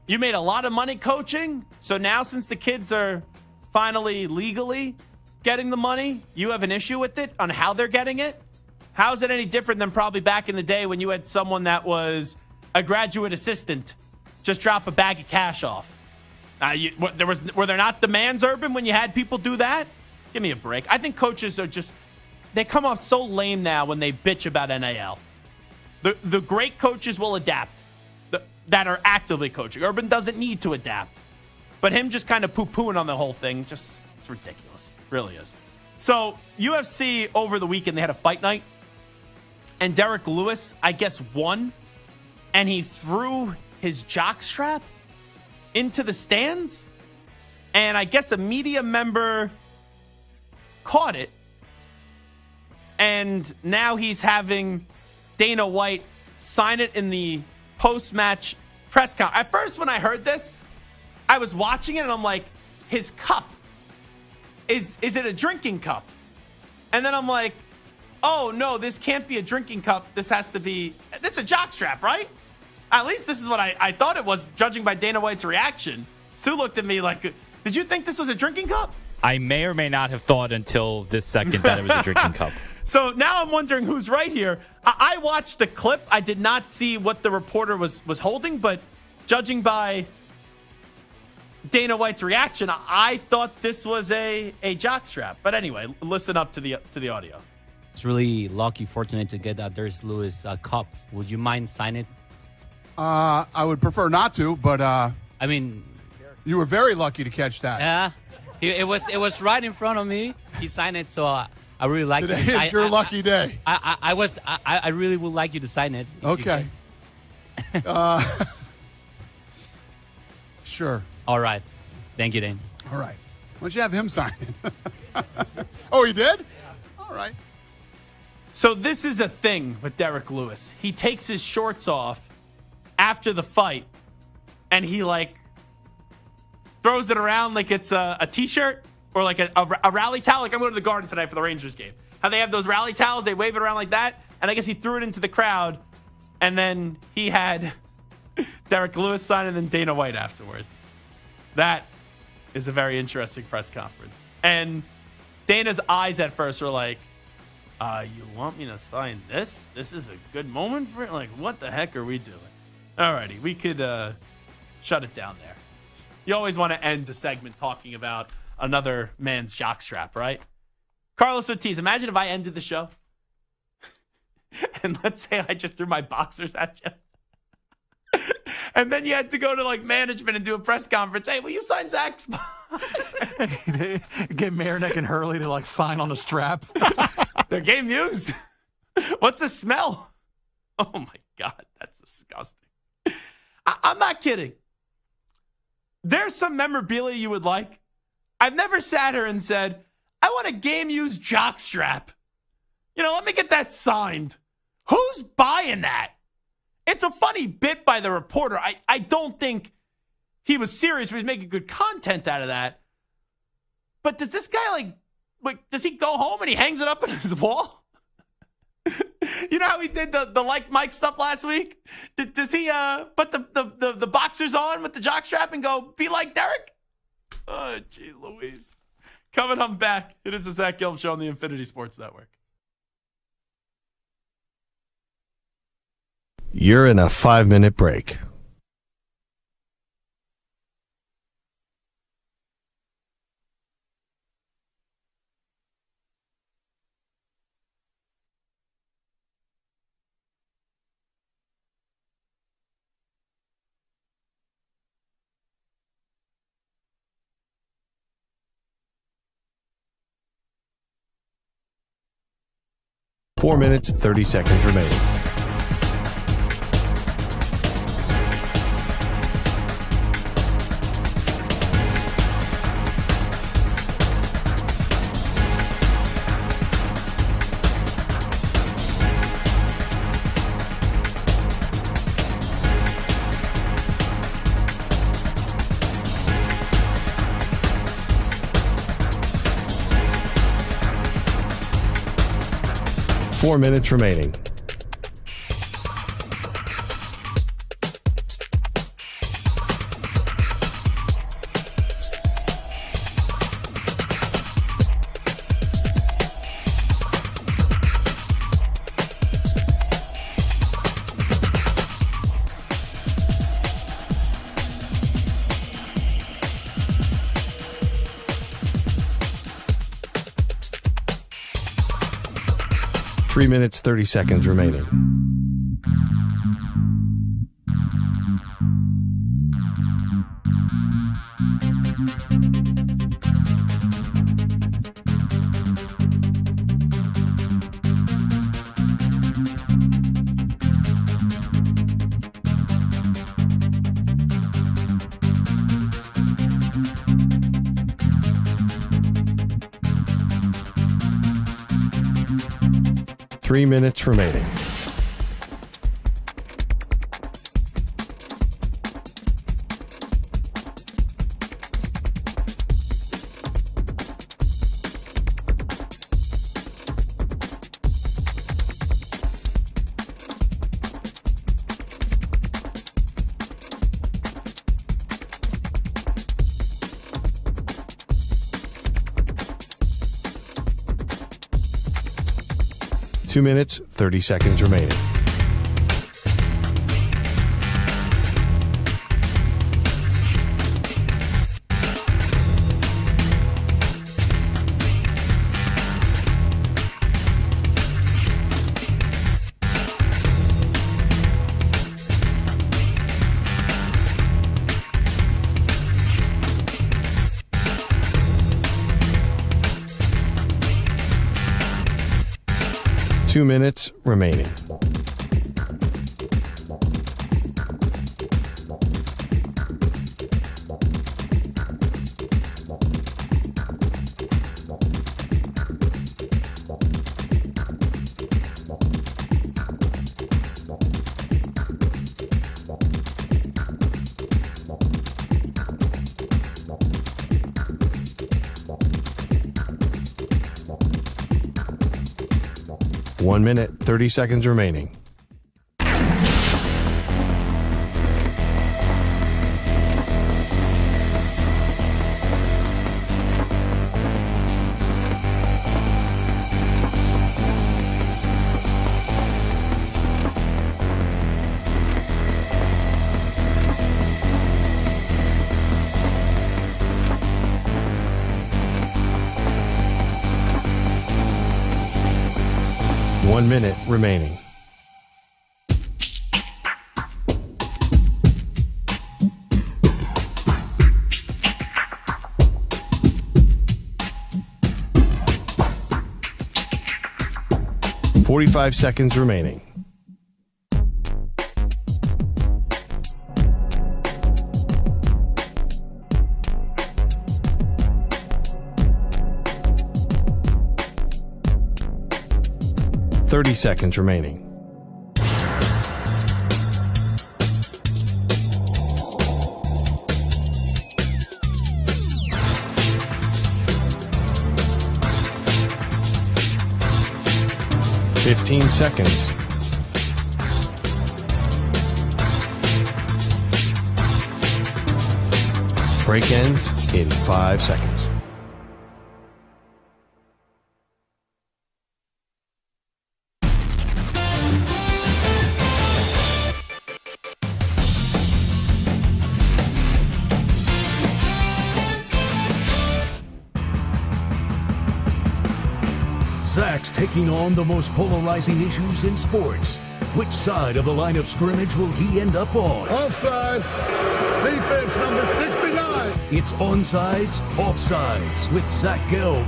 You made a lot of money coaching. So now, since the kids are finally legally getting the money, you have an issue with it on how they're getting it? How is it any different than probably back in the day when you had someone that was a graduate assistant just drop a bag of cash off? Were there not demands, Urban, when you had people do that? Give me a break. I think coaches are they come off so lame now when they bitch about NIL. The great coaches will adapt that are actively coaching. Urban doesn't need to adapt. But him just kind of poo-pooing on the whole thing, it's ridiculous. Really is. So UFC over the weekend, they had a fight night. And Derek Lewis, I guess, won. And he threw his jockstrap into the stands. And I guess a media member caught it. And now he's having Dana White sign it in the post-match press conference. At first, when I heard this, I was watching it and I'm like, his cup, is it a drinking cup? And then I'm like, oh no, this can't be a drinking cup. This is a jockstrap, right? At least this is what I thought it was, judging by Dana White's reaction. Stu looked at me like, did you think this was a drinking cup? I may or may not have thought until this second that it was a drinking cup. So now I'm wondering who's right here. I watched the clip. I did not see what the reporter was holding, but judging by Dana White's reaction, I thought this was a jockstrap. But anyway, listen up to the audio. it's really lucky, fortunate to get that Darius Lewis cup. Would you mind signing it? I would prefer not to, but I mean, you were very lucky to catch that. Yeah, it was right in front of me. He signed it, so I really like it. Today is your lucky day. I really would like you to sign it. Okay. Sure. All right. Thank you, Dane. All right. Why don't you have him sign it? Oh, he did? All right. So this is a thing with Derek Lewis. He takes his shorts off after the fight, and he throws it around like it's a T-shirt or like a rally towel. Like I'm going to the Garden tonight for the Rangers game. How they have those rally towels, they wave it around like that. And I guess he threw it into the crowd, and then he had Derek Lewis sign and then Dana White afterwards. That is a very interesting press conference. And Dana's eyes at first were like, you want me to sign this? This is a good moment for it? Like, what the heck are we doing? Alrighty, we could shut it down there. You always want to end the segment talking about another man's jockstrap, right? Carlos Ortiz, imagine if I ended the show and let's say I just threw my boxers at you. And then you had to go to management and do a press conference. Hey, will you sign Zach's box? Get Marinek and Hurley to sign on the strap. They're game used. What's the smell? Oh my God, that's disgusting. I'm not kidding. There's some memorabilia you would like. I've never sat here and said, I want a game-used jockstrap. Let me get that signed. Who's buying that? It's a funny bit by the reporter. I don't think he was serious, but he's making good content out of that. But does this guy, does he go home and he hangs it up on his wall? You know how he did the like Mike stuff last week? Does he put the boxers on with the jockstrap and go, be like Derek? Oh, geez Louise. Coming on back, it is the Zach Gelb Show on the Infinity Sports Network. You're in a 5-minute break. Four minutes, 30 seconds remaining. Four minutes remaining. Three minutes, 30 seconds remaining. Three minutes remaining. Two minutes, 30 seconds remaining. 2 minutes remaining. One minute, 30 seconds remaining. One minute remaining. Forty-five seconds remaining. Thirty seconds remaining. Fifteen seconds. Break ends in 5 seconds. Zach's taking on the most polarizing issues in sports. Which side of the line of scrimmage will he end up on? Offside. Defense number 69. It's Onsides, Offsides with Zach Gelb.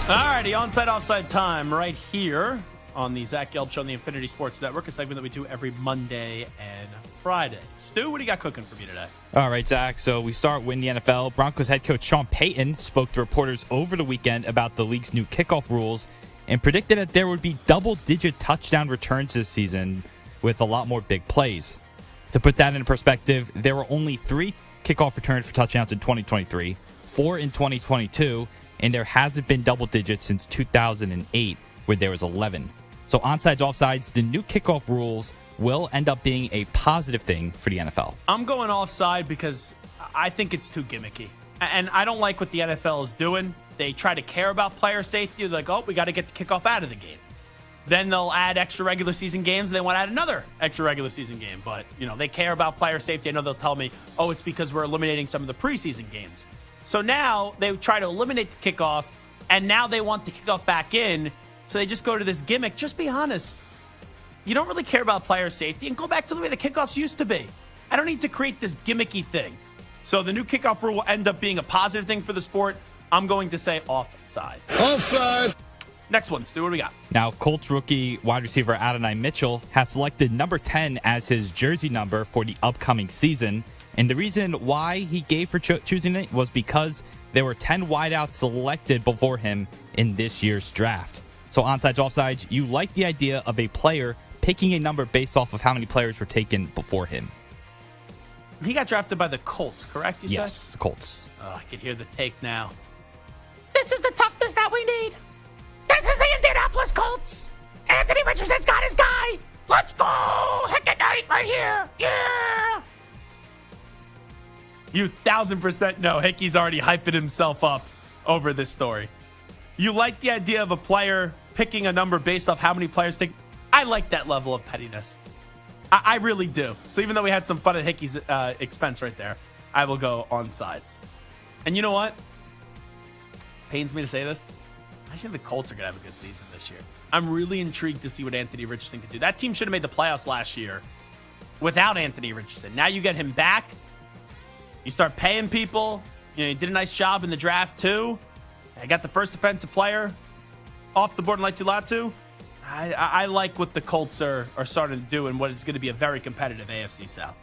All righty, onside, offside time right here on the Zach Gelb Show on the Infinity Sports Network, a segment that we do every Monday and Friday. Stu, what do you got cooking for me today? All right, Zach. So we start with the NFL. Broncos head coach Sean Payton spoke to reporters over the weekend about the league's new kickoff rules and predicted that there would be double-digit touchdown returns this season with a lot more big plays. To put that in perspective, there were only 3 kickoff returns for touchdowns in 2023, 4 in 2022, and there hasn't been double digits since 2008, where there was 11. So onside, offsides, the new kickoff rules will end up being a positive thing for the NFL. I'm going offside because I think it's too gimmicky. And I don't like what the NFL is doing. They try to care about player safety. They're like, oh, we got to get the kickoff out of the game. Then they'll add extra regular season games. And they want to add another extra regular season game. But, they care about player safety. I know they'll tell me, oh, it's because we're eliminating some of the preseason games. So now they try to eliminate the kickoff. And now they want the kickoff back in. So they just go to this gimmick. Just be honest. You don't really care about player safety, and go back to the way the kickoffs used to be. I don't need to create this gimmicky thing. So the new kickoff rule will end up being a positive thing for the sport. I'm going to say offside. Offside. Next one, Stu, what do we got? Now, Colts rookie wide receiver Adonai Mitchell has selected number 10 as his jersey number for the upcoming season. And the reason why he gave for choosing it was because there were 10 wideouts selected before him in this year's draft. So onsides, offsides, you like the idea of a player picking a number based off of how many players were taken before him. He got drafted by the Colts, correct, you Yes, said? the Colts. Oh, I can hear the take now. This is the toughness that we need. This is the Indianapolis Colts. Anthony Richardson's got his guy. Let's go. Heck at night right here. Yeah. You 1,000% know Hickey's already hyping himself up over this story. You like the idea of a player picking a number based off how many players take. I like that level of pettiness. I really do. So even though we had some fun at Hickey's expense right there, I will go on sides. And you know what? Pains me to say this. I think the Colts are going to have a good season this year. I'm really intrigued to see what Anthony Richardson can do. That team should have made the playoffs last year without Anthony Richardson. Now you get him back. You start paying people. He did a nice job in the draft too. I got the first defensive player. off the board and like to Latu, I like what the Colts are starting to do and what is going to be a very competitive AFC South.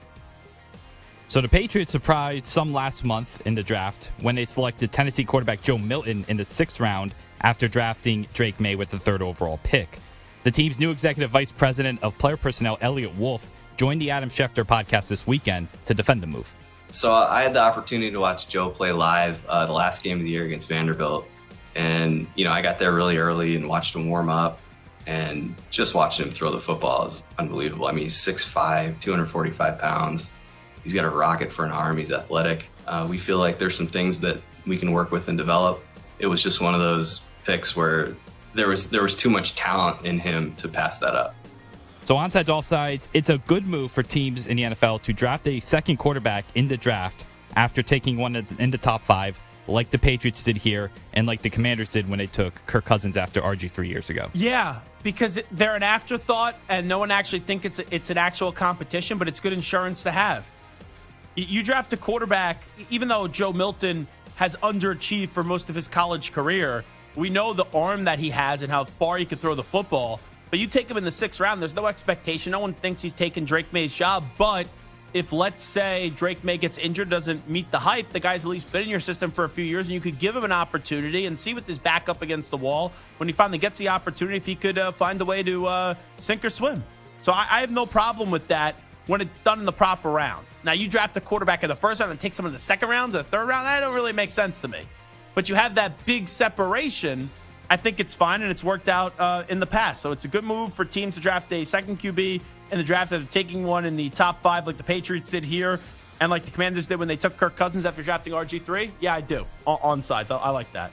So the Patriots surprised some last month in the draft when they selected Tennessee quarterback Joe Milton in the 6th round after drafting Drake Maye with the 3rd overall pick. The team's new executive vice president of player personnel, Elliot Wolf, joined the Adam Schefter podcast this weekend to defend the move. So I had the opportunity to watch Joe play live the last game of the year against Vanderbilt. And, I got there really early and watched him warm up. And just watching him throw the football is unbelievable. I mean, he's 6'5", 245 pounds. He's got a rocket for an arm. He's athletic. We feel like there's some things that we can work with and develop. It was just one of those picks where there was too much talent in him to pass that up. So onside, offsides, it's a good move for teams in the NFL to draft a second quarterback in the draft after taking one in the top 5, like the Patriots did here and like the Commanders did when they took Kirk Cousins after RG 3 years ago. Yeah, because they're an afterthought and no one actually thinks it's an actual competition, but it's good insurance to have. You draft a quarterback, even though Joe Milton has underachieved for most of his college career, we know the arm that he has and how far he can throw the football. But you take him in the 6th round, there's no expectation. No one thinks he's taking Drake Maye's job. But if, let's say, Drake Maye gets injured, doesn't meet the hype, the guy's at least been in your system for a few years, and you could give him an opportunity and see with his back up against the wall, when he finally gets the opportunity, if he could find a way to sink or swim. So I have no problem with that when it's done in the proper round. Now, you draft a quarterback in the 1st round and take someone in the 2nd round, the 3rd round, that don't really make sense to me. But you have that big separation. I think it's fine, and it's worked out in the past. So it's a good move for teams to draft a second QB in the draft after taking one in the top 5 like the Patriots did here and like the Commanders did when they took Kirk Cousins after drafting RG3. Yeah, I do. On sides. I like that.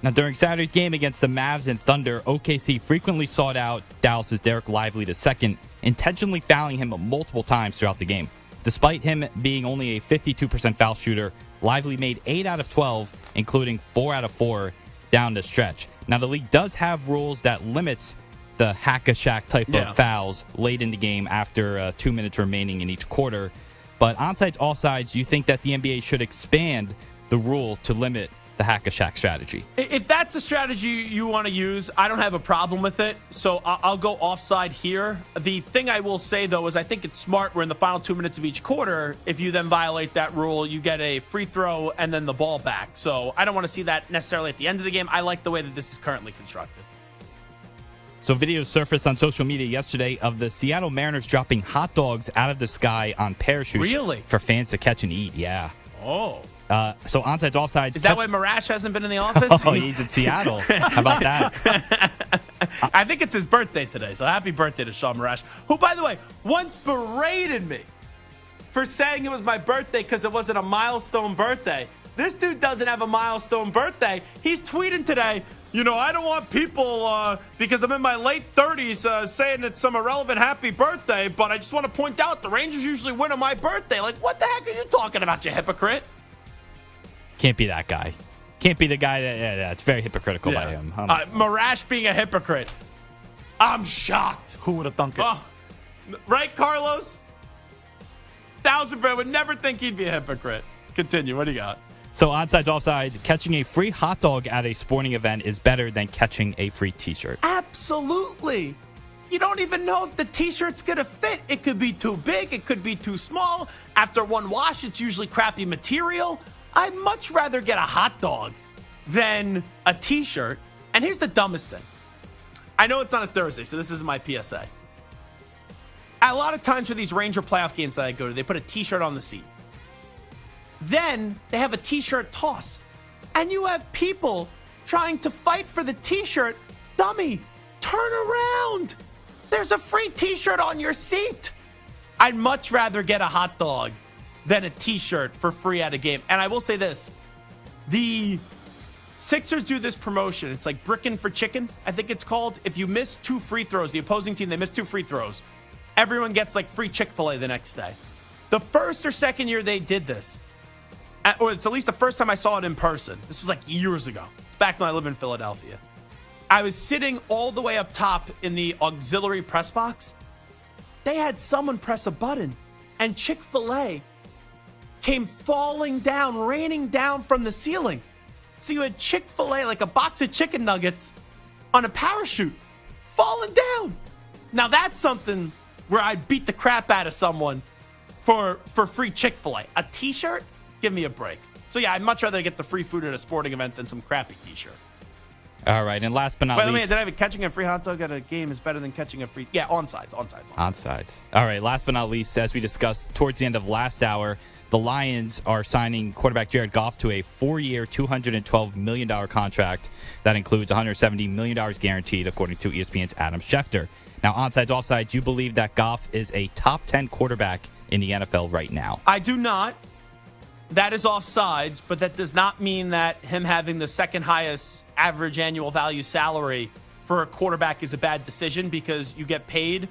Now, during Saturday's game against the Mavs and Thunder, OKC frequently sought out Dallas's Derek Lively II, intentionally fouling him multiple times throughout the game. Despite him being only a 52% foul shooter, Lively made 8 out of 12, including 4 out of 4 down the stretch. Now, the league does have rules that limits the hack-a-shack type of fouls late in the game after 2 minutes remaining in each quarter. But onside, offsides, you think that the NBA should expand the rule to limit the hack-a-shack strategy? If that's a strategy you want to use, I don't have a problem with it. So I'll go offside here. The thing I will say, though, is I think it's smart where in the final 2 minutes of each quarter, if you then violate that rule, you get a free throw and then the ball back. So I don't want to see that necessarily at the end of the game. I like the way that this is currently constructed. So videos surfaced on social media yesterday of the Seattle Mariners dropping hot dogs out of the sky on parachutes. Really? For fans to catch and eat, yeah. Oh. So onsides, offsides. Is that why Marash hasn't been in the office? Oh, he's in Seattle. How about that? I think it's his birthday today, so happy birthday to Sean Marash, who, by the way, once berated me for saying it was my birthday because it wasn't a milestone birthday. This dude doesn't have a milestone birthday. He's tweeting today, I don't want people, because I'm in my late 30s, saying it's some irrelevant happy birthday, but I just want to point out the Rangers usually win on my birthday. Like, what the heck are you talking about, you hypocrite? Can't be that guy. Can't be the guy that, it's very hypocritical by him. Marash being a hypocrite. I'm shocked. Who would have thunk it? Right, Carlos? 1,000 I would never think he'd be a hypocrite. Continue. What do you got? So onsides, offsides, catching a free hot dog at a sporting event is better than catching a free T-shirt. Absolutely. You don't even know if the T-shirt's going to fit. It could be too big. It could be too small. After one wash, it's usually crappy material. I'd much rather get a hot dog than a T-shirt. And here's the dumbest thing. I know it's on a Thursday, so this isn't my PSA. A lot of times for these Ranger playoff games that I go to, they put a T-shirt on the seat. Then they have a T-shirt toss. And you have people trying to fight for the T-shirt. Dummy, turn around. There's a free T-shirt on your seat. I'd much rather get a hot dog than a T-shirt for free at a game. And I will say this. The Sixers do this promotion. It's like brickin' for chicken, I think it's called. If you miss 2 free throws, the opposing team, they miss 2 free throws, everyone gets like free Chick-fil-A the next day. The first or second year they did this, or it's at least the first time I saw it in person. This was like years ago. It's back when I lived in Philadelphia. I was sitting all the way up top in the auxiliary press box. They had someone press a button, and Chick-fil-A came falling down, raining down from the ceiling. So you had Chick-fil-A, like a box of chicken nuggets, on a parachute, falling down. Now that's something where I'd beat the crap out of someone for free Chick-fil-A. A T-shirt? Give me a break. So yeah, I'd much rather get the free food at a sporting event than some crappy T-shirt. All right, and last but not Wait, least. did I have catching a free hot dog at a game is better than catching a free? Yeah, onsides. All right, last but not least, as we discussed towards the end of last hour, the Lions are signing quarterback Jared Goff to a 4-year, $212 million contract that includes $170 million guaranteed, according to ESPN's Adam Schefter. Now, onsides, offsides, you believe that Goff is a top 10 quarterback in the NFL right now? I do not. That is offsides, but that does not mean that him having the second highest average annual value salary for a quarterback is a bad decision, because you get paid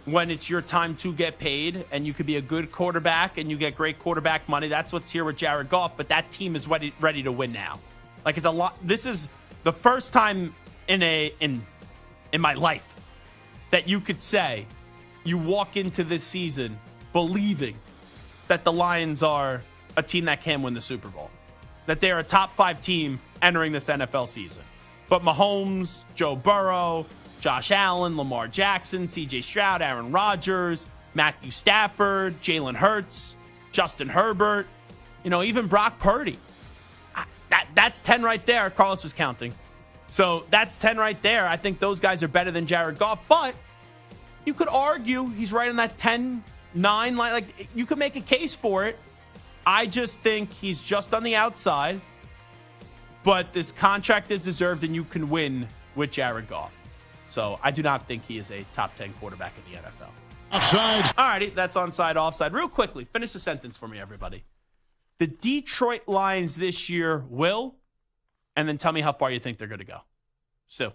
when it's your time to get paid, and you could be a good quarterback and you get great quarterback money. That's what's here with Jared Goff, but that team is ready to win now. Like, it's a lot. This is the first time in my life that you could say you walk into this season believing that the Lions are a team that can win the Super Bowl, that they're a top 5 team entering this NFL season. But Mahomes, Joe Burrow, Josh Allen, Lamar Jackson, C.J. Stroud, Aaron Rodgers, Matthew Stafford, Jalen Hurts, Justin Herbert, even Brock Purdy. That's 10 right there. Carlos was counting. So that's 10 right there. I think those guys are better than Jared Goff. But you could argue he's right on that 10-9 line. Like, you could make a case for it. I just think he's just on the outside. But this contract is deserved, and you can win with Jared Goff. So I do not think he is a top 10 quarterback in the NFL. Offsides. All righty, that's onside, offside. Real quickly, finish the sentence for me, everybody. The Detroit Lions this year will, and then tell me how far you think they're going to go. Stu.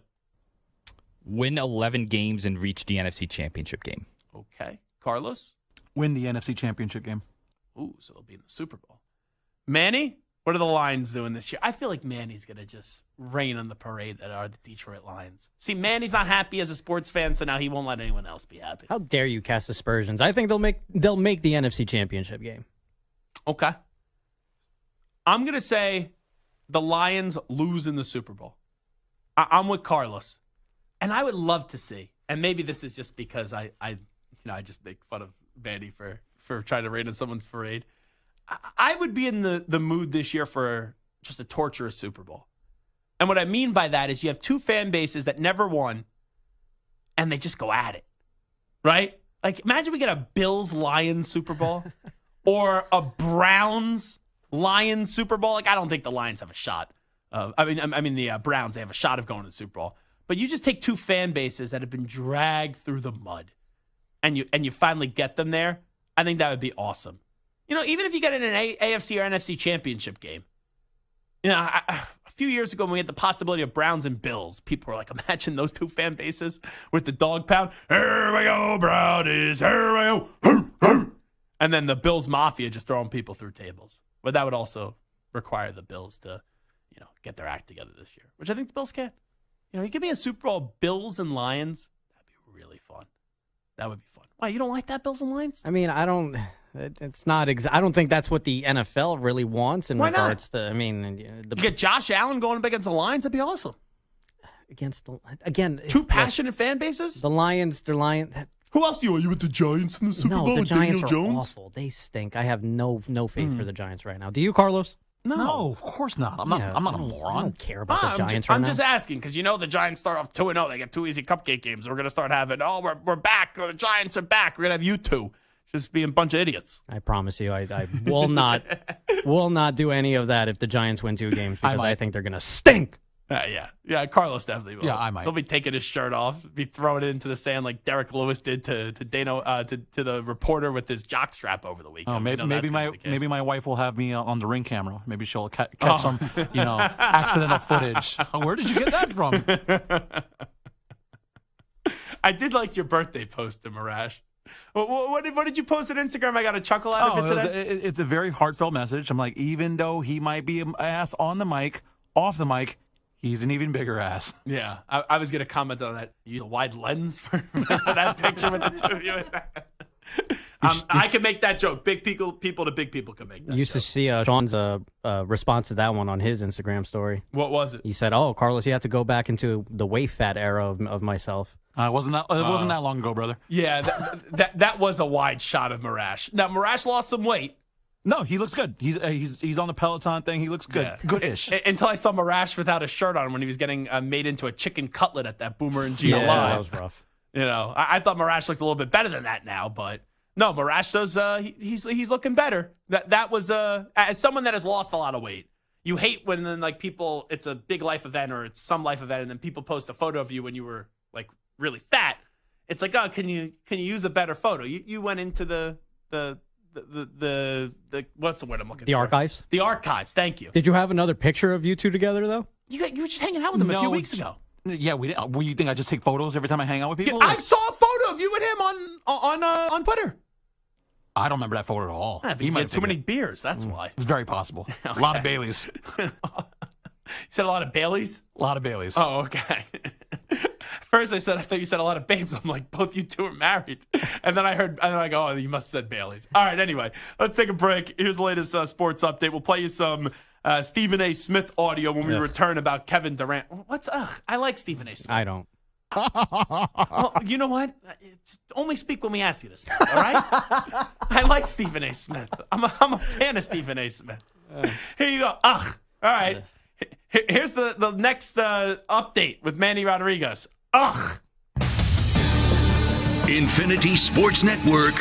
Win 11 games and reach the NFC Championship game. Okay. Carlos? Win the NFC Championship game. Ooh, so they'll be in the Super Bowl. Manny? What are the Lions doing this year? I feel like Manny's going to just rain on the parade that are the Detroit Lions. See, Manny's not happy as a sports fan, so now he won't let anyone else be happy. How dare you cast aspersions? I think they'll make the NFC Championship game. Okay. I'm going to say the Lions lose in the Super Bowl. I'm with Carlos. And I would love to see, and maybe this is just because I just make fun of Manny for trying to rain on someone's parade. I would be in the mood this year for just a torturous Super Bowl. And what I mean by that is you have two fan bases that never won, and they just go at it, right? Like, imagine we get a Bills-Lions Super Bowl or a Browns-Lions Super Bowl. Like, I don't think the Lions have a shot. I mean the Browns, they have a shot of going to the Super Bowl. But you just take two fan bases that have been dragged through the mud, and you finally get them there. I think that would be awesome. Even if you get in an AFC or NFC championship game. A few years ago when we had the possibility of Browns and Bills, people were like, imagine those two fan bases with the dog pound. Here we go, Brownies. Here we go. And then the Bills Mafia just throwing people through tables. But that would also require the Bills to, get their act together this year, which I think the Bills can. You give me a Super Bowl Bills and Lions. That'd be really fun. That would be fun. Why, you don't like that, Bills and Lions? I mean, I don't. It's not. I don't think that's what the NFL really wants in regards to. I mean, you get Josh Allen going up against the Lions. That'd be awesome. Again, two passionate fan bases. The Lions. They're Lions. Who else do you? Are you with the Giants in the Super Bowl? No, the Giants Daniel are Jones? awful. They stink. I have no faith for the Giants right now. Do you, Carlos? No, of course not. I'm not a moron. I don't care about the Giants right now. I'm now. just asking because the Giants start off 2-0. They get 2 easy cupcake games. We're gonna start having. We're back. The Giants are back. We're gonna have you two just being a bunch of idiots. I promise you, I will not do any of that if the Giants win 2 games because I think they're gonna stink. Yeah. Carlos definitely will. Yeah, I might. He'll be taking his shirt off, be throwing it into the sand like Derek Lewis did to Dano to the reporter with his jock strap over the weekend. Oh, maybe my wife will have me on the ring camera. Maybe she'll catch some accidental footage. Oh, where did you get that from? I did like your birthday post, Marash. What did you post on Instagram? I got a chuckle out of it today. It's a very heartfelt message. I'm like, even though he might be an ass on the mic, off the mic, he's an even bigger ass. Yeah, I was going to comment on that. Use a wide lens for that picture with the two of you. I can make that joke. Big people to big people can make that You used to see Sean's response to that one on his Instagram story. What was it? He said, "Oh, Carlos, you have to go back into the way fat era of myself." It wasn't that long ago, brother. Yeah, that was a wide shot of Marash. Now Marash lost some weight. No, he looks good. He's on the Peloton thing. He looks good, good-ish. Until I saw Marash without a shirt on when he was getting made into a chicken cutlet at that Boomer and Gina Yeah, Live. that was rough. You know, I thought Marash looked a little bit better than that now, but no, Marash does. He's looking better. That was as someone that has lost a lot of weight. You hate when then like people, it's a big life event or it's some life event, and then people post a photo of you when you were like really fat. It's like, oh, can you use a better photo? You went into the what's the word I'm looking for? The archives? The archives, thank you. Did you have another picture of you two together, though? You were just hanging out with him a few weeks ago. Yeah, we didn't. Well, you think I just take photos every time I hang out with people? I saw a photo of you and him on Twitter. I don't remember that photo at all. Yeah, he might have too many beers, that's why. It's very possible. A lot of Baileys. You said a lot of Baileys? A lot of Baileys. Oh, okay. First I thought you said a lot of babes. I'm like, both you two are married. And then I go, oh, you must have said Baileys. All right, anyway, let's take a break. Here's the latest sports update. We'll play you some Stephen A. Smith audio when we return about Kevin Durant. I like Stephen A. Smith. I don't. Well, you know what? Only speak when we ask you to speak, all right? I like Stephen A. Smith. I'm a fan of Stephen A. Smith. Here you go. All right. Here's the next update with Manny Rodriguez. Infinity Sports Network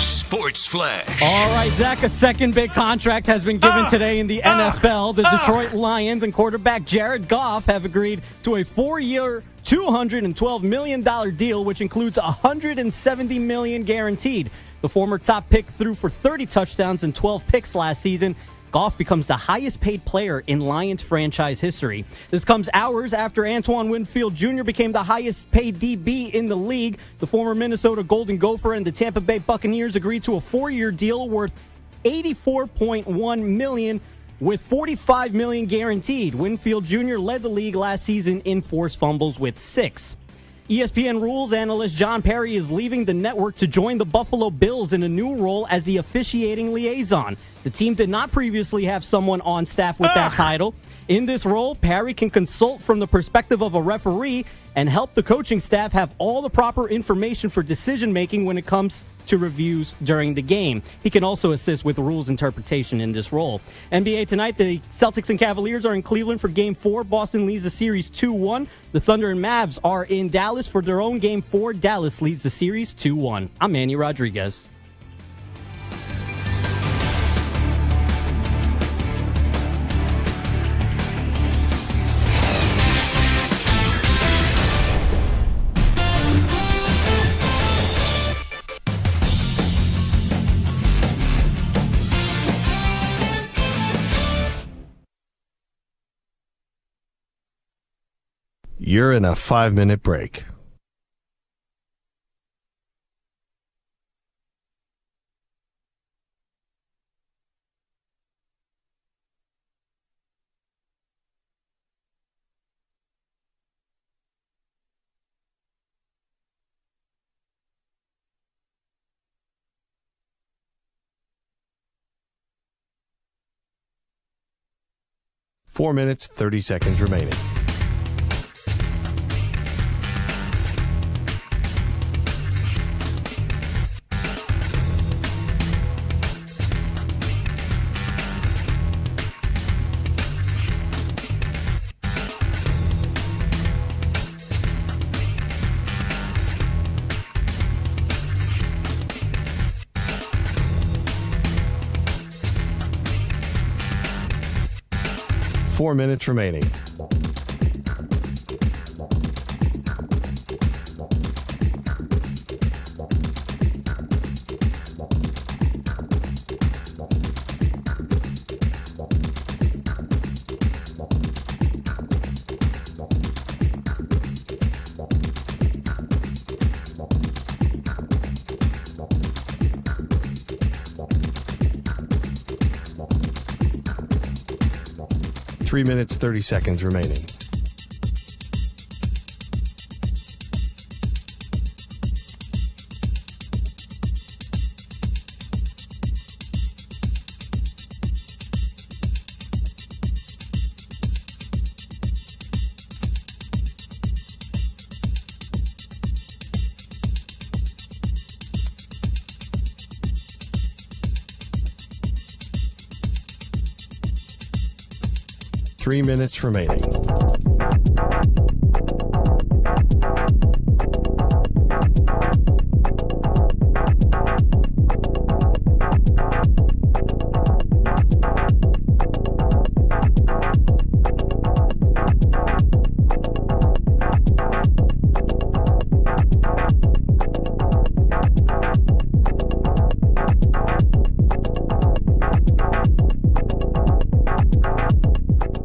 Sports Flash. All right, Zach, a second big contract has been given today in the NFL. The Detroit Lions and quarterback Jared Goff have agreed to a 4-year, $212 million deal, which includes $170 million guaranteed. The former top pick threw for 30 touchdowns and 12 picks last season. Goff becomes the highest-paid player in Lions franchise history. This comes hours after Antoine Winfield Jr. became the highest-paid DB in the league. The former Minnesota Golden Gopher and the Tampa Bay Buccaneers agreed to a 4-year deal worth $84.1 million with $45 million guaranteed. Winfield Jr. led the league last season in forced fumbles with 6. ESPN rules analyst John Perry is leaving the network to join the Buffalo Bills in a new role as the officiating liaison. The team did not previously have someone on staff with that title. In this role, Perry can consult from the perspective of a referee and help the coaching staff have all the proper information for decision-making when it comes to reviews during the game. He can also assist with rules interpretation in this role. NBA tonight, the Celtics and Cavaliers are in Cleveland for Game 4. Boston leads the series 2-1. The Thunder and Mavs are in Dallas for their own Game 4. Dallas leads the series 2-1. I'm Manny Rodriguez. You're in a 5-minute break. Four minutes, 30 seconds remaining. Four minutes remaining. Three minutes, 30 seconds remaining. 3 minutes remaining.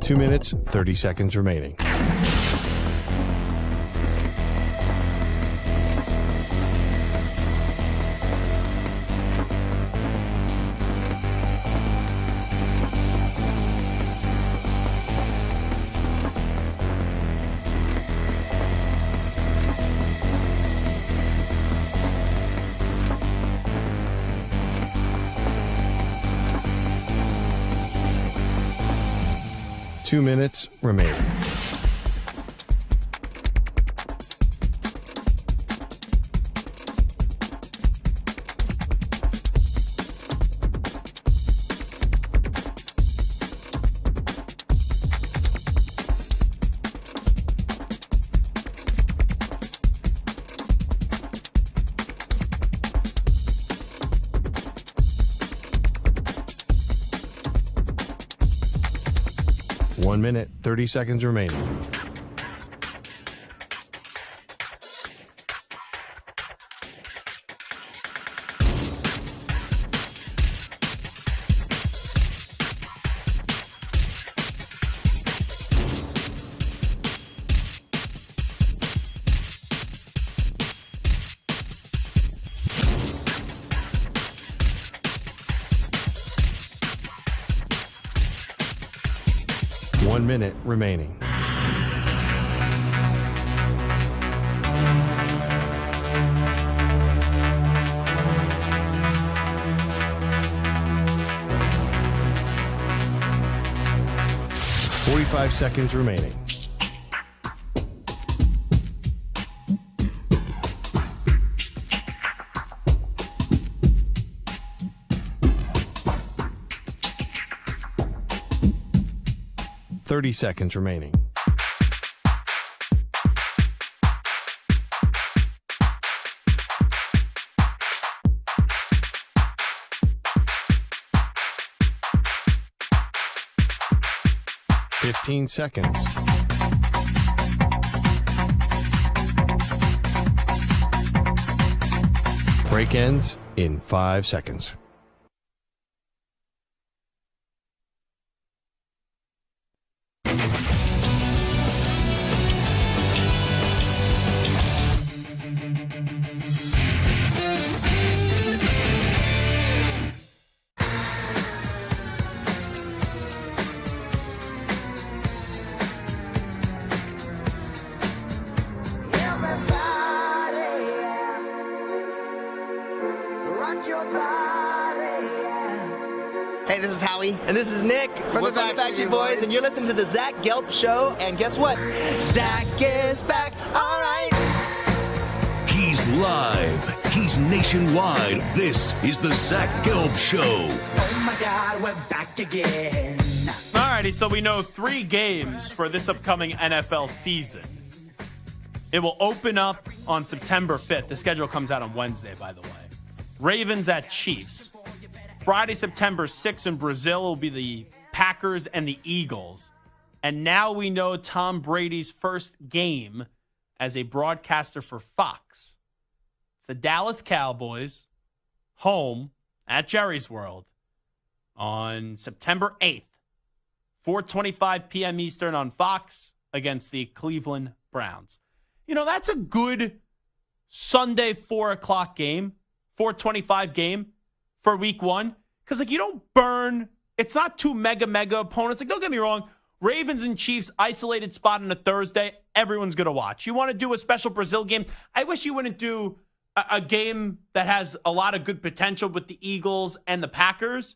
Two minutes, 30 seconds remaining. Two minutes remaining. One minute, 30 seconds remaining. One minute remaining. Forty-five seconds remaining. Thirty seconds remaining. Fifteen seconds. Break ends in 5 seconds. Hey, this is Howie. And this is Nick from the Backstreet Boys. And you're listening to the Zach Gelb Show. And guess what? Zach is back. All right. He's live. He's nationwide. This is the Zach Gelb Show. Oh, my God, we're back again. Alrighty, so we know 3 games for this upcoming NFL season. It will open up on September 5th. The schedule comes out on Wednesday, by the way. Ravens at Chiefs. Friday, September 6th in Brazil will be the Packers and the Eagles. And now we know Tom Brady's first game as a broadcaster for Fox. It's the Dallas Cowboys, home at Jerry's World on September 8th, 4:25 p.m. Eastern on Fox against the Cleveland Browns. You know, that's a good Sunday 4 o'clock game, 4:25 game for week 1. Because, like, you don't burn. It's not 2 mega opponents. Like, don't get me wrong. Ravens and Chiefs, isolated spot on a Thursday. Everyone's going to watch. You want to do a special Brazil game? I wish you wouldn't do a game that has a lot of good potential with the Eagles and the Packers.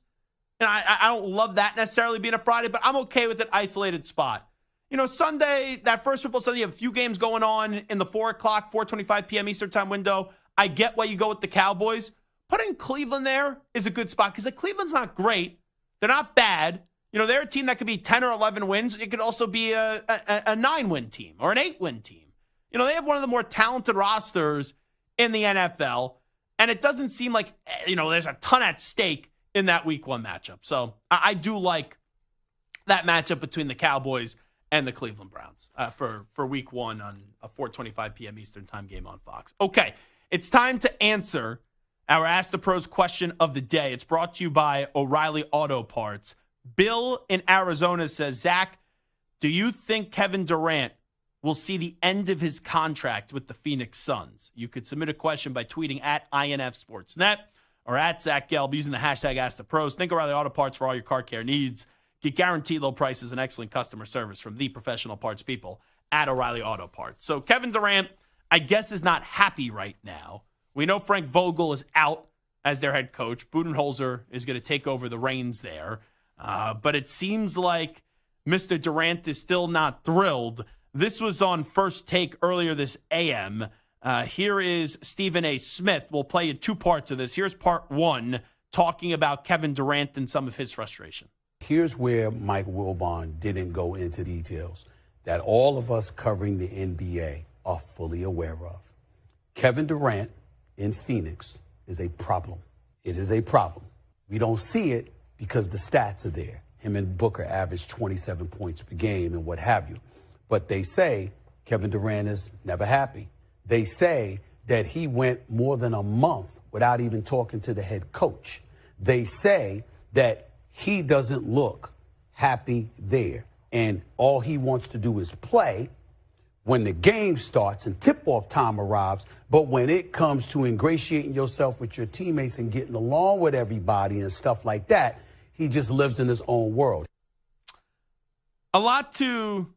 And I don't love that necessarily being a Friday, but I'm okay with an isolated spot. You know, Sunday, that first football Sunday, you have a few games going on in the 4 o'clock, 4:25 p.m. Eastern time window. I get why you go with the Cowboys. Putting Cleveland there is a good spot because Cleveland's not great. They're not bad. They're a team that could be 10 or 11 wins. It could also be a 9-win team or an 8-win team. They have one of the more talented rosters in the NFL, and it doesn't seem like, there's a ton at stake in that week 1 matchup. So I do like that matchup between the Cowboys and the Cleveland Browns for week 1 on a 4:25 p.m. Eastern time game on Fox. Okay, it's time to answer our Ask the Pros question of the day. It's brought to you by O'Reilly Auto Parts. Bill in Arizona says, Zach, do you think Kevin Durant will see the end of his contract with the Phoenix Suns? You could submit a question by tweeting at INF Sportsnet or at Zach Gelb using the hashtag #AskThePros. Think O'Reilly Auto Parts for all your car care needs. Get guaranteed low prices and excellent customer service from the professional parts people at O'Reilly Auto Parts. So Kevin Durant, I guess, is not happy right now. We know Frank Vogel is out as their head coach. Budenholzer is going to take over the reins there. But it seems like Mr. Durant is still not thrilled. This was on First Take earlier this AM. Here is Stephen A. Smith. We'll play you 2 parts of this. Here's part 1, talking about Kevin Durant and some of his frustration. Here's where Mike Wilbon didn't go into details that all of us covering the NBA are fully aware of. Kevin Durant in Phoenix is a problem. It is a problem. We don't see it because the stats are there. Him and Booker average 27 points per game and what have you. But they say Kevin Durant is never happy. They say that he went more than a month without even talking to the head coach. They say that he doesn't look happy there. And all he wants to do is play when the game starts and tip-off time arrives. But when it comes to ingratiating yourself with your teammates and getting along with everybody and stuff like that, he just lives in his own world. A lot to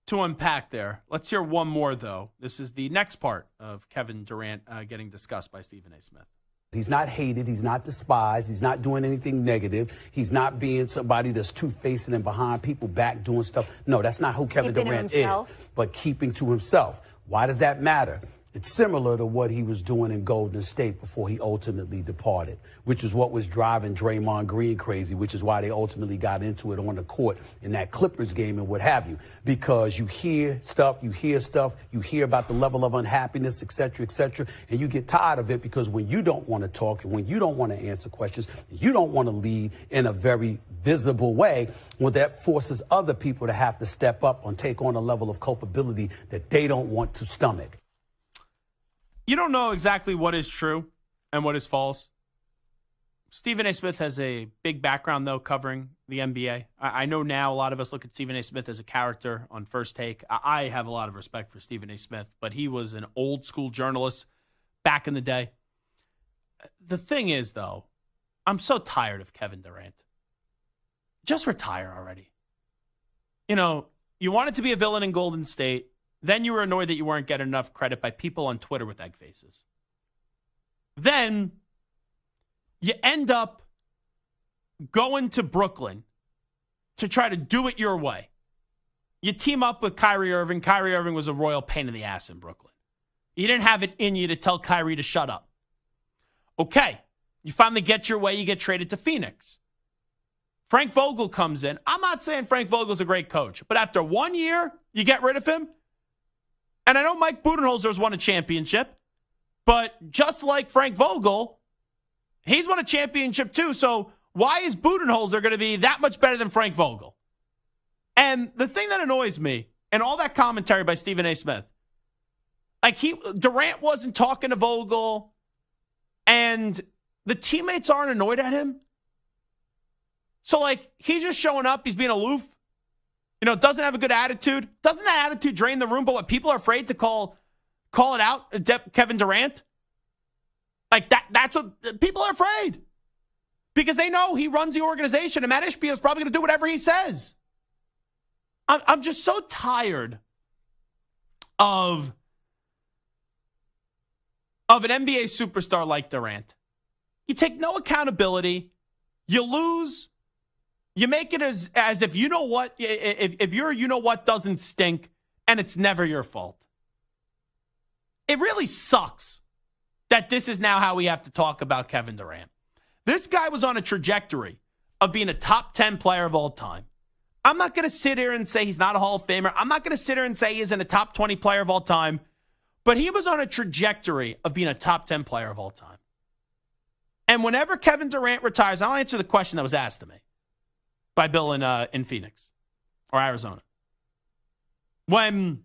unpack there. Let's hear one more, though. This is the next part of Kevin Durant getting discussed by Stephen A. Smith. He's not hated. He's not despised. He's not doing anything negative. He's not being somebody that's two-faced and behind people back doing stuff. No, that's not who Kevin Durant is. But keeping to himself. Why does that matter? It's similar to what he was doing in Golden State before he ultimately departed, which is what was driving Draymond Green crazy, which is why they ultimately got into it on the court in that Clippers game and what have you. Because you hear stuff, you hear about the level of unhappiness, et cetera, and you get tired of it because when you don't want to talk and when you don't want to answer questions, you don't want to lead in a very visible way, well, that forces other people to have to step up and take on a level of culpability that they don't want to stomach. You don't know exactly what is true and what is false. Stephen A. Smith has a big background, though, covering the NBA. I know now a lot of us look at Stephen A. Smith as a character on First Take. I have a lot of respect for Stephen A. Smith, but he was an old-school journalist back in the day. The thing is, though, I'm so tired of Kevin Durant. Just retire already. You wanted to be a villain in Golden State. Then you were annoyed that you weren't getting enough credit by people on Twitter with egg faces. Then you end up going to Brooklyn to try to do it your way. You team up with Kyrie Irving. Kyrie Irving was a royal pain in the ass in Brooklyn. You didn't have it in you to tell Kyrie to shut up. Okay, you finally get your way. You get traded to Phoenix. Frank Vogel comes in. I'm not saying Frank Vogel's a great coach, but after 1 year, you get rid of him. And I know Mike Budenholzer's won a championship, but just like Frank Vogel, he's won a championship too. So why is Budenholzer going to be that much better than Frank Vogel? And the thing that annoys me, and all that commentary by Stephen A. Smith, Durant wasn't talking to Vogel, and the teammates aren't annoyed at him. So, he's just showing up. He's being aloof. Doesn't have a good attitude. Doesn't that attitude drain the room? But what, people are afraid to call it out, Kevin Durant? That's what people are afraid. Because they know he runs the organization, and Matt Ishbia is probably going to do whatever he says. I'm just so tired of an NBA superstar like Durant. You take no accountability. You lose. You make it as if you know what, if you're you know what doesn't stink, and it's never your fault. It really sucks that this is now how we have to talk about Kevin Durant. This guy was on a trajectory of being a top 10 player of all time. I'm not going to sit here and say he's not a Hall of Famer. I'm not going to sit here and say he isn't a top 20 player of all time. But he was on a trajectory of being a top 10 player of all time. And whenever Kevin Durant retires, I'll answer the question that was asked to me by Bill in Phoenix or Arizona. When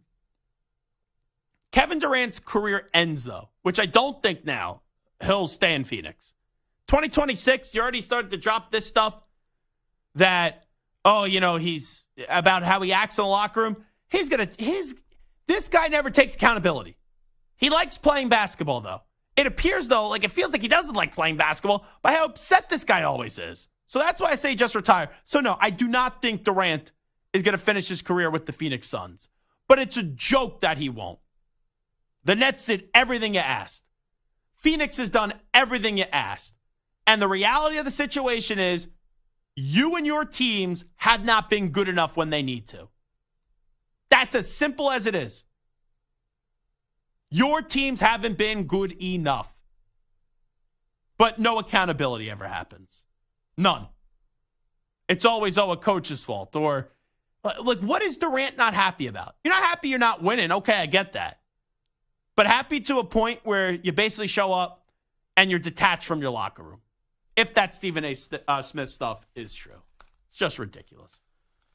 Kevin Durant's career ends, though, which I don't think now, he'll stay in Phoenix. 2026, you already started to drop this stuff that, he's about how he acts in the locker room. This guy never takes accountability. He likes playing basketball, though. It appears, though, it feels like he doesn't like playing basketball by how upset this guy always is. So that's why I say just retire. So, no, I do not think Durant is going to finish his career with the Phoenix Suns. But it's a joke that he won't. The Nets did everything you asked. Phoenix has done everything you asked. And the reality of the situation is you and your teams have not been good enough when they need to. That's as simple as it is. Your teams haven't been good enough. But no accountability ever happens. None. It's always, a coach's fault. Or, what is Durant not happy about? You're not happy you're not winning. Okay, I get that. But happy to a point where you basically show up and you're detached from your locker room. If that Stephen A. Smith stuff is true. It's just ridiculous.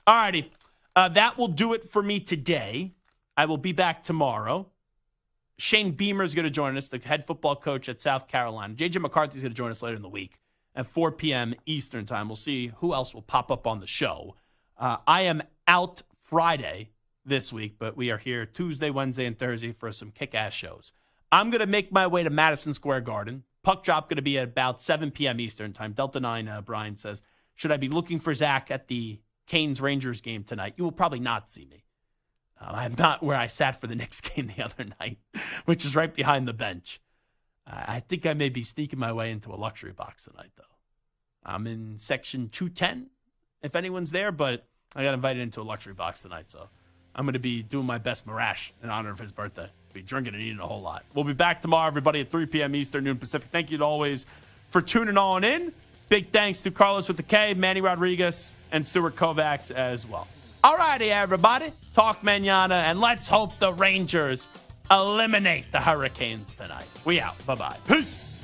All righty. That will do it for me today. I will be back tomorrow. Shane Beamer is going to join us, the head football coach at South Carolina. J.J. McCarthy is going to join us later in the week at 4 p.m. Eastern time. We'll see who else will pop up on the show. I am out Friday this week, but we are here Tuesday, Wednesday, and Thursday for some kick-ass shows. I'm going to make my way to Madison Square Garden. Puck drop going to be at about 7 p.m. Eastern time. Delta 9, Brian says, should I be looking for Zach at the Canes-Rangers game tonight? You will probably not see me. I'm not where I sat for the Knicks game the other night, which is right behind the bench. I think I may be sneaking my way into a luxury box tonight, though. I'm in section 210, if anyone's there, but I got invited into a luxury box tonight, so I'm going to be doing my best Marash in honor of his birthday. Be drinking and eating a whole lot. We'll be back tomorrow, everybody, at 3 p.m. Eastern, noon Pacific. Thank you, as always, for tuning on in. Big thanks to Carlos with the K, Manny Rodriguez, and Stuart Kovacs as well. All righty, everybody. Talk mañana, and let's hope the Rangers eliminate the Hurricanes tonight. We out. Bye-bye. Peace.